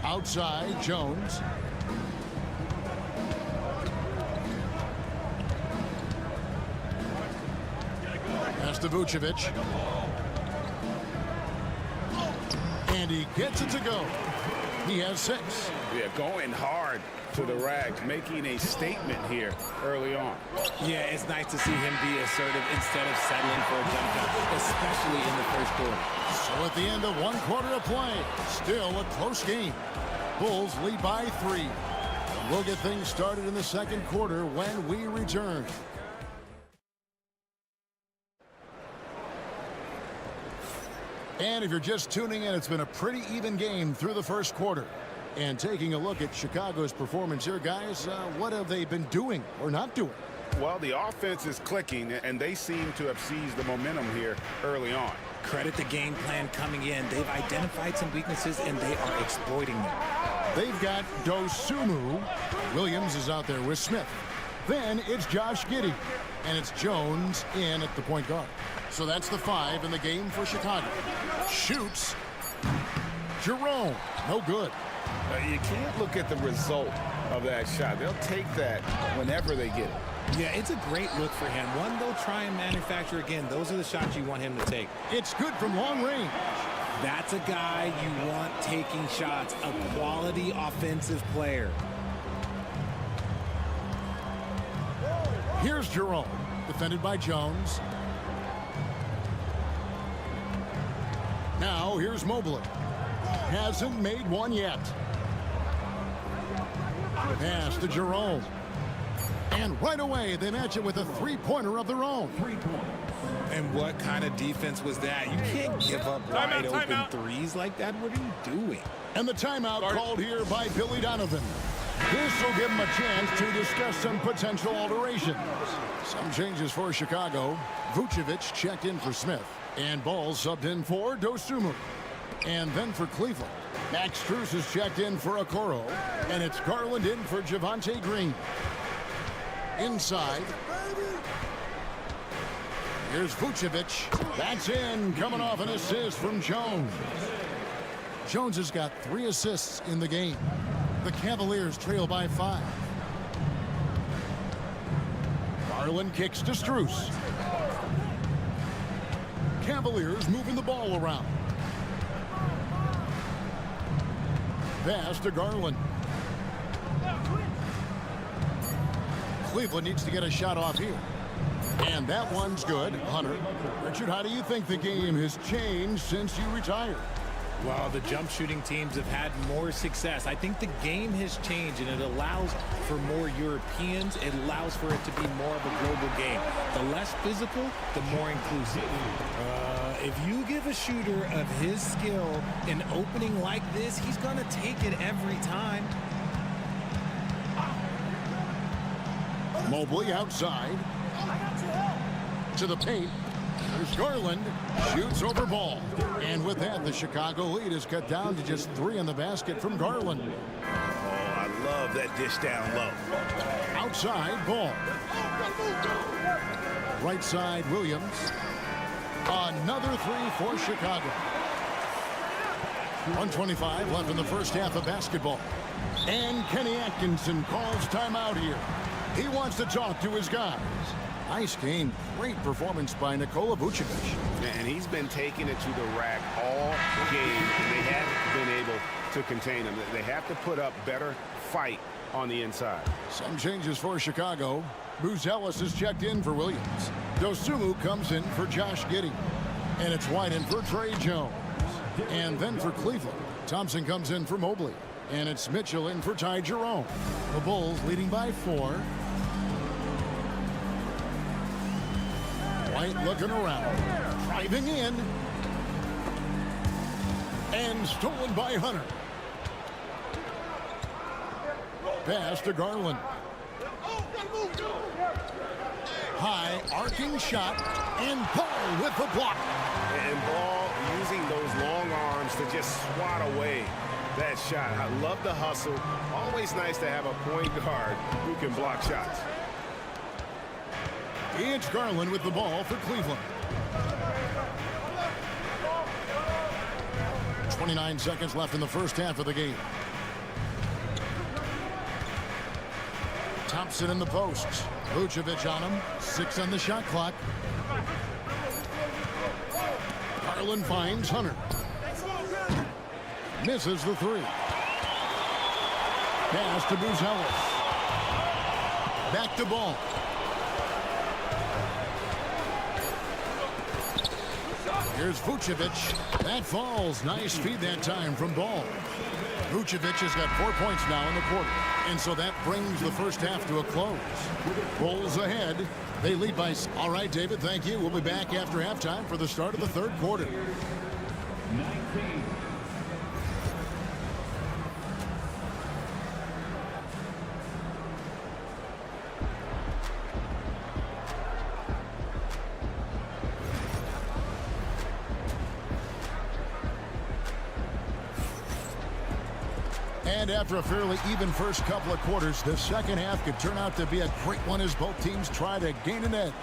Outside, Jones. Pass to Vucevic. And he gets it to go. He has 6. Yeah, going hard to the rack, making a statement here early on. Yeah, it's nice to see him be assertive instead of settling for a jump shot, especially in the first quarter. So at the end of 1 quarter of play, still a close game. Bulls lead by 3. We'll get things started in the second quarter when we return. And if you're just tuning in, it's been a pretty even game through the first quarter. And taking a look at Chicago's performance here, guys, what have they been doing or not doing? Well, the offense is clicking, and they seem to have seized the momentum here early on. Credit the game plan coming in. They've identified some weaknesses, and they are exploiting them. They've got Dosunmu. Williams is out there with Smith. Then it's Josh Giddey. And it's Jones in at the point guard. So that's the 5 in the game for Chicago. Shoots. Jerome. No good. You can't look at the result of that shot. They'll take that whenever they get it. Yeah, it's a great look for him. One they'll try and manufacture again. Those are the shots you want him to take. It's good from long range. That's a guy you want taking shots, a quality offensive player. Here's Jerome, defended by Jones. Now here's Mobley. Hasn't made one yet. Pass to Jerome. And right away, they match it with a three-pointer of their own. And what kind of defense was that? You can't give up wide open threes like that. What are you doing? And the timeout called here by Billy Donovan. This will give him a chance to discuss some potential alterations. Some changes for Chicago. Vucevic checked in for Smith. And Ball subbed in for Dosunmu. And then for Cleveland, Max Strus is checked in for Okoro. And it's Garland in for Javonte Green. Inside. Here's Vucevic. That's in, coming off an assist from Jones. Jones has got 3 assists in the game. The Cavaliers trail by 5. Garland kicks to Strus. Cavaliers moving the ball around. Pass to Garland. Cleveland needs to get a shot off here. And that one's good. Hunter. Richard, how do you think the game has changed since you retired? Well, the jump shooting teams have had more success. I think the game has changed, and it allows for more Europeans. It allows for it to be more of a global game. The less physical, the more inclusive. If you give a shooter of his skill an opening like this, he's going to take it every time. Mobley outside. To the paint. There's Garland. Shoots over Ball. And with that, the Chicago lead is cut down to just 3 in the basket from Garland. Oh, I love that dish down low. Outside, Ball. Right side, Williams. Another 3 for Chicago. 1:25 left in the first half of basketball. And Kenny Atkinson calls timeout here. He wants to talk to his guys. Nice game. Great performance by Nikola Vucevic. And he's been taking it to the rack all game, and they haven't been able to contain him. They have to put up better fight on the inside. Some changes for Chicago. Bruce Ellis is checked in for Williams. Dosunmu comes in for Josh Giddey. And it's White in for Trey Jones. And then for Cleveland, Thompson comes in for Mobley. And it's Mitchell in for Ty Jerome. The Bulls leading by 4. White looking around. Driving in. And stolen by Hunter. Pass to Garland. High arcing shot, and Ball with the block. And Ball using those long arms to just swat away that shot. I love the hustle. Always nice to have a point guard who can block shots. It's Garland with the ball for Cleveland. 29 seconds left in the first half of the game. Thompson in the posts. Vucevic on him. 6 on the shot clock. Garland finds Hunter. Misses the 3. Pass to Buzelis. Back to Ball. Here's Vucevic. That falls. Nice feed that time from Ball. Vucevic has got 4 points now in the quarter. And so that brings the first half to a close. Bulls ahead. They lead by... All right, David, thank you. We'll be back after halftime for the start of the third quarter. 19. And after a fairly even first couple of quarters, the second half could turn out to be a great one as both teams try to gain an edge.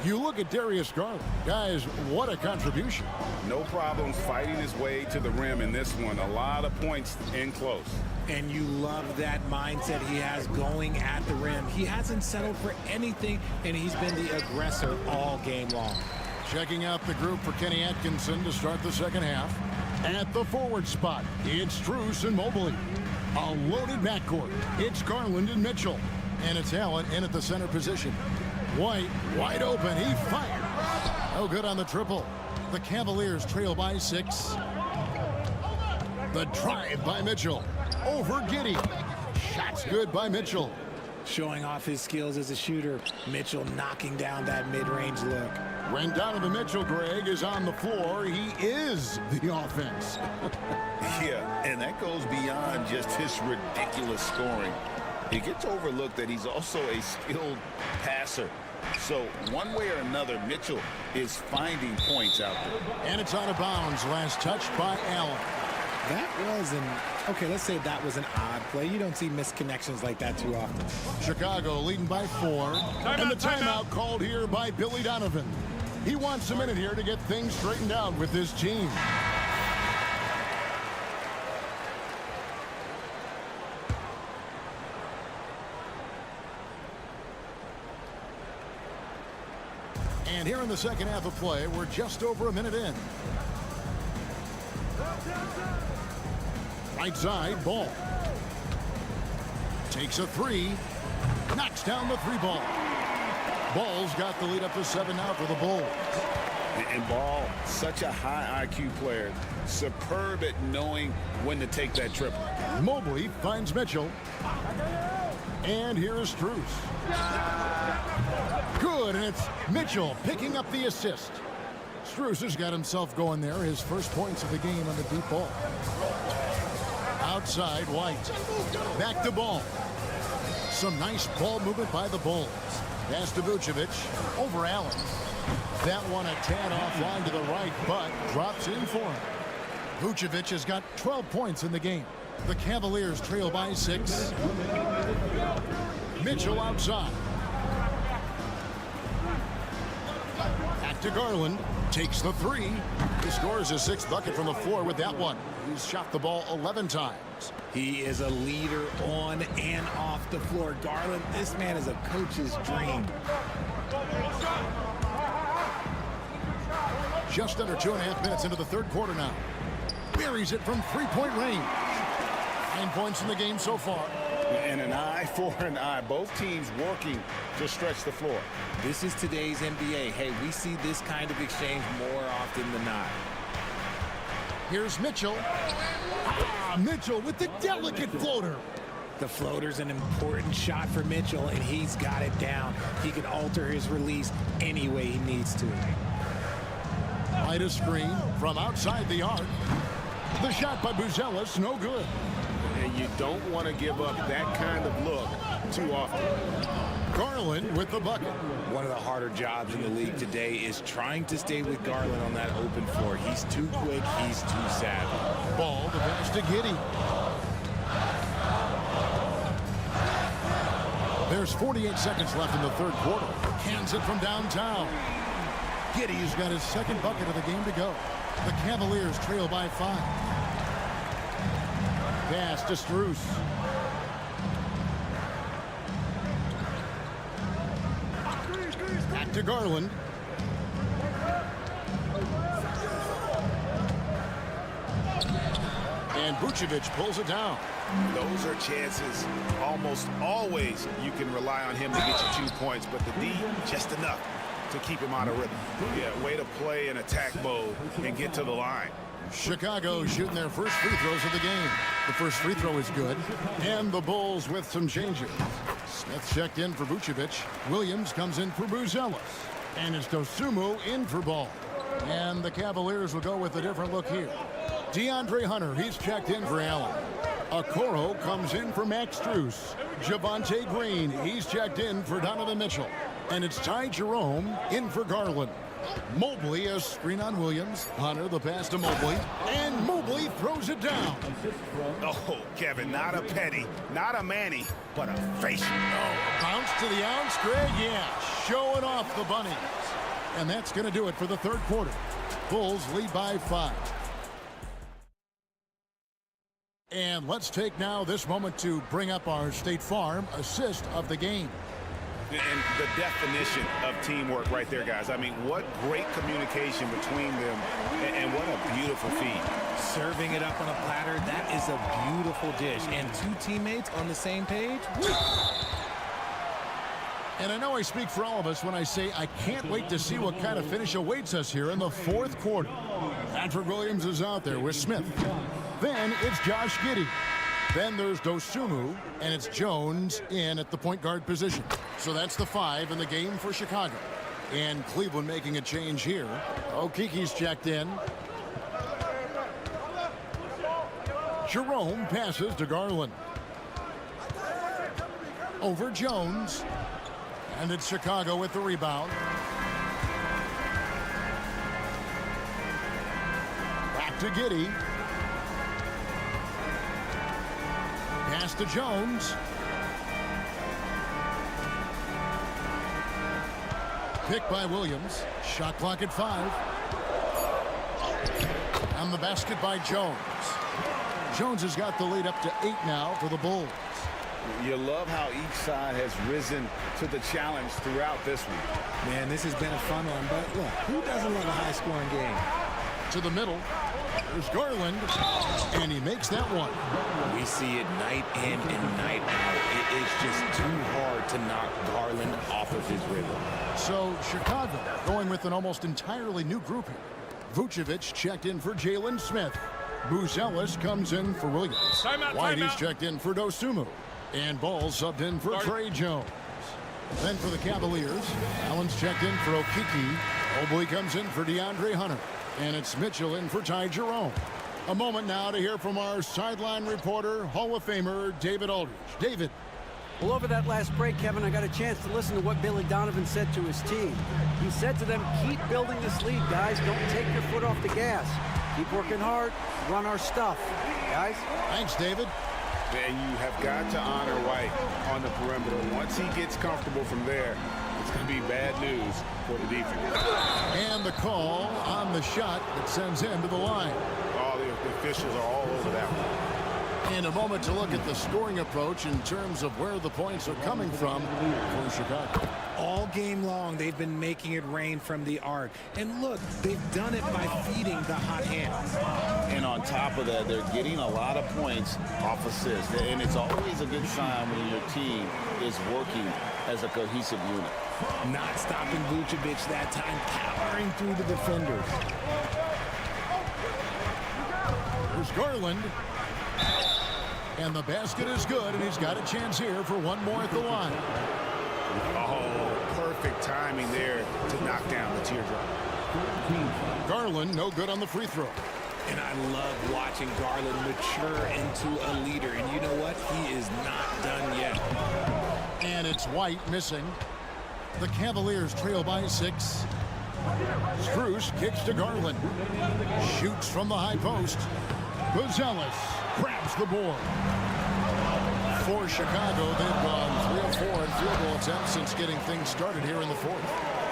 You look at Darius Garland. Guys, what a contribution. No problems fighting his way to the rim in this one. A lot of points in close. And you love that mindset he has going at the rim. He hasn't settled for anything, and he's been the aggressor all game long. Checking out the group for Kenny Atkinson to start the second half. At the forward spot, it's Strus and Mobley. A loaded backcourt. It's Garland and Mitchell. And it's Allen in at the center position. White, wide open. He fired. No good on the triple. The Cavaliers trail by 6. The drive by Mitchell. Over Giddey. Shots good by Mitchell. Showing off his skills as a shooter. Mitchell knocking down that mid-range look. When Donovan Mitchell, Greg, is on the floor, he is the offense. Yeah, and that goes beyond just his ridiculous scoring. It gets overlooked that he's also a skilled passer. So one way or another, Mitchell is finding points out there. And it's out of bounds. Last touched by Allen. That was okay, let's say that was an odd play. You don't see missed connections like that too often. Chicago leading by 4. And the timeout called here by Billy Donovan. He wants a minute here to get things straightened out with his team. And here in the second half of play, we're just over a minute in. Right side, Ball. Takes a 3. Knocks down the 3 ball. Ball's got the lead up to 7 now for the Bulls. And Ball, such a high IQ player. Superb at knowing when to take that triple. Mobley finds Mitchell. And here is Strus. Good, and it's Mitchell picking up the assist. Strus has got himself going there. His first points of the game on the deep ball. Outside, White. Back to Ball. Some nice ball movement by the Bulls. Pass to Vucevic. Over Allen. That one a tad offline to the right, but drops in for him. Vucevic has got 12 points in the game. The Cavaliers trail by 6. Mitchell outside. Back to Garland. Takes the 3. He scores his 6th bucket from the floor with that one. He's shot the ball 11 times. He is a leader on and off the floor. Garland, this man is a coach's dream. Just under 2.5 minutes into the third quarter now. Buries it from 3-point range. 9 points in the game so far. And an eye for an eye. Both teams working to stretch the floor. This is today's NBA. Hey, we see this kind of exchange more often than not. Here's Mitchell. Mitchell with the delicate floater. The floater's an important shot for Mitchell, and he's got it down. He can alter his release any way he needs to. Right a screen from outside the arc. The shot by Buzelis, no good. And you don't want to give up that kind of look too often. Garland with the bucket. One of the harder jobs in the league today is trying to stay with Garland on that open floor. He's too quick, he's too savvy. Ball, the pass to Giddey. There's 48 seconds left in the third quarter. Hands it from downtown. Giddey's got his 2nd bucket of the game to go. The Cavaliers trail by 5. Pass to Strus. Back to Garland. And Vucevic pulls it down. Those are chances almost always you can rely on him to get you 2 points, but the D, just enough to keep him out of rhythm. Yeah, way to play in attack mode and get to the line. Chicago shooting their first free throws of the game. The first free throw is good. And the Bulls with some changes. Smith checked in for Vucevic. Williams comes in for Buzelis. And it's Dosunmu in for Ball. And the Cavaliers will go with a different look here. DeAndre Hunter, he's checked in for Allen. Okoro comes in for Max Strus. Javonte Green, he's checked in for Donovan Mitchell. And it's Ty Jerome in for Garland. Mobley, a screen on Williams. Hunter, the pass to Mobley. And Mobley throws it down. Oh, Kevin, not a petty, not a Manny, but a facial. Oh, bounce to the ounce, Greg. Yeah, showing off the bunnies. And that's going to do it for the third quarter. Bulls lead by 5. And let's take now this moment to bring up our State Farm assist of the game. And the definition of teamwork right there, guys. I mean, what great communication between them, and what a beautiful feed. Serving it up on a platter, that is a beautiful dish. And 2 teammates on the same page. And I know I speak for all of us when I say I can't wait to see what kind of finish awaits us here in the fourth quarter. Patrick Williams is out there with Smith. Then it's Josh Giddey. Then there's Dosunmu, and it's Jones in at the point guard position. So that's the 5 in the game for Chicago. And Cleveland making a change here. Okiki's checked in. Jerome passes to Garland. Over Jones. And it's Chicago with the rebound. Back to Giddey. Pass to Jones. Pick by Williams. Shot clock at 5. And the basket by Jones. Jones has got the lead up to 8 now for the Bulls. You love how each side has risen to the challenge throughout this week. Man, this has been a fun one, but look, who doesn't love a high-scoring game? To the middle. There's Garland, and he makes that one. We see it night in and night out. It is just too hard to knock Garland off of his rhythm. So Chicago going with an almost entirely new group here. Vucevic checked in for Jalen Smith. Buzelis comes in for Williams. Whitey's checked in for Dosunmu. And Ball subbed in for Trey Jones. Then for the Cavaliers, Allen's checked in for Okiki. Mobley comes in for DeAndre Hunter. And it's Mitchell in for Ty Jerome. A moment now to hear from our sideline reporter, Hall of Famer David Aldridge. David. Well, over that last break, Kevin, I got a chance to listen to what Billy Donovan said to his team. He said to them, keep building this lead, guys. Don't take your foot off the gas. Keep working hard. Run our stuff, guys. Thanks, David. And you have got to honor White on the perimeter. Once he gets comfortable from there, it's going to be bad news for the defense. And the call on the shot that sends him to the line. All the officials are all over that one. In a moment to look at the scoring approach in terms of where the points are coming from for Chicago. All game long, they've been making it rain from the arc. And look, they've done it by feeding the hot hands. And on top of that, they're getting a lot of points off assists. And it's always a good sign when your team is working as a cohesive unit. Not stopping Vucevic that time, powering through the defenders. There's Garland. And the basket is good, and he's got a chance here for one more at the line. Oh, perfect timing there to knock down the teardrop. Garland, no good on the free throw. And I love watching Garland mature into a leader. And you know what? He is not done yet. And it's White missing. The Cavaliers trail by 6. Strus kicks to Garland. Shoots from the high post. Buzelis grabs the board. For Chicago, they've gone 3 of 4 in field goal attempts since getting things started here in the fourth.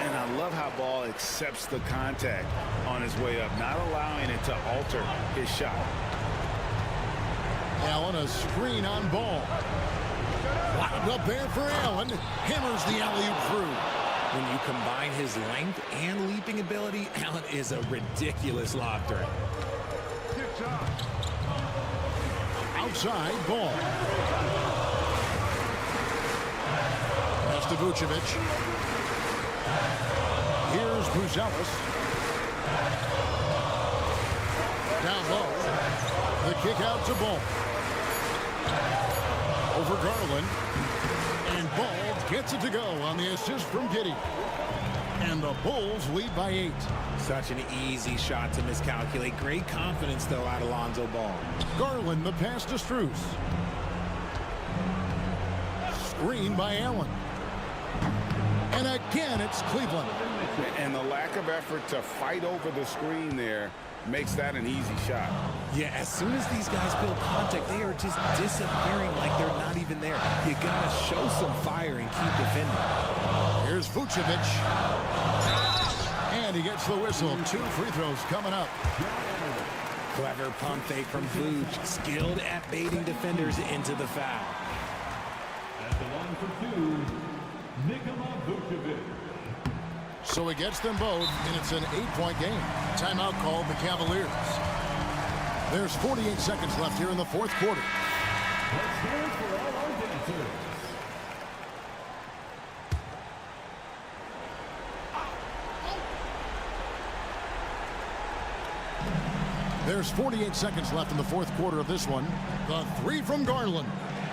And I love how Ball accepts the contact on his way up, not allowing it to alter his shot. Allen, a screen on Ball. Lobbed up there for Allen. Hammers the alley-oop through. When you combine his length and leaping ability, Allen is a ridiculous lob threat. outside, Ball. Pass to Vucevic. Here's Buzelis. Down low. The kick out to Ball. Over Garland. And Ball gets it to go on the assist from Giddey. And the Bulls lead by 8. Such an easy shot to miscalculate. Great confidence, though, out of Lonzo Ball. Garland, the pass to Strus. Screen by Allen. And again, it's Cleveland. And the lack of effort to fight over the screen there makes that an easy shot. Yeah, as soon as these guys build contact, they are just disappearing like they're not even there. You gotta show some fire and keep defending. Here's Vucevic. And he gets the whistle. 2 free throws coming up. Clever pump fake from Vuce. Skilled at baiting defenders into the foul. At the line for 2, Nikola Vucevic. So he gets them both, and it's an 8-point game. Timeout called the Cavaliers. There's 48 seconds left here in the fourth quarter. Let's hear it for all our dancers. There's 48 seconds left in the fourth quarter of this one. The 3 from Garland.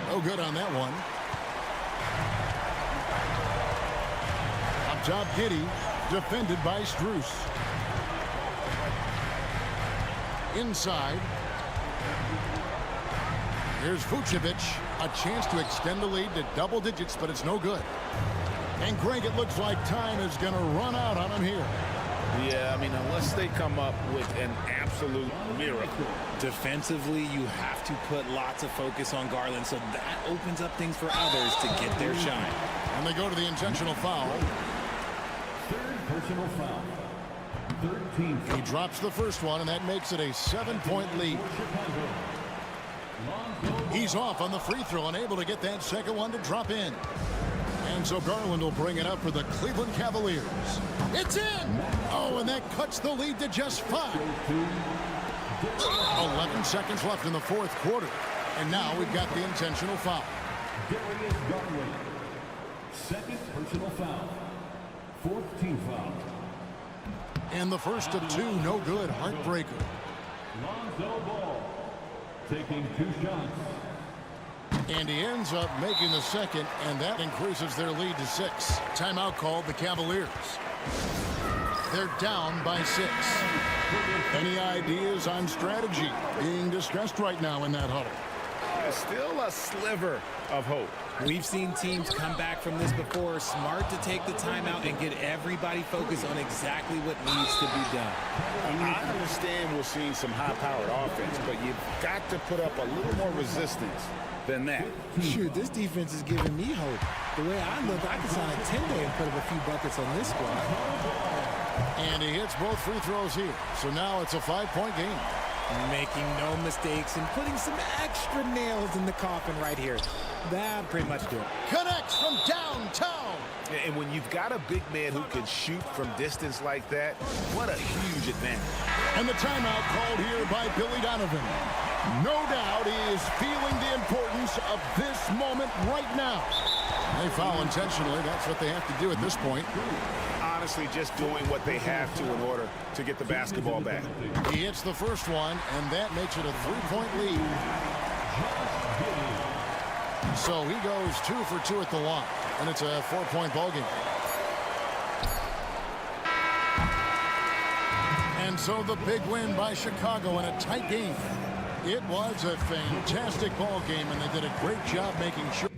No good on that one. Up top, Giddey, defended by Strus. Inside. Here's Vucevic. A chance to extend the lead to double digits, but it's no good. And Greg, it looks like time is going to run out on him here. Yeah, I mean, unless they come up with an absolute miracle. Defensively, you have to put lots of focus on Garland, so that opens up things for others to get their shine. And they go to the intentional foul. Third personal foul. 13th. He drops the first one, and that makes it a 7-point lead. He's off on the free throw, unable to get that second one to drop in. And so Garland will bring it up for the Cleveland Cavaliers. It's in! Oh, and that cuts the lead to just 5. 11 seconds left in the fourth quarter. And now we've got the intentional foul. Darius Garland. Second personal foul. 4th team foul. And the first of 2, no good. Heartbreaker. Lonzo Ball taking 2 shots. And he ends up making the second, and that increases their lead to 6. Timeout called the Cavaliers. They're down by 6. Any ideas on strategy being discussed right now in that huddle? There's still a sliver of hope. We've seen teams come back from this before. Smart to take the timeout and get everybody focused on exactly what needs to be done. I understand we're seeing some high-powered offense, but you've got to put up a little more resistance than that. Shoot, this defense is giving me hope. The way I look, I can sign a 10-day and put up a few buckets on this squad. And he hits both free throws here. So now it's a 5-point game. Making no mistakes and putting some extra nails in the coffin right here. That pretty much do it. Connects from downtown. And when you've got a big man who can shoot from distance like that, what a huge advantage. And the timeout called here by Billy Donovan. No doubt he is feeling the importance of this moment right now. They foul intentionally. That's what they have to do at this point. Honestly, just doing what they have to in order to get the basketball back. He hits the first one, and that makes it a 3-point lead. So he goes 2 for 2 at the line, and it's a 4-point ball game. And so the big win by Chicago in a tight game. It was a fantastic ball game, and they did a great job making sure.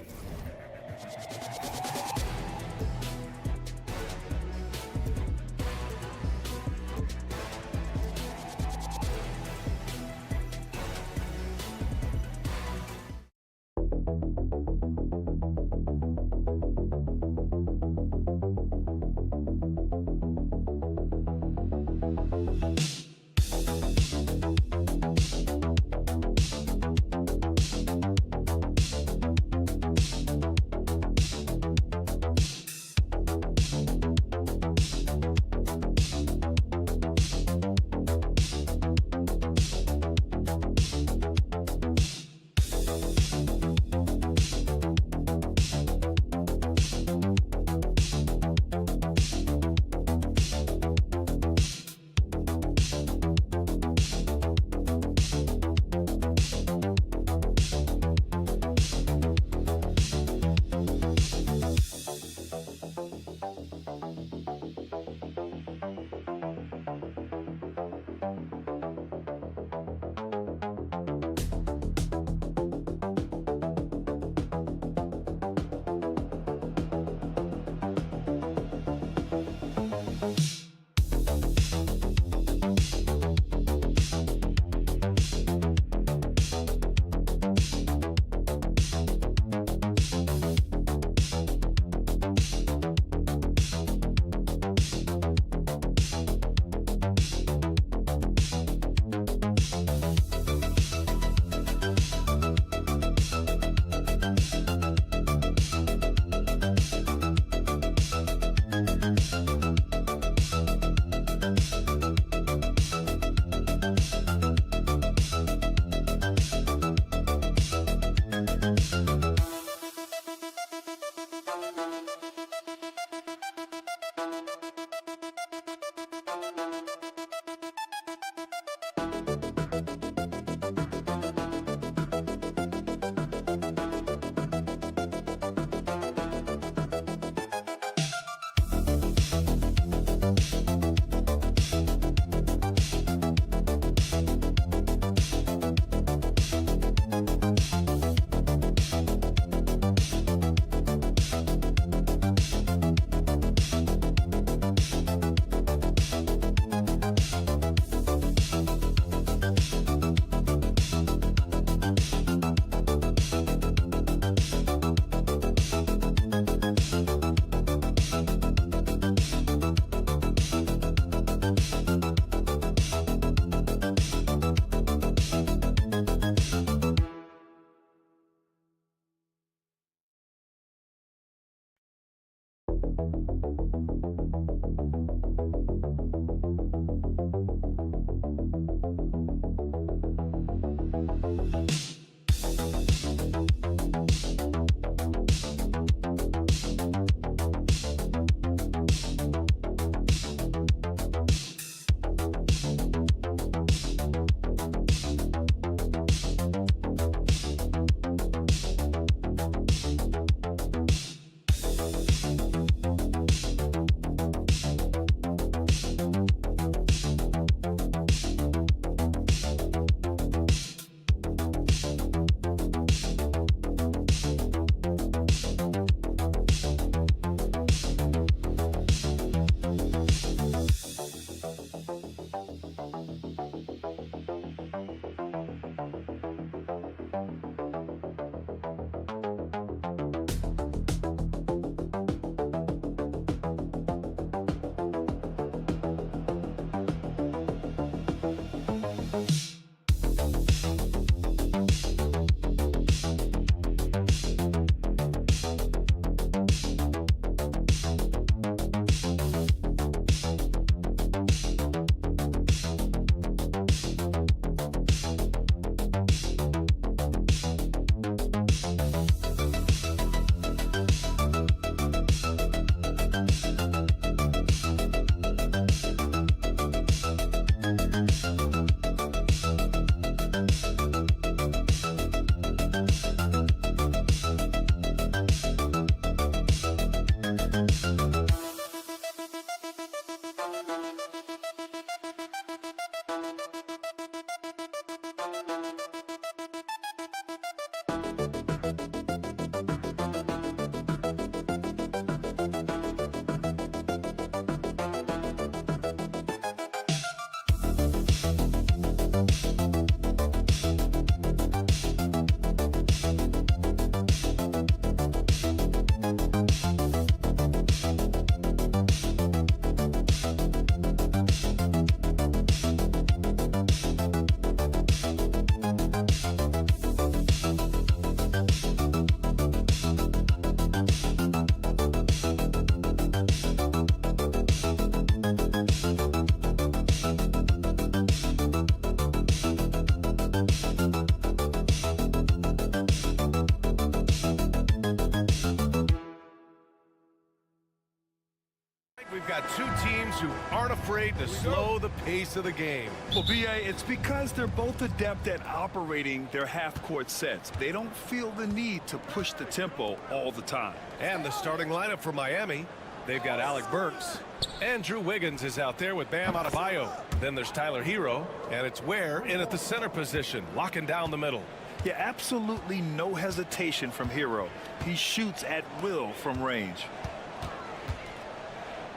We've got two teams who aren't afraid to slow the pace of the game. Well, B.A., it's because they're both adept at operating their half-court sets. They don't feel the need to push the tempo all the time. And the starting lineup for Miami, they've got Alec Burks. Andrew Wiggins is out there with Bam Adebayo. Then there's Tyler Hero, and it's Ware in at the center position, locking down the middle. Yeah, absolutely no hesitation from Hero. He shoots at will from range.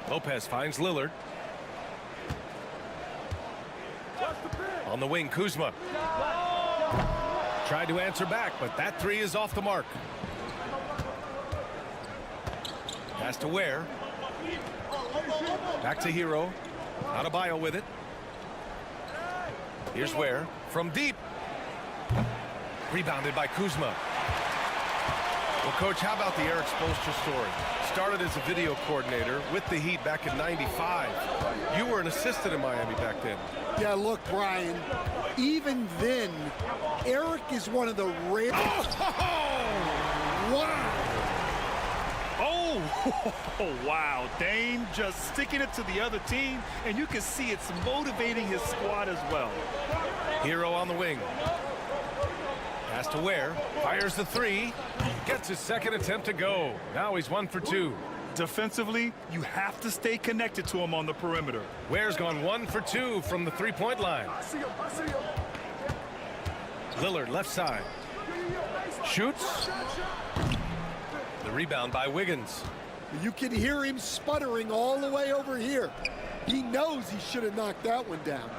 Lopez finds Lillard. On the wing, Kuzma. Tried to answer back, but that three is off the mark. Pass to Ware. Back to Hero. Adebayo with it. Here's Ware from deep. Rebounded by Kuzma. Well, Coach, how about the Eric Spoelstra story? Started as a video coordinator with the Heat back in '95. You were an assistant in Miami back then. Yeah, look, Brian, even then, Eric is one of the rare... Wow! Oh, wow. Dame just sticking it to the other team, and you can see it's motivating his squad as well. Hero on the wing. Pass to Ware. Fires the three. Gets his second attempt to go. Now he's 1 for 2. Defensively, you have to stay connected to him on the perimeter. Ware's gone 1 for 2 from the three-point line. Lillard left side. Shoots. The rebound by Wiggins. You can hear him sputtering all the way over here. He knows he should have knocked that one down.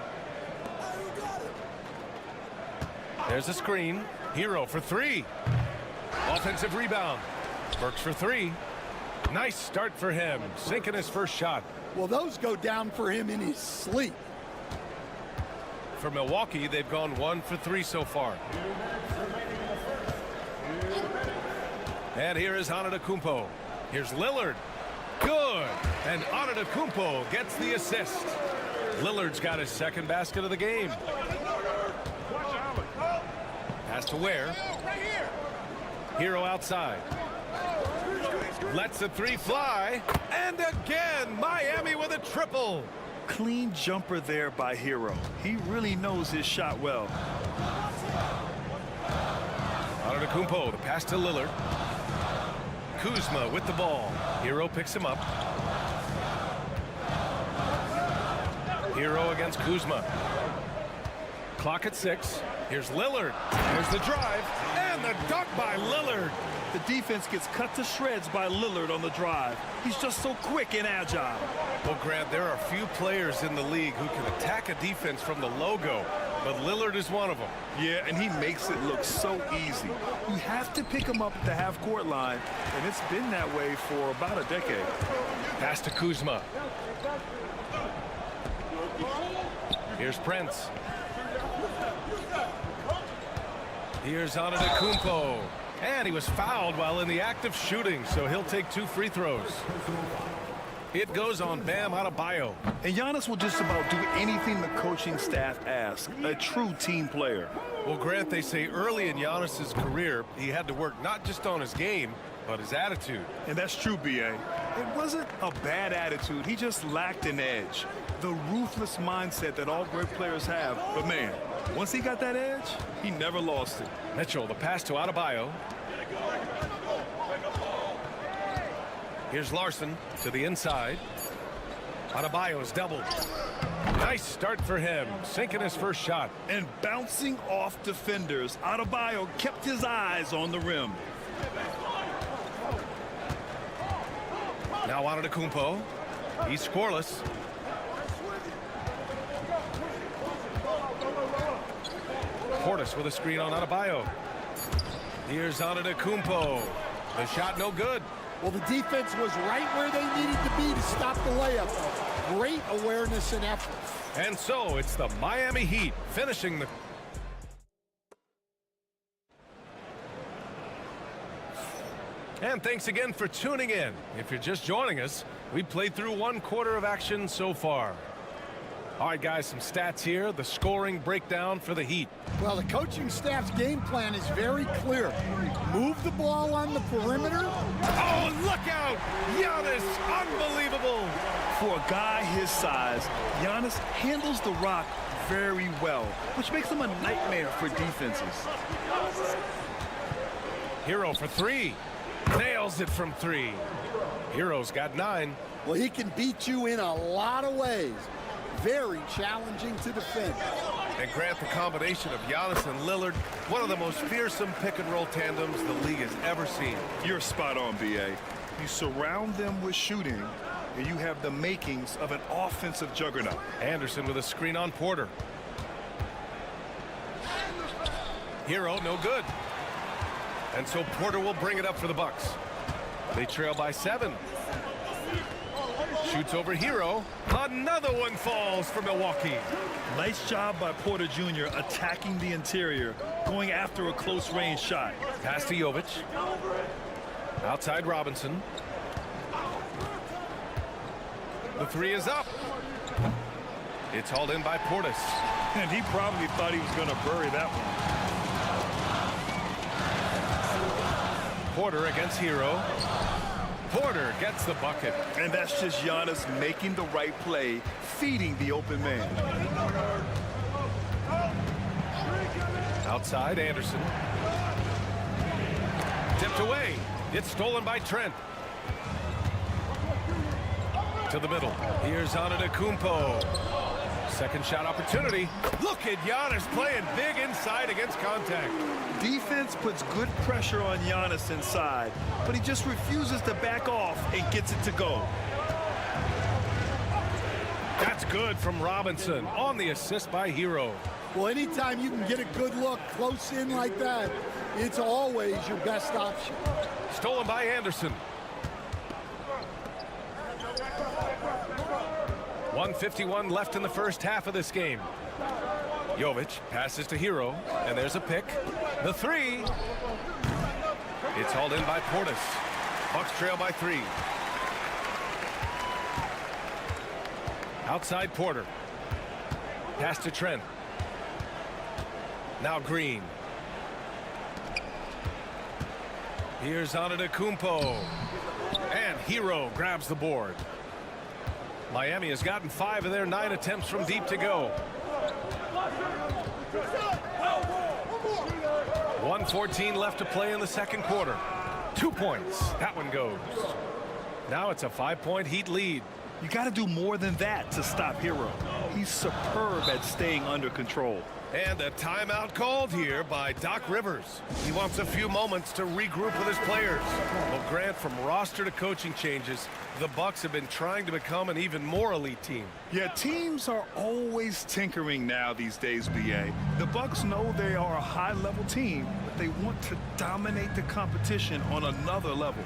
There's a screen. Hero for 3. Offensive rebound. Burks for 3. Nice start for him. Sinking his first shot. Well, those go down for him in his sleep. For Milwaukee, they've gone 1 for 3 so far. And here is Antetokounmpo. Here's Lillard. And Antetokounmpo gets the assist. Lillard's got his second basket of the game. Pass to Ware. Hero outside. Lets the three fly. And again, Miami with a triple. Clean jumper there by Hero. He really knows his shot well. Antetokounmpo, the pass to Lillard. Kuzma with the ball. Hero picks him up. Hero against Kuzma. Clock at 6. Here's Lillard. There's the drive. And the dunk by Lillard. The defense gets cut to shreds by Lillard on the drive. He's just so quick and agile. Well, Grant, there are few players in the league who can attack a defense from the logo, but Lillard is one of them. Yeah, and he makes it look so easy. You have to pick him up at the half-court line, and it's been that way for about a decade. Pass to Kuzma. Here's Prince. Here's Antetokounmpo. And he was fouled while in the act of shooting, so he'll take 2 free throws. It goes on Bam Adebayo. And Giannis will just about do anything the coaching staff asks. A true team player. Well, Grant, they say early in Giannis's career, he had to work not just on his game, but his attitude. And that's true, B.A. It wasn't a bad attitude. He just lacked an edge. The ruthless mindset that all great players have. But, man, once he got that edge, he never lost it. Mitchell, the pass to Adebayo. Here's Larson to the inside. Adebayo is doubled. Nice start for him, sinking his first shot. And bouncing off defenders, Adebayo kept his eyes on the rim. Now Antetokounmpo. He's scoreless. Portis with a screen on Adebayo. Here's Antetokounmpo. The shot no good. Well, the defense was right where they needed to be to stop the layup. Great awareness and effort. And so it's the Miami Heat finishing the... And thanks again for tuning in. If you're just joining us, we played through 1 quarter of action so far. All right, guys, some stats here. The scoring breakdown for the Heat. Well, the coaching staff's game plan is very clear. Move the ball on the perimeter. Oh, look out! Giannis, unbelievable! For a guy his size, Giannis handles the rock very well, which makes him a nightmare for defenses. Hero for 3. Nails it from 3. Hero's got 9. Well, he can beat you in a lot of ways. Very challenging to defend. And Grant, the combination of Giannis and Lillard, one of the most fearsome pick-and-roll tandems the league has ever seen. You're spot on, B.A. You surround them with shooting, and you have the makings of an offensive juggernaut. Anderson with a screen on Porter. Hero, no good. And so Porter will bring it up for the Bucks. They trail by 7. Shoots over Hero. Another one falls for Milwaukee. Nice job by Porter Jr. attacking the interior, going after a close-range shot. Pass to Jovic. Outside Robinson. The 3 is up. It's hauled in by Portis. And he probably thought he was going to bury that one. Porter against Hero. Porter gets the bucket. And that's just Giannis making the right play, feeding the open man. Outside, Anderson. Tipped away. It's stolen by Trent. To the middle. Here's Antetokounmpo. Second shot opportunity. Look at Giannis playing big inside against contact. Defense puts good pressure on Giannis inside, but he just refuses to back off and gets it to go. That's good from Robinson on the assist by Hero. Well, anytime you can get a good look close in like that, it's always your best option. Stolen by Anderson. 1:51 left in the first half of this game. Jovic passes to Hero, and there's a pick. The 3. It's hauled in by Portis. Bucks trail by 3. Outside Porter. Pass to Trent. Now Green. Here's Antetokounmpo. And Hero grabs the board. Miami has gotten 5 of their 9 attempts from deep to go. 1:14 left to play in the second quarter. 2 points. That one goes. Now it's a 5-point Heat lead. You got to do more than that to stop Hero. He's superb at staying under control. And a timeout called here by Doc Rivers. He wants a few moments to regroup with his players. Well, Grant, from roster to coaching changes, the Bucks have been trying to become an even more elite team. Yeah, teams are always tinkering now these days, BA. The Bucks know they are a high-level team, but they want to dominate the competition on another level.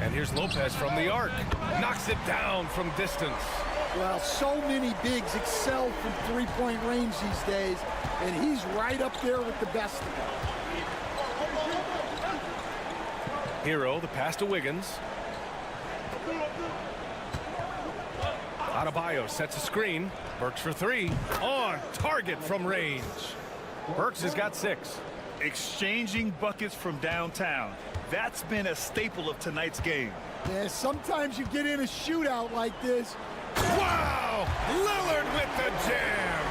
And here's Lopez from the arc. Knocks it down from distance. Well, so many bigs excel from three-point range these days, and he's right up there with the best of them. Hero, the pass to Wiggins. Adebayo sets a screen. Burks for 3. On target from range. Burks has got 6. Exchanging buckets from downtown. That's been a staple of tonight's game. Yeah, sometimes you get in a shootout like this. Wow! Lillard with the jam!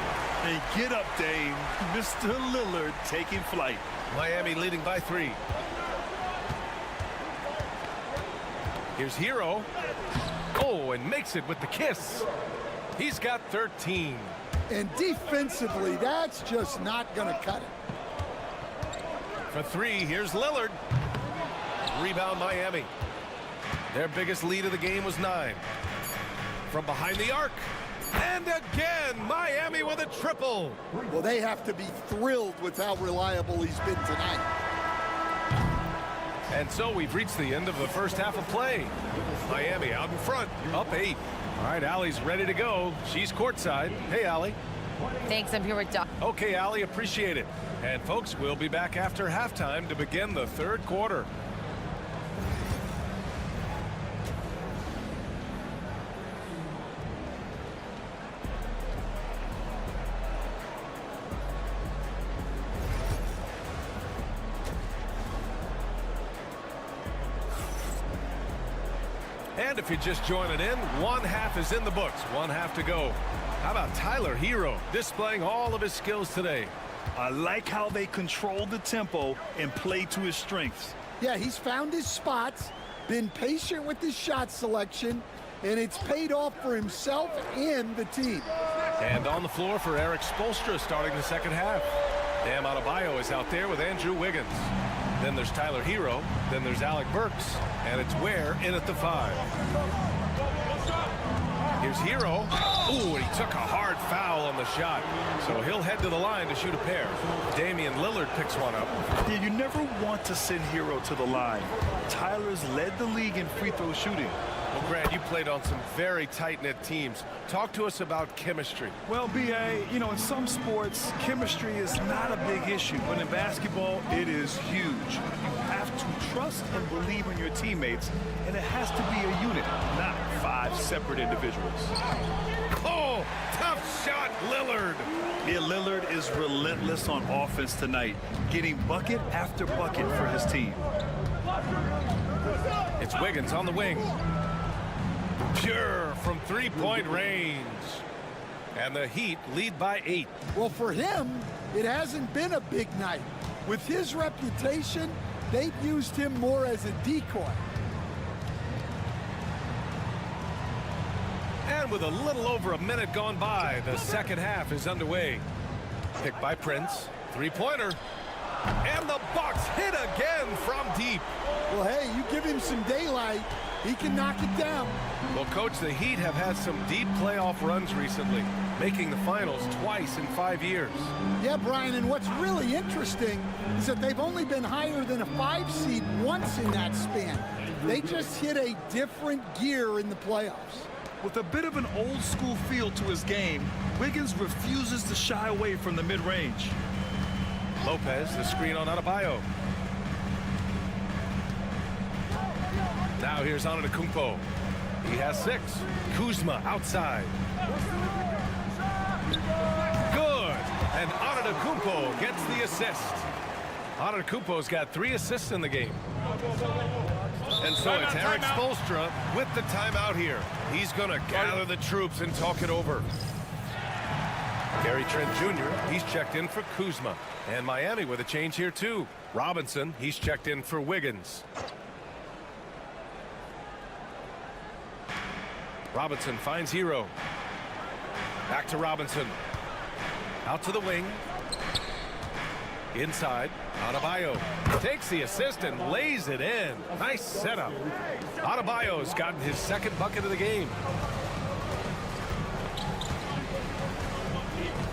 And get up, Dame. Mr. Lillard taking flight. Miami leading by 3. Here's Hero. Oh, and makes it with the kiss. He's got 13. And defensively, that's just not going to cut it. For 3, here's Lillard. Rebound Miami. Their biggest lead of the game was 9. From behind the arc. And again, Miami with a triple. Well, they have to be thrilled with how reliable he's been tonight. And so we've reached the end of the first half of play. Miami out in front, up 8. All right, Allie's ready to go. She's courtside. Hey, Allie. Thanks, I'm here with Doc. Okay, Allie, appreciate it. And folks, we'll be back after halftime to begin the third quarter. And if you're just joining in, one half is in the books, one half to go. How about Tyler Hero displaying all of his skills today? I like how they control the tempo and play to his strengths. Yeah, he's found his spots, been patient with his shot selection, and it's paid off for himself and the team. And on the floor for Eric Spoelstra starting the second half. Bam Adebayo is out there with Andrew Wiggins. Then there's Tyler Hero. Then there's Alec Burks. And it's Ware in at the 5. Here's Hero. Ooh, and he took a hard foul on the shot. So he'll head to the line to shoot a pair. Damian Lillard picks one up. Yeah, you never want to send Hero to the line. Tyler's led the league in free throw shooting. Well, Grant, you played on some very tight-knit teams. Talk to us about chemistry. Well, BA, you know, in some sports, chemistry is not a big issue. But in basketball, it is huge. You have to trust and believe in your teammates, and it has to be a unit, not 5 separate individuals. Oh, tough shot, Lillard. Yeah, Lillard is relentless on offense tonight, getting bucket after bucket for his team. It's Wiggins on the wing. Pure from three-point range. And the Heat lead by 8. Well, for him, it hasn't been a big night. With his reputation, they've used him more as a decoy. And with a little over a minute gone by, the second half is underway. Picked by Prince. Three-pointer. And the Bucks hit again from deep. Well, hey, you give him some daylight, he can knock it down. Well, Coach, the Heat have had some deep playoff runs recently, making the finals twice in 5 years. Yeah, Brian, and what's really interesting is that they've only been higher than a 5 seed once in that span. They just hit a different gear in the playoffs. With a bit of an old-school feel to his game, Wiggins refuses to shy away from the mid-range. Lopez, the screen on Adebayo. Now here's Antetokounmpo. He has 6. Kuzma outside. Good. And Antetokounmpo gets the assist. Antetokounmpo's got 3 assists in the game. And so it's Eric Spoelstra with the timeout here. He's going to gather the troops and talk it over. Gary Trent Jr., he's checked in for Kuzma. And Miami with a change here too. Robinson, he's checked in for Wiggins. Robinson finds Hero. Back to Robinson. Out to the wing. Inside. Adebayo takes the assist and lays it in. Nice setup. Adebayo's gotten his 2nd bucket of the game.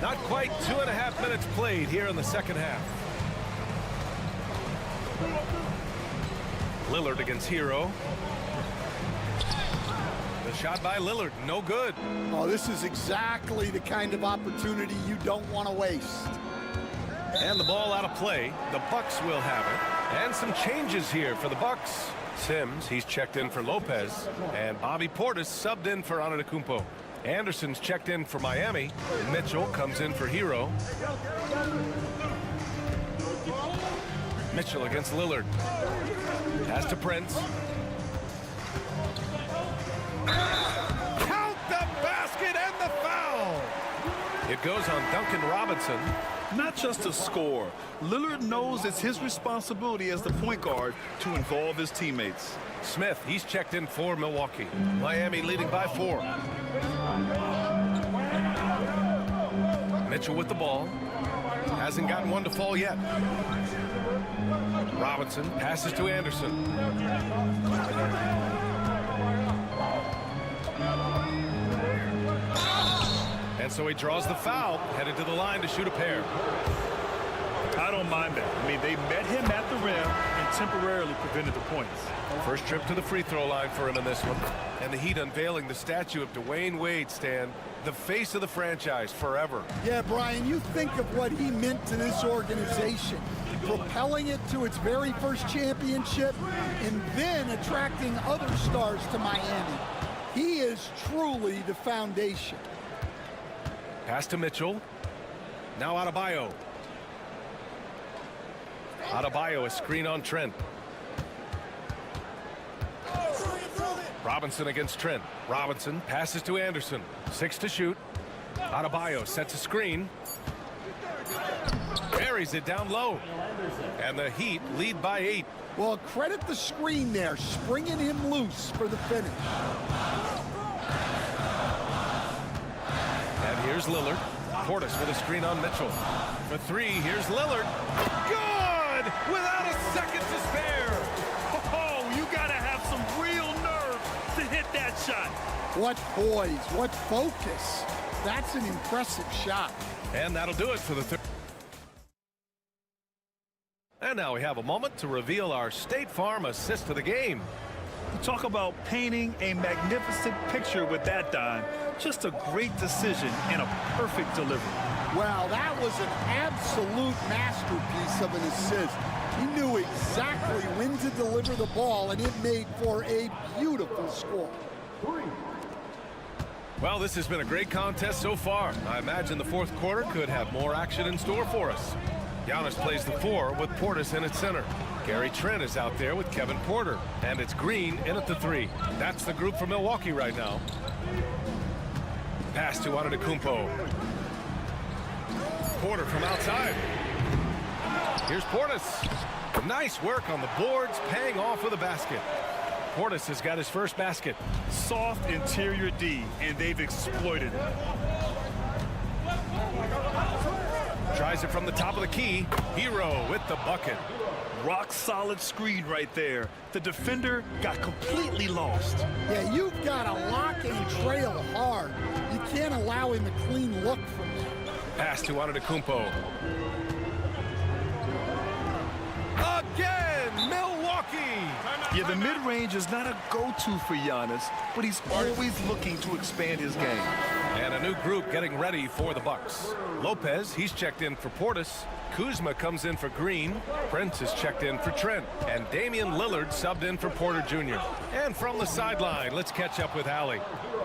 Not quite 2.5 minutes played here in the 2nd half. Lillard against Hero. The shot by Lillard, no good. Oh, this is exactly the kind of opportunity you don't want to waste. And the ball out of play. The Bucks will have it. And some changes here for the Bucks. Sims, he's checked in for Lopez. And Bobby Portis subbed in for Antetokounmpo. Anderson's checked in for Miami. Mitchell comes in for Hero. Mitchell against Lillard. Pass to Prince. Count the basket and the foul. It goes on Duncan Robinson. Not just a score. Lillard knows it's his responsibility as the point guard to involve his teammates. Smith, he's checked in for Milwaukee. Miami leading by 4. Mitchell with the ball. Hasn't gotten one to fall yet. Robinson passes to Anderson. And so he draws the foul, headed to the line to shoot a pair. I don't mind that. I mean, they met him at the rim and temporarily prevented the points. First trip to the free throw line for him in this one. And the Heat unveiling the statue of Dwayne Wade, Stan, the face of the franchise forever. Yeah, Brian, you think of what he meant to this organization, propelling it to its very first championship and then attracting other stars to Miami. He is truly the foundation. Pass to Mitchell. Now Adebayo. Adebayo, a screen on Trent. Robinson against Trent. Robinson passes to Anderson. 6 to shoot. Adebayo sets a screen. Buries it down low. And the Heat lead by 8. Well, credit the screen there, springing him loose for the finish. And here's Lillard. Portis with a screen on Mitchell. For 3, here's Lillard. Good! Without a second to spare. Oh, you gotta have some real nerve to hit that shot. What poise, what focus. That's an impressive shot. And that'll do it for the 3rd. And now we have a moment to reveal our State Farm assist of the game. You talk about painting a magnificent picture with that dime. Just a great decision and a perfect delivery. Wow, that was an absolute masterpiece of an assist. He knew exactly when to deliver the ball, and it made for a beautiful score. Well, this has been a great contest so far. I imagine the 4th quarter could have more action in store for us. Giannis plays the 4 with Portis in at center. Gary Trent is out there with Kevin Porter. And it's Green in at the 3. That's the group for Milwaukee right now. Pass to Antetokounmpo. Porter from outside. Here's Portis. Nice work on the boards, paying off with a basket. Portis has got his first basket. Soft interior D, and they've exploited it. Tries it from the top of the key. Hero with the bucket. Rock solid screen right there. The defender got completely lost. Yeah, you've got to lock and trail hard. You can't allow him a clean look from there. Pass to Antetokounmpo. Again, Milwaukee! Yeah, the mid-range is not a go-to for Giannis, but he's always looking to expand his game. And a new group getting ready for the Bucks. Lopez, he's checked in for Portis. Kuzma comes in for Green. Prince is checked in for Trent. And Damian Lillard subbed in for Porter Jr. And from the sideline, let's catch up with Allie.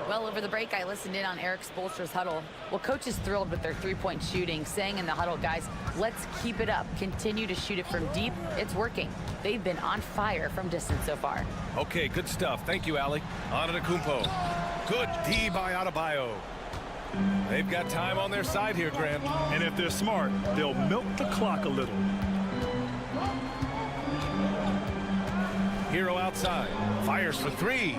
Well, over the break, I listened in on Eric Spoelstra's huddle. Well, coach is thrilled with their three-point shooting, saying in the huddle, guys, let's keep it up. Continue to shoot it from deep. It's working. They've been on fire from distance so far. Okay, good stuff. Thank you, Allie. Antetokounmpo. Good D by Adebayo. They've got time on their side here, Grant. And if they're smart, they'll milk the clock a little. Hero outside. Fires for three.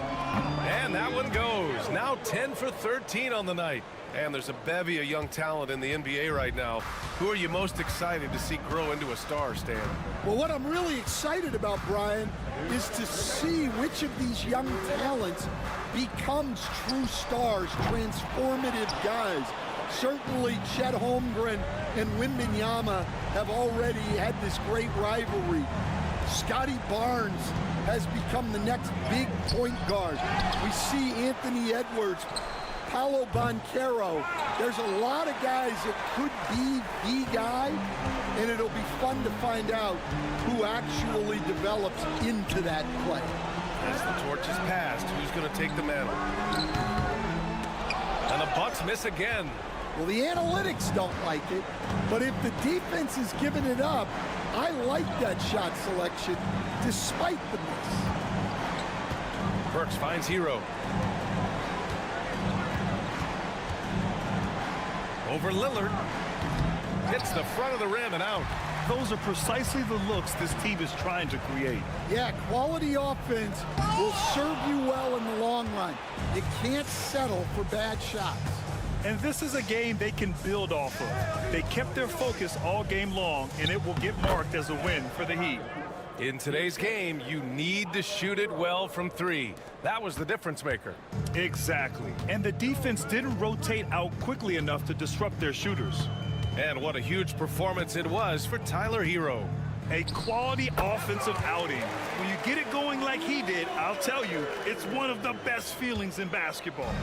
And that one goes. Now 10 for 13 on the night. And there's a bevy of young talent in the NBA right now. Who are you most excited to see grow into a star, Stan? Well, what I'm really excited about, Brian, is to see which of these young talents becomes true stars, transformative guys. Certainly, Chet Holmgren and Wembanyama have already had this great rivalry. Scotty Barnes has become the next big point guard. We see Anthony Edwards, Paolo Banchero. There's a lot of guys that could be the guy, and it'll be fun to find out who actually develops into that play. As the torch is passed, who's going to take the mantle? And the Bucks miss again. Well, the analytics don't like it, but if the defense is giving it up, I like that shot selection despite the miss. Burks finds Hero. Over Lillard. Hits the front of the rim and out. Those are precisely the looks this team is trying to create. Yeah, quality offense will serve you well in the long run. You can't settle for bad shots. And this is a game they can build off of. They kept their focus all game long, and it will get marked as a win for the Heat. In today's game, you need to shoot it well from three. That was the difference maker. Exactly. And the defense didn't rotate out quickly enough to disrupt their shooters. And what a huge performance it was for Tyler Hero. A quality offensive outing. When you get it going like he did, I'll tell you, it's one of the best feelings in basketball.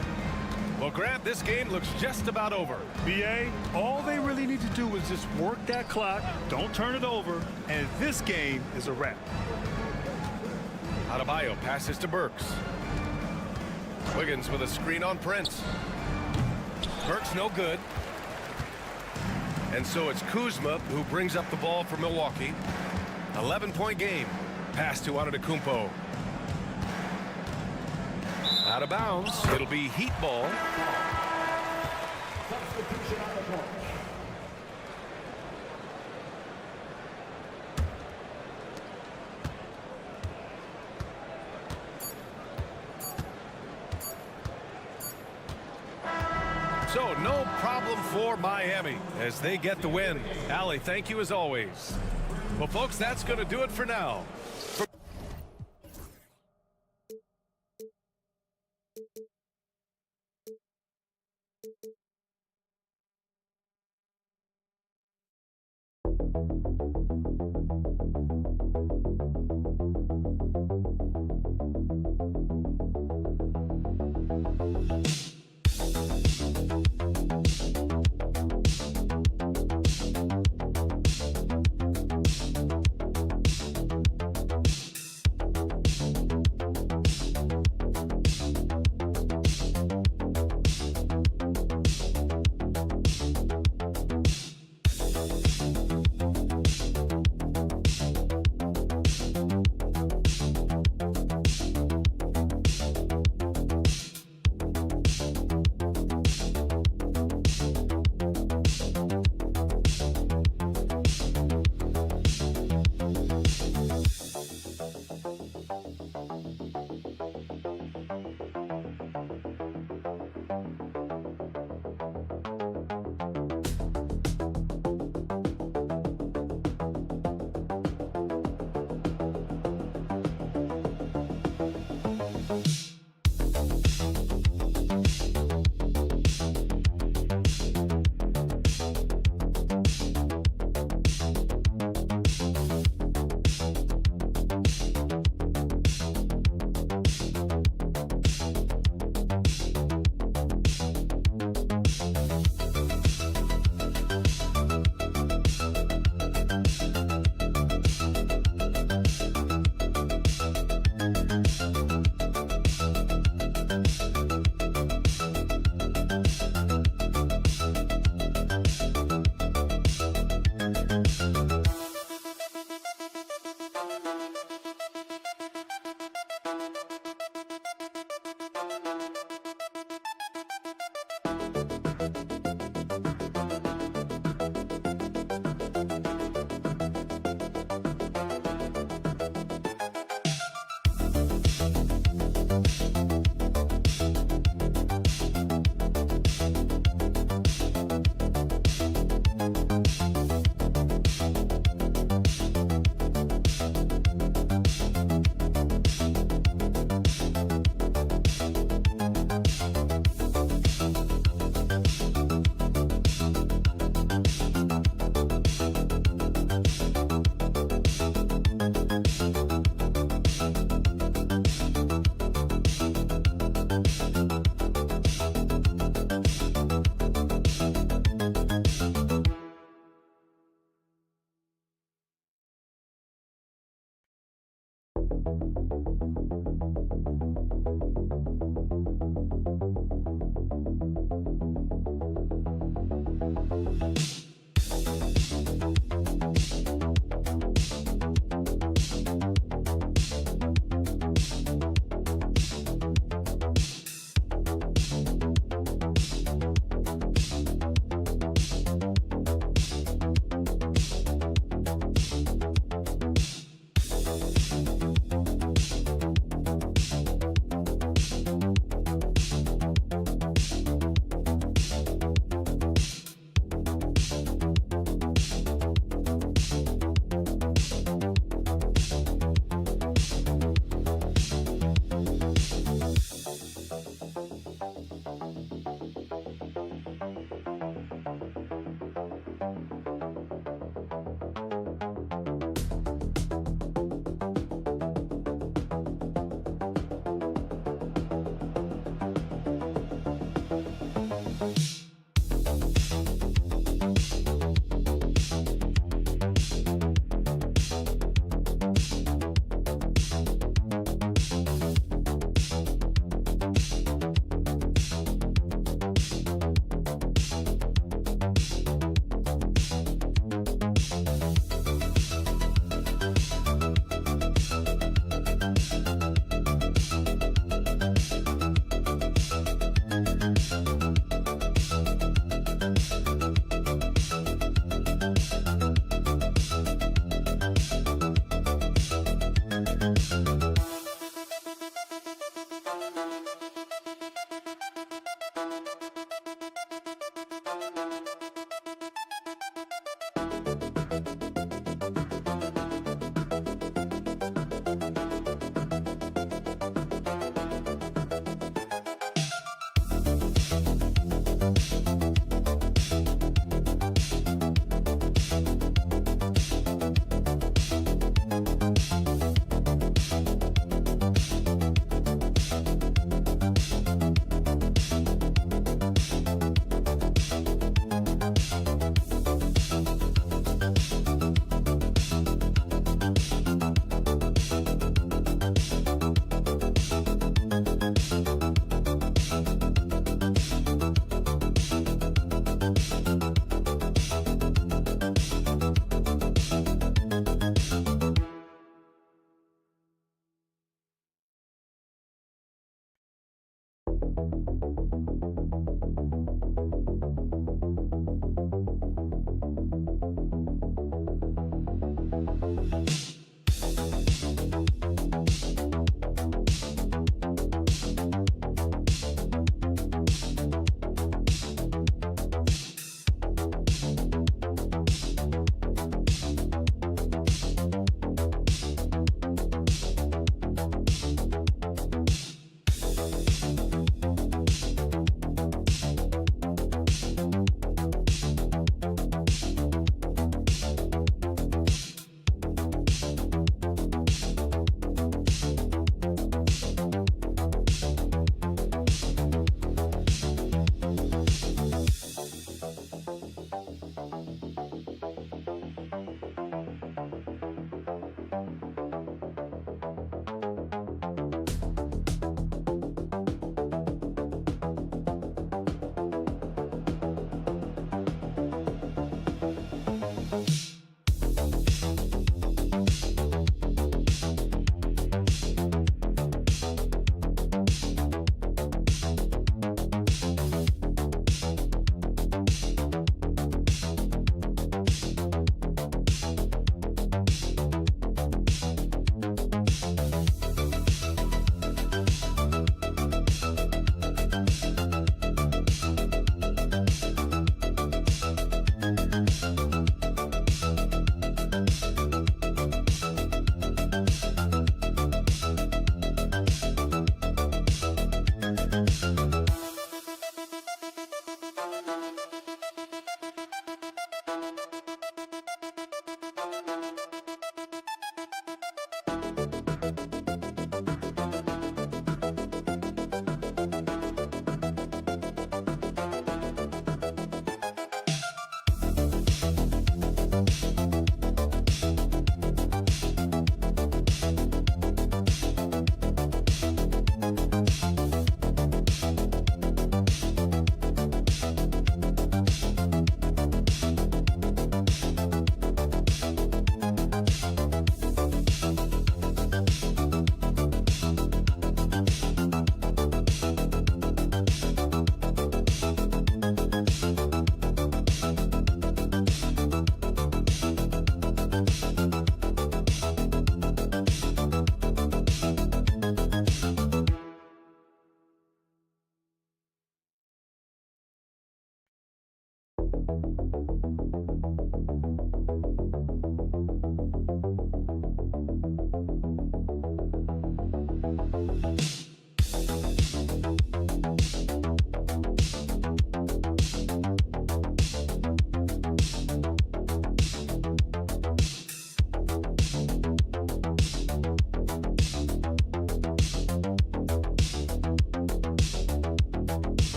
Well, Grant, this game looks just about over. BA, all they really need to do is just work that clock, don't turn it over, and this game is a wrap. Adebayo passes to Burks. Wiggins with a screen on Prince. Burks no good. And so it's Kuzma who brings up the ball for Milwaukee. 11-point game. Pass to Antetokounmpo. Out of bounds. It'll be Heat ball. So no problem for Miami as they get the win. Allie, thank you as always. Well, folks, that's going to do it for now.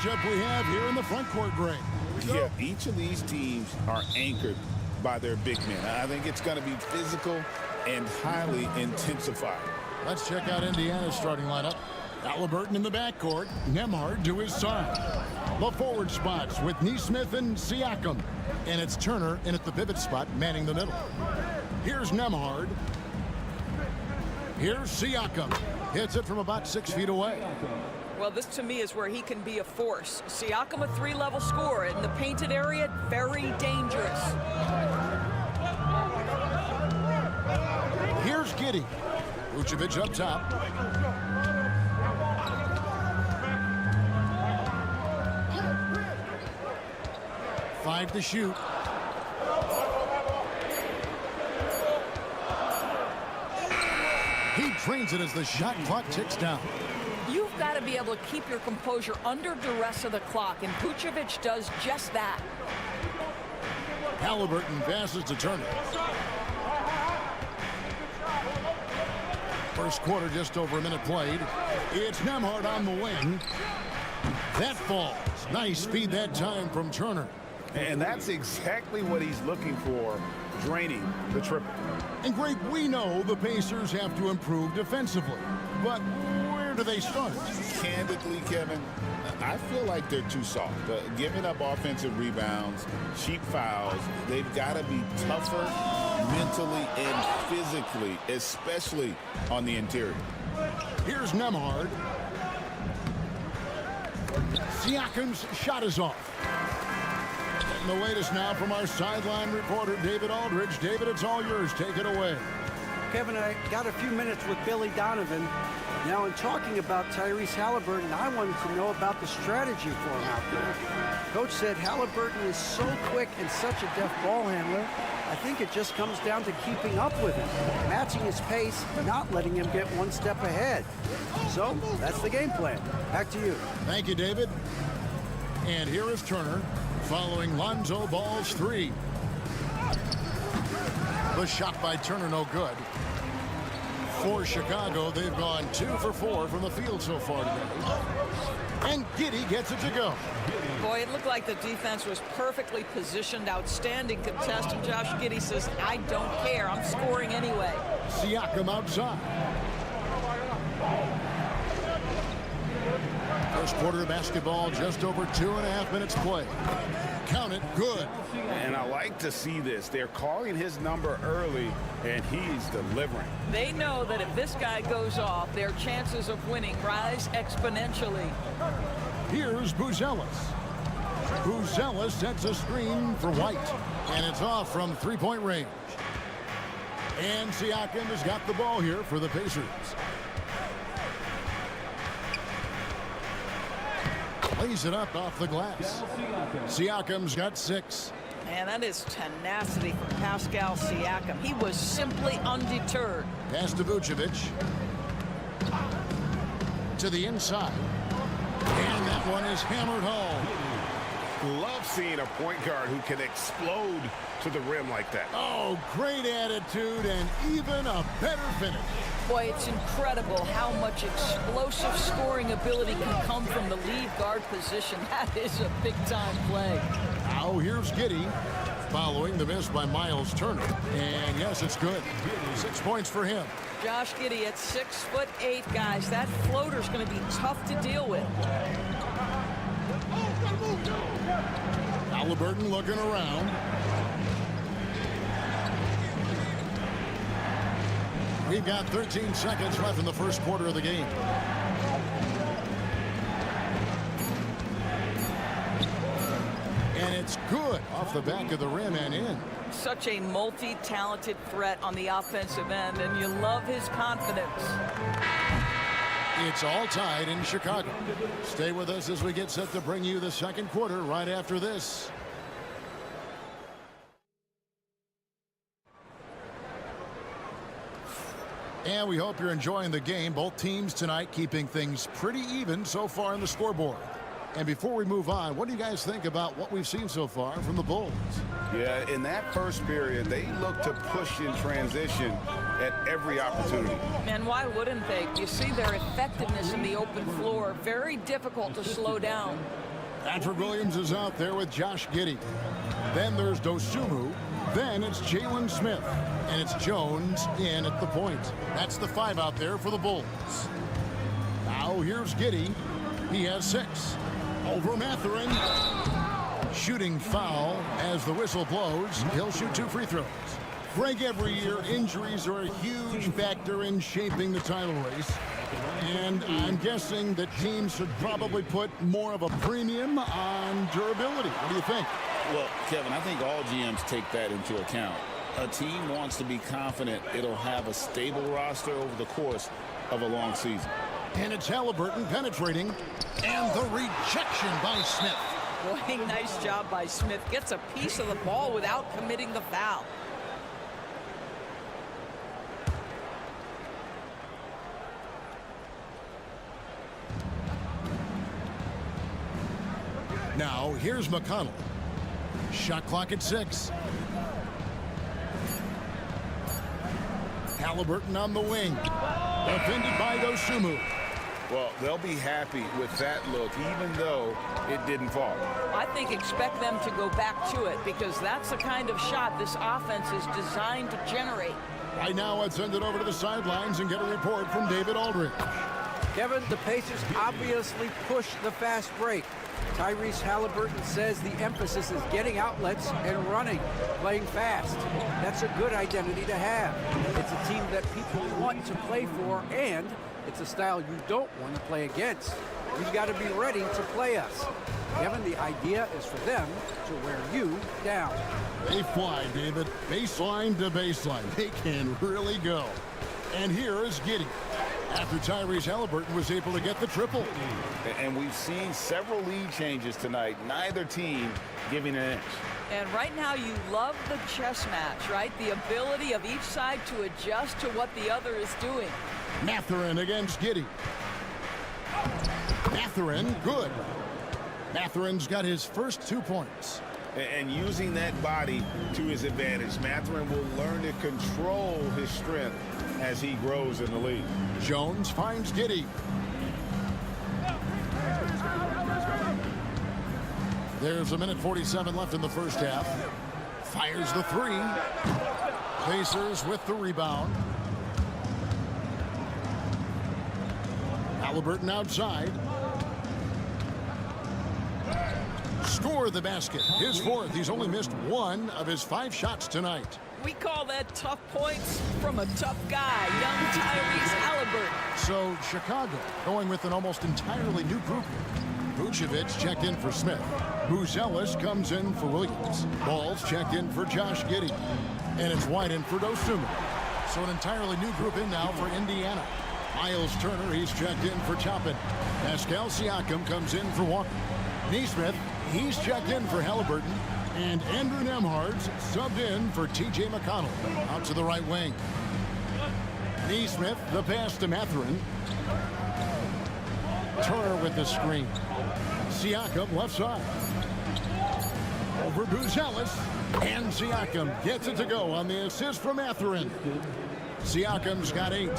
matchup we have here in the front court, Greg. Yeah, each of these teams are anchored by their big men. I think it's going to be physical and highly intensified. Let's check out Indiana's starting lineup. Halliburton in the backcourt. Nembhard to his side. The forward spots with Nesmith and Siakam. And it's Turner in at the pivot spot, manning the middle. Here's Nembhard. Here's Siakam. Hits it from about 6 feet away. Well, this to me is where he can be a force. Siakam, a 3-level scorer in the painted area, very dangerous. Here's Giddey. Vucevic up top. Five to shoot. He drains it as the shot clock ticks down. You've got to be able to keep your composure under duress of the clock, and Vucevic does just that. Halliburton passes to Turner. First quarter, just over a minute played. It's Nembhard on the wing. That falls. Nice speed that time from Turner. And that's exactly what he's looking for, draining the triple. And Greg, we know the Pacers have to improve defensively. But where do they start? Candidly, Kevin, I feel like they're too soft. Giving up offensive rebounds, cheap fouls, they've got to be tougher mentally and physically, especially on the interior. Here's Nembhard. Siakam's shot is off. Getting the latest now from our sideline reporter, David Aldridge. David, it's all yours. Take it away. Kevin, I got a few minutes with Billy Donovan. Now, in talking about Tyrese Halliburton, I wanted to know about the strategy for him out there. Coach said Halliburton is so quick and such a deft ball handler. I think it just comes down to keeping up with him, matching his pace, not letting him get one step ahead. So, that's the game plan. Back to you. Thank you, David. And here is Turner following Lonzo Ball's three. The shot by Turner, no good. For Chicago, they've gone 2 for 4 from the field so far today. And Giddey gets it to go. Boy, it looked like the defense was perfectly positioned, outstanding contest, and Josh Giddey says, I don't care, I'm scoring anyway. Siakam outside. First quarter of basketball, just over 2.5 minutes play. Count it, good. And I like to see this. They're calling his number early, and he's delivering. They know that if this guy goes off, their chances of winning rise exponentially. Here's Buzelis. Buzelis sets a screen for White, and it's off from three-point range. And Siakam has got the ball here for the Pacers. Lays it up off the glass. Siakam's got 6. Man, that is tenacity from Pascal Siakam. He was simply undeterred. Pass to Vucevic. To the inside. And that one is hammered home. Love seeing a point guard who can explode to the rim like that. Oh, great attitude and even a better finish. Boy, it's incredible how much explosive scoring ability can come from the lead guard position. That is a big-time play. Now here's Giddey following the miss by Miles Turner. And yes, it's good. 6 points for him. Josh Giddey at 6'8", guys. That floater's going to be tough to deal with. Halliburton looking around. We've got 13 seconds left in the first quarter of the game. And it's good off the back of the rim and in. Such a multi-talented threat on the offensive end, and you love his confidence. It's all tied in Chicago. Stay with us as we get set to bring you the second quarter right after this. And we hope you're enjoying the game. Both teams tonight keeping things pretty even so far in the scoreboard. And before we move on, what do you guys think about what we've seen so far from the Bulls? Yeah, in that first period, they looked to push in transition at every opportunity. And why wouldn't they? You see their effectiveness in the open floor. Very difficult to slow down. Patrick Williams is out there with Josh Giddey. Then there's Dosunmu. Then it's Jalen Smith. And it's Jones in at the point. That's the 5 out there for the Bulls. Now here's Giddey. He has 6. Over Mathurin. Shooting foul as the whistle blows. He'll shoot 2 free throws. Greg, every year, injuries are a huge factor in shaping the title race. And I'm guessing that teams should probably put more of a premium on durability. What do you think? Well, Kevin, I think all GMs take that into account. A team wants to be confident it'll have a stable roster over the course of a long season. And it's Halliburton penetrating. And the rejection by Smith. Boy, nice job by Smith. Gets a piece of the ball without committing the foul. Now, here's McConnell. Shot clock at 6. Halliburton on the wing. Defended by Dosunmu. Well, they'll be happy with that look, even though it didn't fall. I think expect them to go back to it because that's the kind of shot this offense is designed to generate. Right now, I'd send it over to the sidelines and get a report from David Aldridge. Kevin, the Pacers obviously push the fast break. Tyrese Halliburton says the emphasis is getting outlets and running, playing fast. That's a good identity to have. It's a team that people want to play for, and it's a style you don't want to play against. You've got to be ready to play us. Kevin, the idea is for them to wear you down. They fly, David. Baseline to baseline. They can really go. And here is Giddey. After Tyrese Halliburton was able to get the triple. And we've seen several lead changes tonight. Neither team giving an inch. And right now you love the chess match, right? The ability of each side to adjust to what the other is doing. Mathurin against Giddey. Mathurin, good. Mathurin's got his first 2 points. And using that body to his advantage, Mathurin will learn to control his strength as he grows in the league. Jones finds Giddey. There's 1:47 left in the first half. Fires the 3. Pacers with the rebound. Halliburton outside. Score the basket. His 4th. He's only missed 1 of his 5 shots tonight. We call that tough points from a tough guy, young Tyrese Halliburton. So Chicago going with an almost entirely new group. Vucevic checked in for Smith. Buzelis comes in for Williams. Balls checked in for Josh Giddey. And it's White in for Dosunmu. So an entirely new group in now for Indiana. Miles Turner, he's checked in for Toppin. Pascal Siakam comes in for Walker. Nesmith, he's checked in for Halliburton. And Andrew Nembhard's subbed in for T.J. McConnell. Out to the right wing. Nesmith, the pass to Mathurin. Turner with the screen. Siakam left side. Over Buzelis. And Siakam gets it to go on the assist from Mathurin. Siakam's got 8.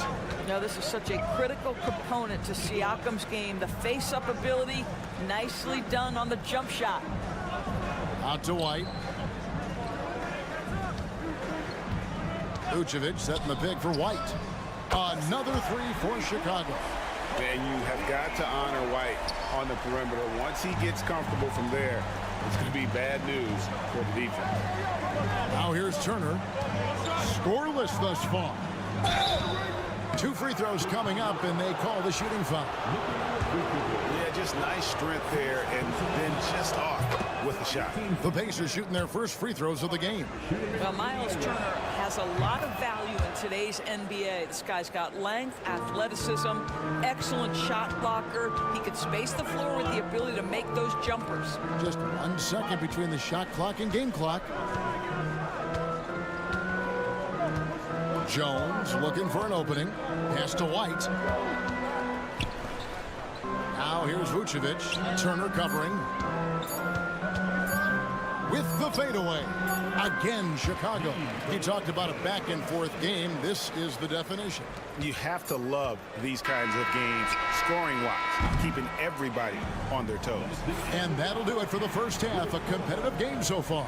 Now this is such a critical component to Siakam's game. The face-up ability, nicely done on the jump shot. Out to White. Vucevic setting the pick for White. Another 3 for Chicago. And you have got to honor White on the perimeter. Once he gets comfortable from there, it's going to be bad news for the defense. Now here's Turner. Scoreless thus far. 2 free throws coming up, and they call the shooting foul. Yeah, just nice strength there, and then just off with the shot. The Pacers shooting their first free throws of the game. Well, Miles Turner has a lot of value in today's NBA. This guy's got length, athleticism, excellent shot blocker. He can space the floor with the ability to make those jumpers. Just 1 second between the shot clock and game clock. Jones looking for an opening. Pass to White. Now here's Vucevic. Turner covering. With the fadeaway. Again, Chicago. He talked about a back-and-forth game. This is the definition. You have to love these kinds of games, scoring-wise, keeping everybody on their toes. And that'll do it for the first half. A competitive game so far.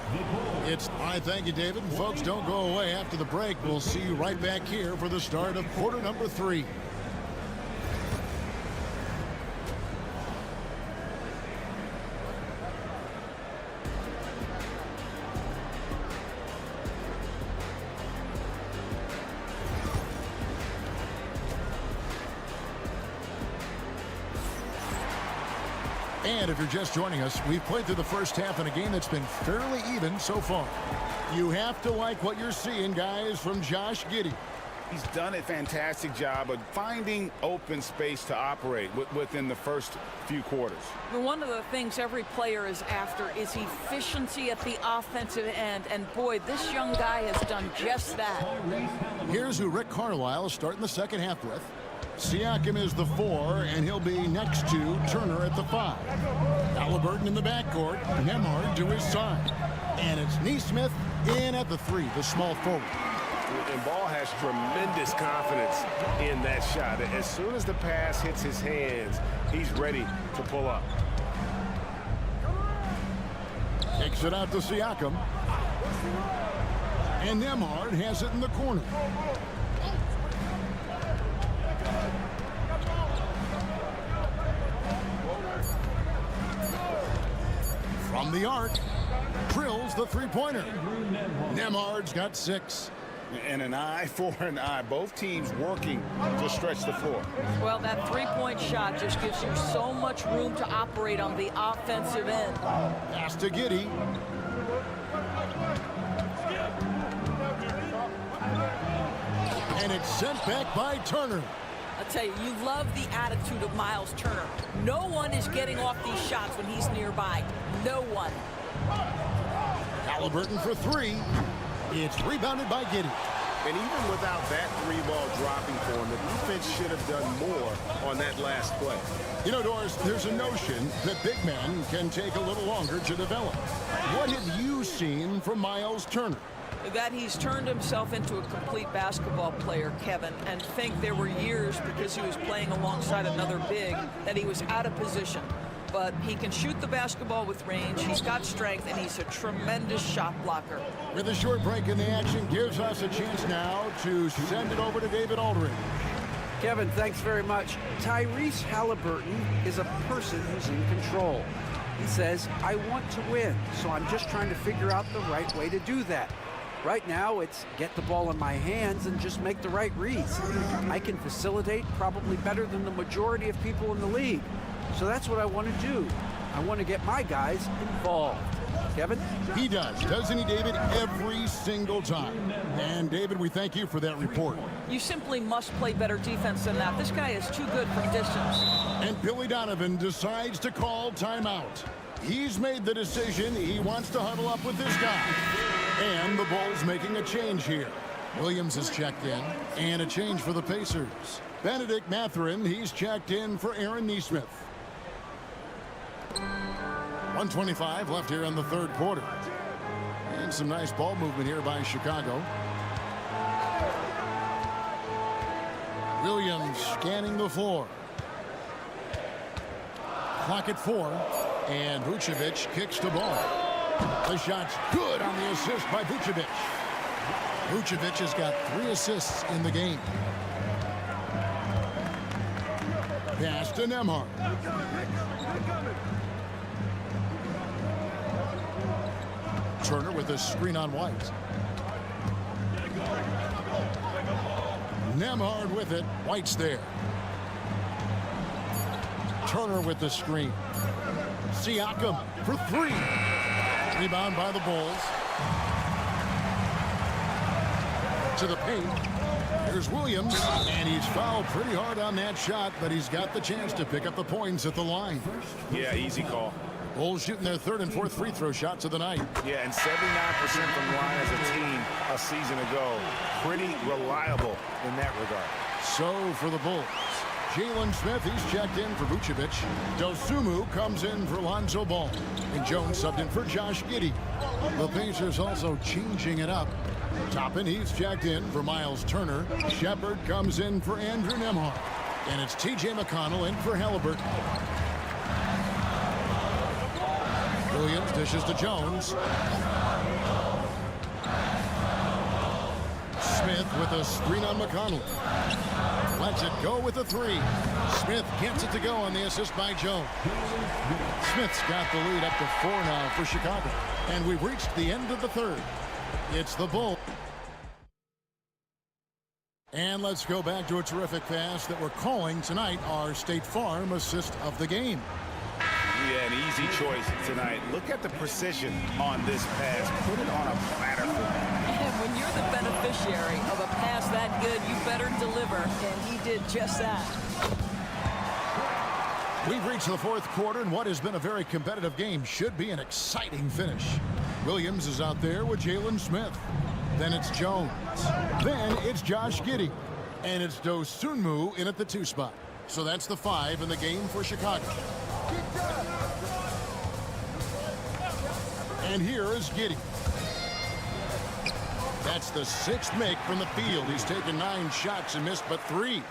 I thank you, David. And folks, don't go away after the break. We'll see you right back here for the start of quarter number 3. And if you're just joining us, we've played through the first half in a game that's been fairly even so far. You have to like what you're seeing, guys, from Josh Giddey. He's done a fantastic job of finding open space to operate within the first few quarters. One of the things every player is after is efficiency at the offensive end. And boy, this young guy has done just that. Here's who Rick Carlisle is starting the second half with. Siakam is the 4, and he'll be next to Turner at the 5. Halliburton in the backcourt, Nembhard to his side. And it's Nesmith in at the 3, the small forward. And Ball has tremendous confidence in that shot. As soon as the pass hits his hands, he's ready to pull up. Takes it out to Siakam. And Nembhard has it in the corner. From the arc, drills the three-pointer. Nembhard's got 6. And an eye for an eye. Both teams working to stretch the floor. Well, that three-point shot just gives you so much room to operate on the offensive end. Pass to Giddey. And it's sent back by Turner. I'll tell you, you love the attitude of Miles Turner. No one is getting off these shots when he's nearby. No one. Halliburton for 3. It's rebounded by Giddey. And even without that 3-ball dropping for him, the defense should have done more on that last play. You know, Doris, there's a notion that big men can take a little longer to develop. What have you seen from Miles Turner? That he's turned himself into a complete basketball player, Kevin, and think there were years because he was playing alongside another big that he was out of position. But he can shoot the basketball with range, he's got strength, and he's a tremendous shot blocker. With a short break in the action, gives us a chance now to send it over to David Aldridge. Kevin, thanks very much. Tyrese Halliburton is a person who's in control. He says, I want to win, so I'm just trying to figure out the right way to do that. Right now, it's get the ball in my hands and just make the right reads. I can facilitate probably better than the majority of people in the league. So that's what I want to do. I want to get my guys involved. Kevin? He does, doesn't he, David? Every single time. And, David, we thank you for that report. You simply must play better defense than that. This guy is too good from distance. And Billy Donovan decides to call timeout. He's made the decision. He wants to huddle up with this guy. And the Bulls making a change here. Williams has checked in. And a change for the Pacers. Benedict Mathurin, he's checked in for Aaron Nesmith. 1:25 left here in the third quarter. And some nice ball movement here by Chicago. Williams scanning the floor. Clock at 4. And Vucevic kicks the ball. The shot's good on the assist by Vucevic. Vucevic has got 3 assists in the game. Pass to Nembhard. Turner with a screen on White. Nembhard with it. White's there. Turner with the screen. Siakam for 3. Rebound by the Bulls. To the paint. Here's Williams, and he's fouled pretty hard on that shot, but he's got the chance to pick up the points at the line. Yeah, easy call. Bulls shooting their 3rd and 4th free throw shots of the night. Yeah, and 79% from the line as a team a season ago. Pretty reliable in that regard. So for the Bulls, Jalen Smith, he's checked in for Vucevic. Dosunmu comes in for Lonzo Ball. And Jones subbed in for Josh Giddey. The Pacers also changing it up. Toppin, he's checked in for Miles Turner. Shepard comes in for Andrew Nembhard. And it's T.J. McConnell in for Halliburton. Williams dishes to Jones. Smith with a screen on McConnell. Lets it go with a 3. Smith gets it to go on the assist by Jones. Smith's got the lead up to 4 now for Chicago. And we've reached the end of the 3rd. It's the Bulls. And let's go back to a terrific pass that we're calling tonight our State Farm assist of the game. Yeah, an easy choice tonight. Look at the precision on this pass. Put it on a platter for him. And when you're the beneficiary of a pass that good, you better deliver, and he did just that. We've reached the fourth quarter, and what has been a very competitive game should be an exciting finish. Williams is out there with Jalen Smith. Then it's Jones. Then it's Josh Giddey. And it's Dosunmu in at the 2 spot. So that's the 5 in the game for Chicago. And here is Giddey. That's the 6th make from the field. He's taken 9 shots and missed but 3.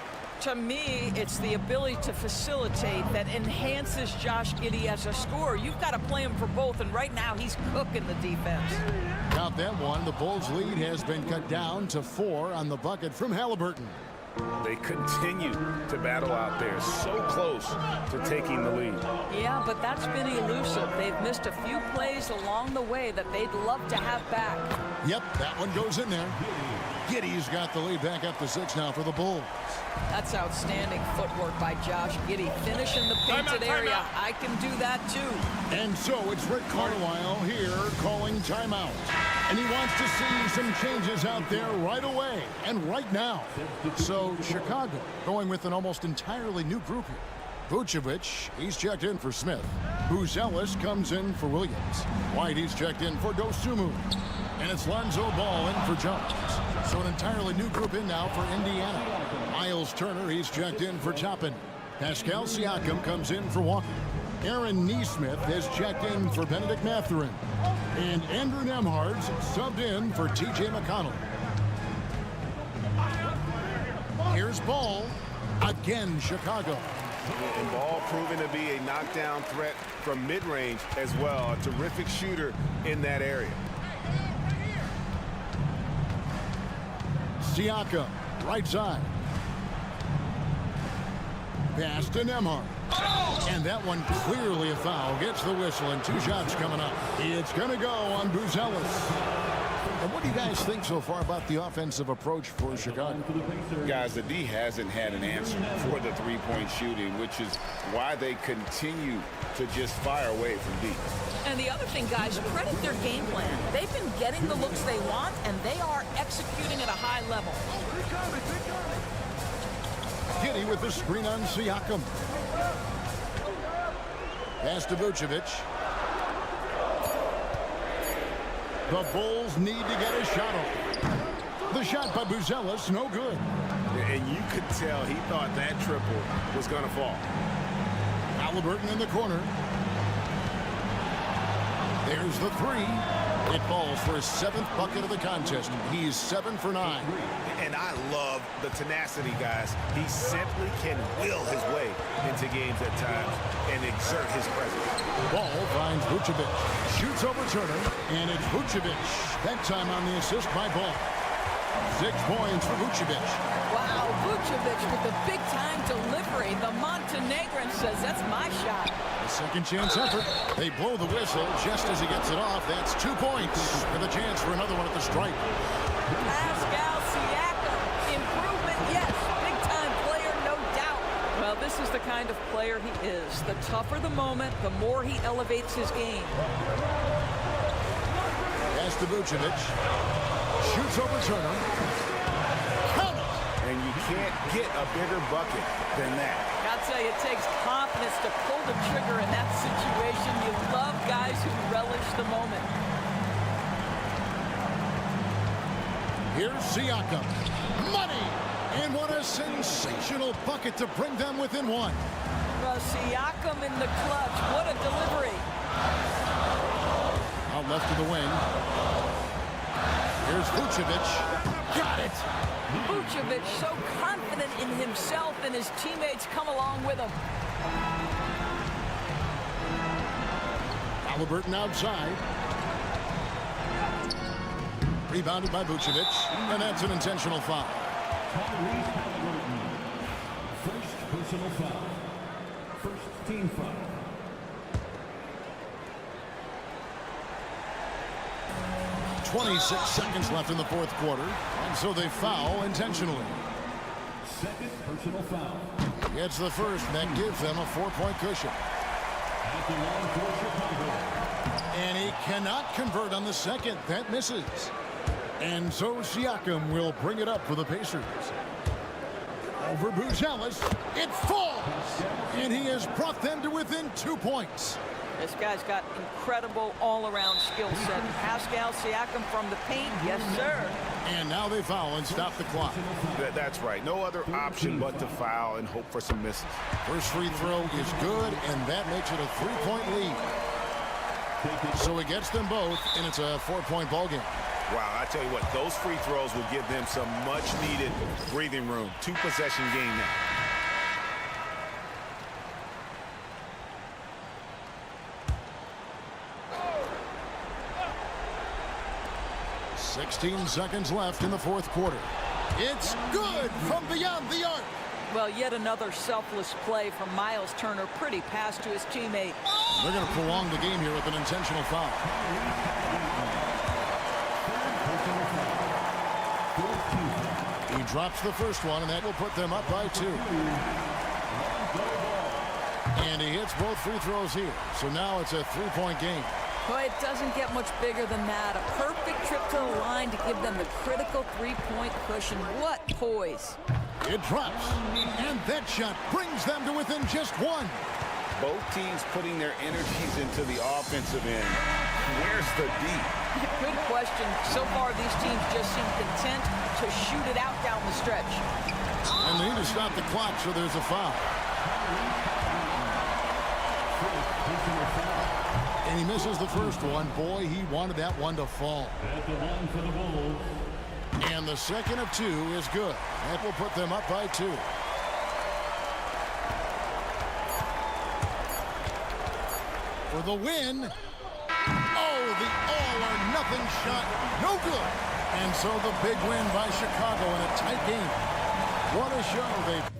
To me, it's the ability to facilitate that enhances Josh Giddey as a scorer. You've got to play him for both, and right now he's cooking the defense. Count that one. The Bulls' lead has been cut down to 4 on the bucket from Halliburton. They continue to battle out there, so close to taking the lead. Yeah, but that's been elusive. They've missed a few plays along the way that they'd love to have back. Yep, that one goes in there. Giddey's got the lead back up to 6 now for the Bulls. That's outstanding footwork by Josh Giddey. Finish in the painted area. I can do that too. And so it's Rick Carlisle here calling timeout. And he wants to see some changes out there right away and right now. So Chicago going with an almost entirely new group here. Vucevic, he's checked in for Smith. Buzelis comes in for Williams. White, he's checked in for Dosunmu. And it's Lonzo Ball in for Jones. So an entirely new group in now for Indiana. Miles Turner, he's checked in for Toppin. Pascal Siakam comes in for Walker. Aaron Nesmith has checked in for Benedict Mathurin. And Andrew Nembhard's subbed in for T.J. McConnell. Here's Ball. Again, Chicago. And Ball proving to be a knockdown threat from mid-range as well. A terrific shooter in that area. Siakam, right side. Pass to Nembhard. And that one clearly a foul. Gets the whistle and 2 shots coming up. It's going to go on Buzelis. And what do you guys think so far about the offensive approach for Chicago? Guys, the D hasn't had an answer for the three-point shooting, which is why they continue to just fire away from deep. And the other thing, guys, credit their game plan. They've been getting the looks they want, and they are executing at a high level. Giddey with the screen on Siakam. Pass to Vucevic. The Bulls need to get a shot off. The shot by Buzelis, no good. And you could tell he thought that triple was going to fall. Halliburton in the corner. There's the 3. It falls for his 7th bucket of the contest. He's 7 for 9. And I love the tenacity, guys. He simply can will his way into games at times and exert his presence. Ball finds Vucevic. Shoots over Turner, and it's Vucevic. That time on the assist by Ball. 6 points for Vucevic. Wow, Vucevic with the big-time delivery. The Montenegrin says, that's my shot. A second chance effort. They blow the whistle just as he gets it off. That's 2 points. And a chance for another one at the stripe. Pascal Siakam. Improvement, yes. Big-time player, no doubt. Well, this is the kind of player he is. The tougher the moment, the more he elevates his game. Pass to Vucevic. Shoots over Turner. Count it. And you can't get a bigger bucket than that. I'll tell you, it takes confidence to pull the trigger in that situation. You love guys who relish the moment. Here's Siakam. Money! And what a sensational bucket to bring them within 1. Siakam in the clutch. What a delivery. Out left to the wing. Here's Vucevic. Got it! Vucevic so confident in himself, and his teammates come along with him. Halliburton outside. Rebounded by Vucevic, and that's an intentional foul. First personal foul. First team foul. .26 seconds left in the fourth quarter, and so they foul intentionally. Second personal foul. It's the first, and that gives them a 4-point cushion. At the line for Chicago. And he cannot convert on the second. That misses. And so Siakam will bring it up for the Pacers. Over Buzelis. It falls. And he has brought them to within 2 points. This guy's got incredible all-around skill set. Pascal Siakam from the paint, yes, sir. And now they foul and stop the clock. That's right. No other option but to foul and hope for some misses. First free throw is good, and that makes it a 3-point lead. So it gets them both, and it's a 4-point ball game. Wow, I tell you what, those free throws will give them some much-needed breathing room. 2-possession game now. 16 seconds left in the fourth quarter. It's good from beyond the arc. Well, yet another selfless play from Miles Turner. Pretty pass to his teammate. They're going to prolong the game here with an intentional foul. He drops the first one, and that will put them up by 2. And he hits both free throws here. So now it's a 3-point game. Well, it doesn't get much bigger than that. A perfect trip to the line to give them the critical 3-point cushion. What poise. It drops, and that shot brings them to within just 1. Both teams putting their energies into the offensive end. Where's the D? Good question. So far, these teams just seem content to shoot it out down the stretch. And they need to stop the clock, so there's a foul. And he misses the first one. Boy, he wanted that one to fall. At the line for the Bulls. And the second of 2 is good. That will put them up by 2. For the win. Oh, the all-or-nothing shot. No good. And so the big win by Chicago in a tight game. What a show they've